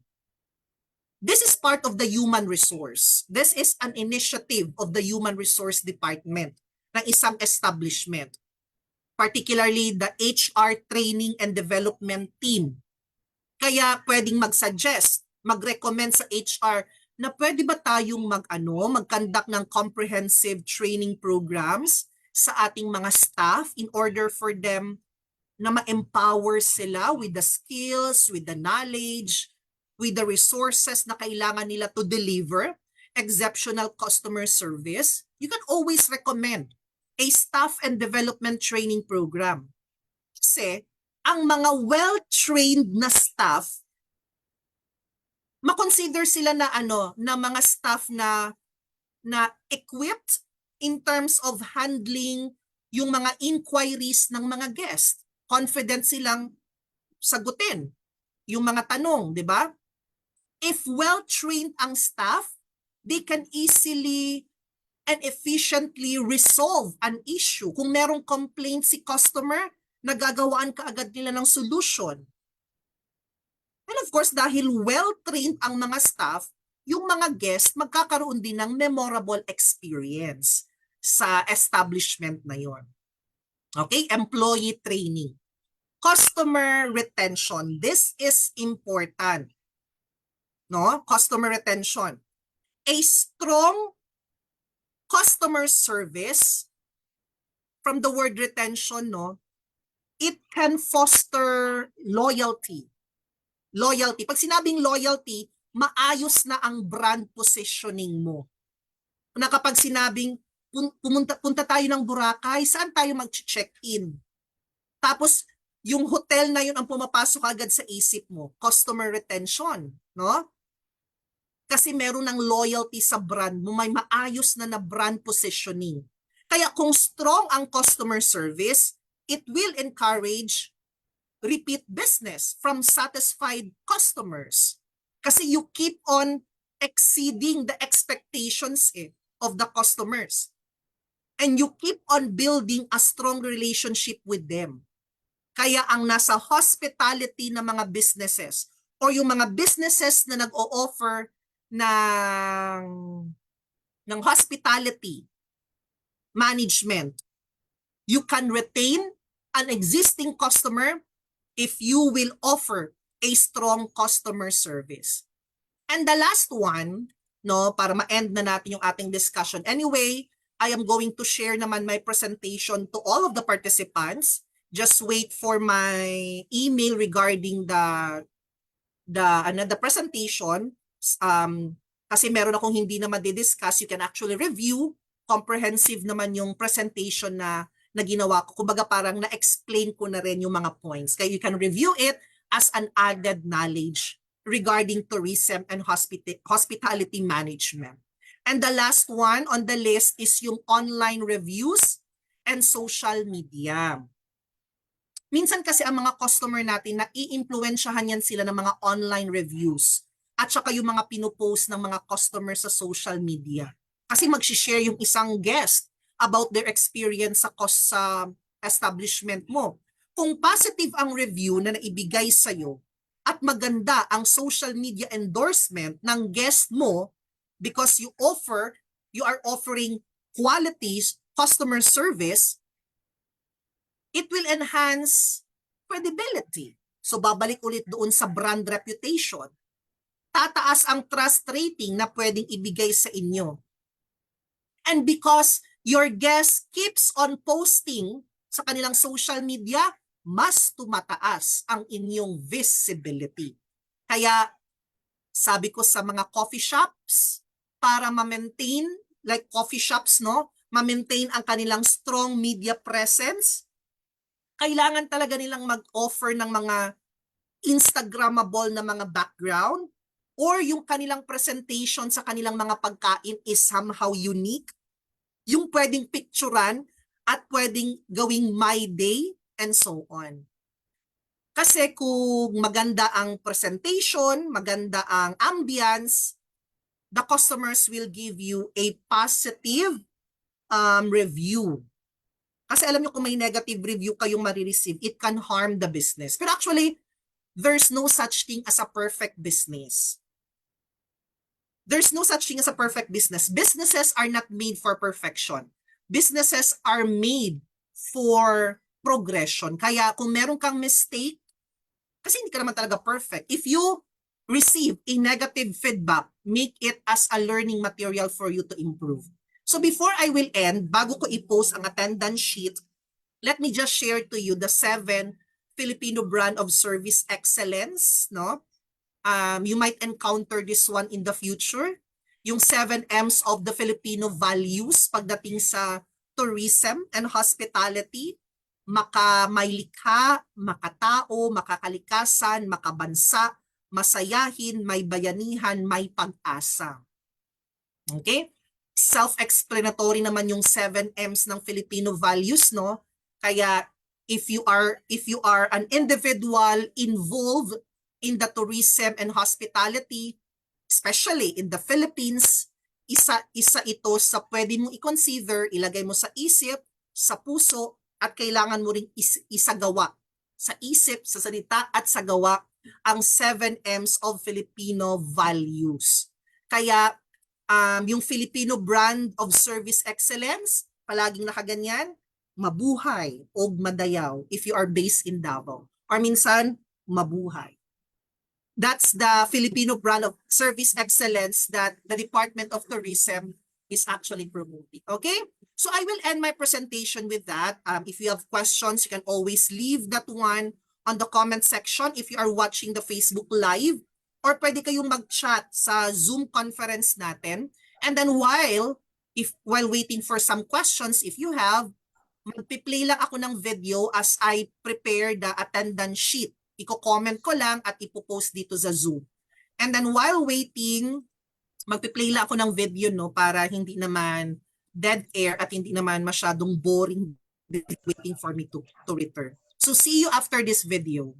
This is part of the human resource. This is an initiative of the human resource department ng isang establishment. Particularly the HR training and development team. Kaya pwedeng mag-suggest, mag-recommend sa HR na pwede ba tayong mag-conduct ng comprehensive training programs sa ating mga staff in order for them na ma-empower sila with the skills, with the knowledge, with the resources na kailangan nila to deliver exceptional customer service. You can always recommend a staff and development training program. Kasi ang mga well-trained na staff, makonsider sila na na mga staff na equipped in terms of handling yung mga inquiries ng mga guest. Confident silang sagutin yung mga tanong, di ba? If well-trained ang staff, they can easily and efficiently resolve an issue. Kung merong complaint si customer, nagagawaan kaagad nila ng solution. And of course, dahil well-trained ang mga staff, yung mga guest magkakaroon din ng memorable experience sa establishment na yon. Okay? Employee training. Customer retention. This is important. No? Customer retention. A strong customer service, from the word retention, no? it can foster loyalty. Loyalty. Pag sinabing loyalty, maayos na ang brand positioning mo. Na kapag sinabing punta tayo ng Boracay, saan tayo mag-check-in? Tapos yung hotel na yun ang pumapasok agad sa isip mo, customer retention, no? Kasi meron ng loyalty sa brand mo, may maayos na brand positioning. Kaya kung strong ang customer service, it will encourage repeat business from satisfied customers. Kasi you keep on exceeding the expectations of the customers. And you keep on building a strong relationship with them. Kaya ang nasa hospitality na mga businesses or yung mga businesses na nag-o-offer ng hospitality management, you can retain an existing customer if you will offer a strong customer service. And the last one, no, para ma-end na natin yung ating discussion. Anyway, I am going to share naman my presentation to all of the participants. Just wait for my email regarding the presentation. Kasi meron akong hindi na madidiscuss. You can actually review. Comprehensive naman yung presentation na ginawa ko. Kumbaga parang na-explain ko na rin yung mga points. Kaya you can review it as an added knowledge regarding tourism and hospitality management. And the last one on the list is yung online reviews and social media. Minsan kasi ang mga customer natin, nai-impluwensyahan yan sila ng mga online reviews at saka yung mga pinupost ng mga customer sa social media. Kasi mag-share yung isang guest about their experience sa establishment mo. Kung positive ang review na naibigay sa'yo at maganda ang social media endorsement ng guest mo because you are offering qualities, customer service, it will enhance credibility. So babalik ulit doon sa brand reputation. Tataas ang trust rating na pwedeng ibigay sa inyo. And because your guest keeps on posting sa kanilang social media, mas tumataas ang inyong visibility. Kaya sabi ko sa mga coffee shops, para ma-maintain, like coffee shops, no, ma-maintain ang kanilang strong media presence, kailangan talaga nilang mag-offer ng mga Instagrammable na mga background or yung kanilang presentation sa kanilang mga pagkain is somehow unique. Yung pwedeng picturean at pwedeng gawing my day and so on. Kasi kung maganda ang presentation, maganda ang ambience, the customers will give you a positive review. Kasi alam nyo kung may negative review kayong marireceive, it can harm the business. Pero actually, there's no such thing as a perfect business. There's no such thing as a perfect business. Businesses are not made for perfection. Businesses are made for progression. Kaya kung meron kang mistake, kasi hindi ka naman talaga perfect. If you receive a negative feedback, make it as a learning material for you to improve. So before I will end, bago ko i-post ang attendance sheet, let me just share to you the 7 Filipino brand of service excellence, no? You might encounter this one in the future. Yung 7 M's of the Filipino values pagdating sa tourism and hospitality, makamalikha, makatao, makakalikasan, makabansa, masayahin, may bayanihan, may pag-asa. Okay? Self-explanatory naman yung 7 M's ng Filipino values, no? Kaya if you are an individual involved in the tourism and hospitality, especially in the Philippines, isa ito sa pwede mong i-consider, ilagay mo sa isip, sa puso, at kailangan mo ring isagawa sa isip, sa salita, at sa gawa ang 7 M's of Filipino values. Kaya yung Filipino brand of service excellence, palaging nakaganyan, mabuhay o madayaw if you are based in Davao. Or minsan, mabuhay. That's the Filipino brand of service excellence that the Department of Tourism is actually promoting. Okay? So I will end my presentation with that. If you have questions, you can always leave that one on the comment section if you are watching the Facebook Live, or pwede kayong mag-chat sa Zoom conference natin. And then while waiting for some questions, if you have, magpi-play lang ako ng video as I prepare the attendance sheet. Iko-comment ko lang at ipopost dito sa Zoom. And then while waiting, magpi-play lang ako ng video, no, para hindi naman dead air at hindi naman masyadong boring waiting for me to return. So see you after this video.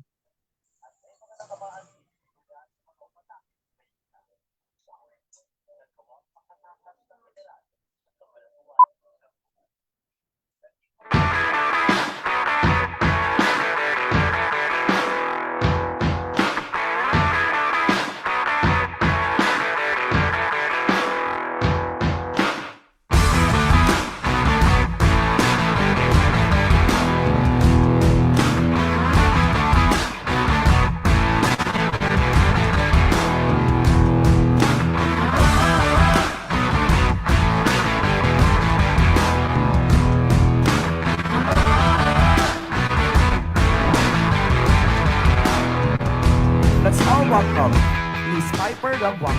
Let's all welcome Miss Piper Gabwang.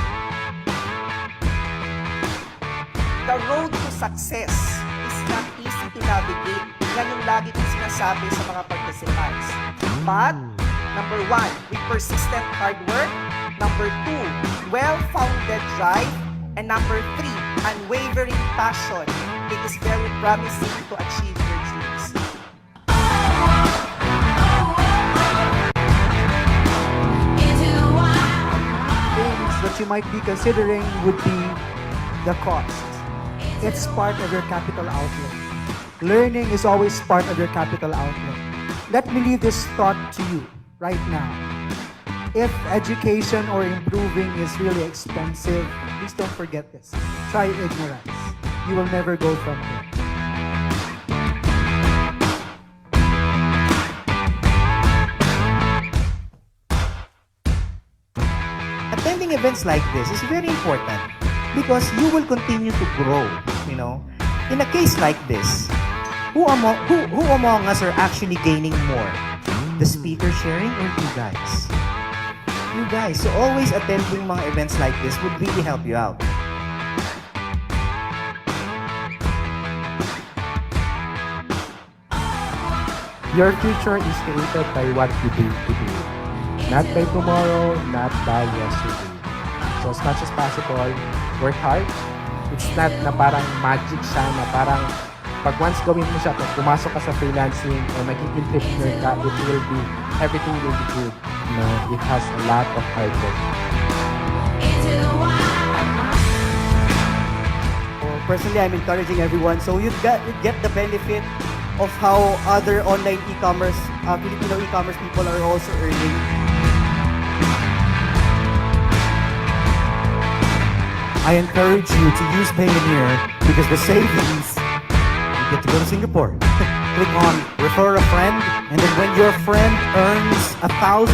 The road to success is not easy to navigate. Yan yung lagi kong sinasabi sa mga participants. But, number 1, with persistent hard work. Number 2, well-founded drive. And number 3, unwavering passion. It is very promising to achieve your dreams. Things that you might be considering would be the cost. It's part of your capital outlay. Learning is always part of your capital outlay. Let me leave this thought to you right now. If education or improving is really expensive, please don't forget this. Try ignorance. You will never go from here. Attending events like this is very important because you will continue to grow, you know. In a case like this, who among us are actually gaining more? The speaker sharing or you guys? You guys. So always attending mga events like this would really help you out. Your future is created by what you do today. Not by tomorrow, not by yesterday. So as much as possible, work hard. It's not na parang magic siya, na parang pag once gawin mo siya, pag pumasok ka sa freelancing or maging entrepreneur ka, everything will be good. No, it has a lot of hard work. Personally, I'm encouraging everyone. So you get the benefit of how other online e-commerce, Filipino e-commerce people are also earning. I encourage you to use Payoneer because the savings, you get to go to Singapore. Click on refer a friend, and then when your friend earns $1,000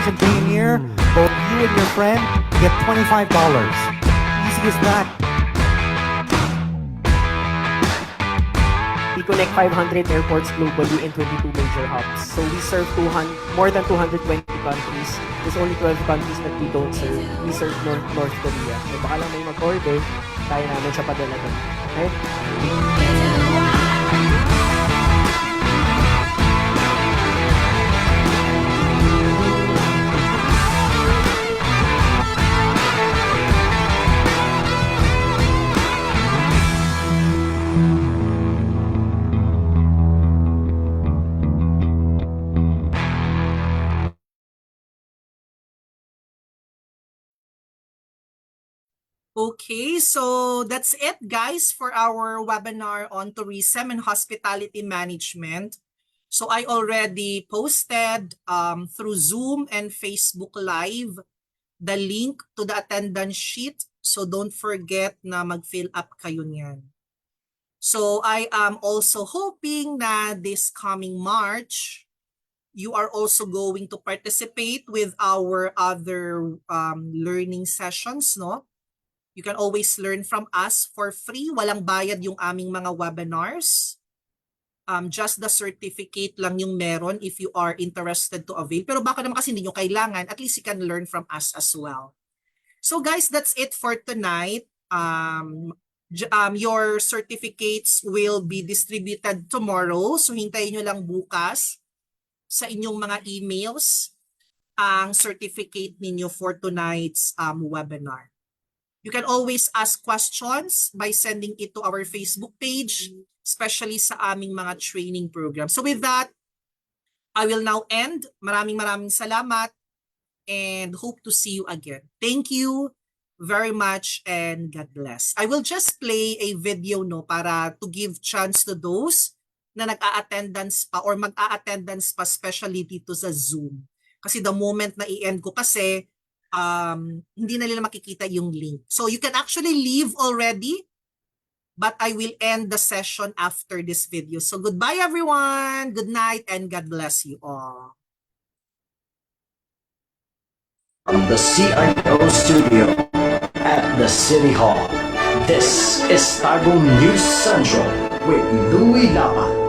in Payoneer, both you and your friend get $25. Easy as that. We connect 500 airports globally in 22 major hubs. So we serve more than 220 countries. There's only 12 countries that we don't serve. We serve North Korea. So baka lang may mag-order, kaya namin siya padala doon. Right? Okay, so that's it, guys, for our webinar on tourism and hospitality management. So I already posted through Zoom and Facebook Live the link to the attendance sheet. So don't forget na mag-fill up kayo niyan. So I am also hoping na this coming March, you are also going to participate with our other learning sessions, no? You can always learn from us for free. Walang bayad yung aming mga webinars. Just the certificate lang yung meron if you are interested to avail. Pero baka naman kasi hindi nyo kailangan, at least you can learn from us as well. So guys, that's it for tonight. Your certificates will be distributed tomorrow. So hintayin nyo lang bukas sa inyong mga emails ang certificate ninyo for tonight's webinar. You can always ask questions by sending it to our Facebook page, especially sa aming mga training program. So with that, I will now end. Maraming salamat and hope to see you again. Thank you very much and God bless. I will just play a video para to give chance to those na nag-a-attendance pa or mag-a-attendance pa, especially dito sa Zoom. Kasi the moment na i-end ko kasi, hindi na nila makikita yung link. So you can actually leave already, but I will end the session after this video. So goodbye everyone, good night, and God bless you all. From the CIO studio at the City Hall, this is Tagum News Central with Louie Lapan.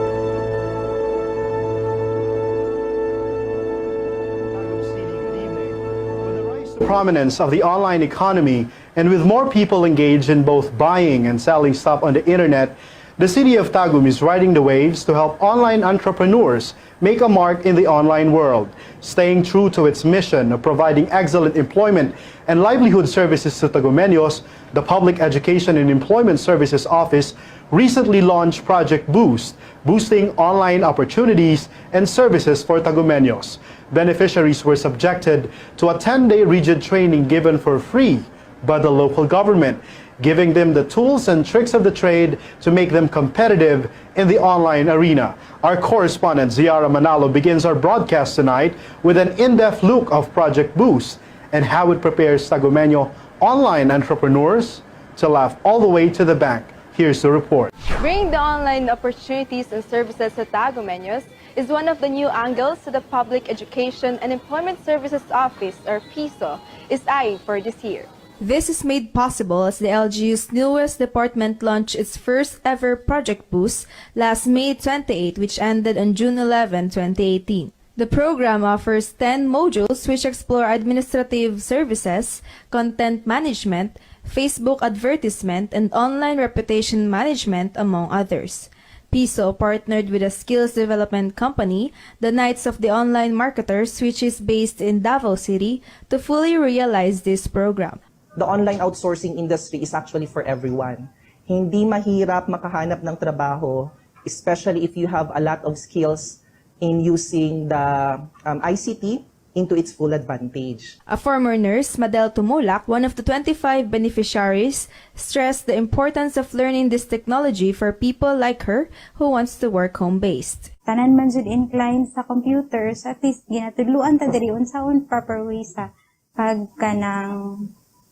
Prominence of the online economy, and with more people engaged in both buying and selling stuff on the internet, the city of Tagum is riding the waves to help online entrepreneurs make a mark in the online world, staying true to its mission of providing excellent employment and livelihood services to Tagumeños. The Public Education and Employment Services Office recently launched Project Boost, boosting online opportunities and services for Tagumeños. Beneficiaries were subjected to a 10-day rigid training given for free by the local government, giving them the tools and tricks of the trade to make them competitive in the online arena. Our correspondent Ziara Manalo begins our broadcast tonight with an in-depth look of Project Boost and how it prepares Tagumeño online entrepreneurs to laugh all the way to the bank. Here's the report. Bringing the online opportunities and services to Tagumeños is one of the new angles that the Public Education and Employment Services Office, or PISO, is eyeing for this year. This is made possible as the LGU's newest department launched its first ever Project Boost last May 28, which ended on June 11, 2018. The program offers 10 modules which explore administrative services, content management, Facebook advertisement, and online reputation management, among others. PISO partnered with a skills development company, the Knights of the Online Marketers, which is based in Davao City, to fully realize this program. The online outsourcing industry is actually for everyone. Hindi mahirap makahanap ng trabaho, especially if you have a lot of skills in using the ICT into its full advantage. A former nurse, Madel Tumulak, one of the 25 beneficiaries, stressed the importance of learning this technology for people like her who wants to work home-based. Tanan man jud inclined sa computers, at least ginatudluan ta diri unsaon proper way sa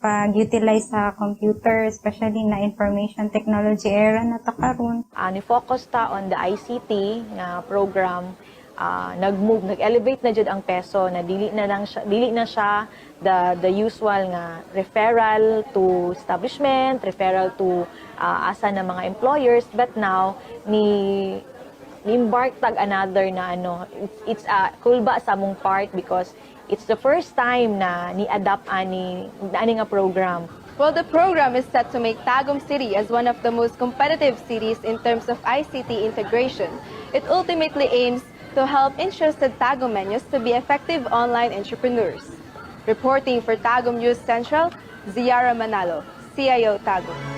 pag-utilize sa computer, especially na information technology era na ta karon. Ni-focus ta on the ICT nga program. Nag-elevate na jud ang peso na dili na siya the usual nga referral to establishment, referral to asa na mga employers, but now ni-embark tag another na it's a kulba sa mong part because it's the first time na ni-adapt ani nga program. Well, the program is set to make Tagum City as one of the most competitive cities in terms of ICT integration. It ultimately aims to help interested Tagumeños to be effective online entrepreneurs. Reporting for Tagum News Central, Ziara Manalo, CIO Tagum.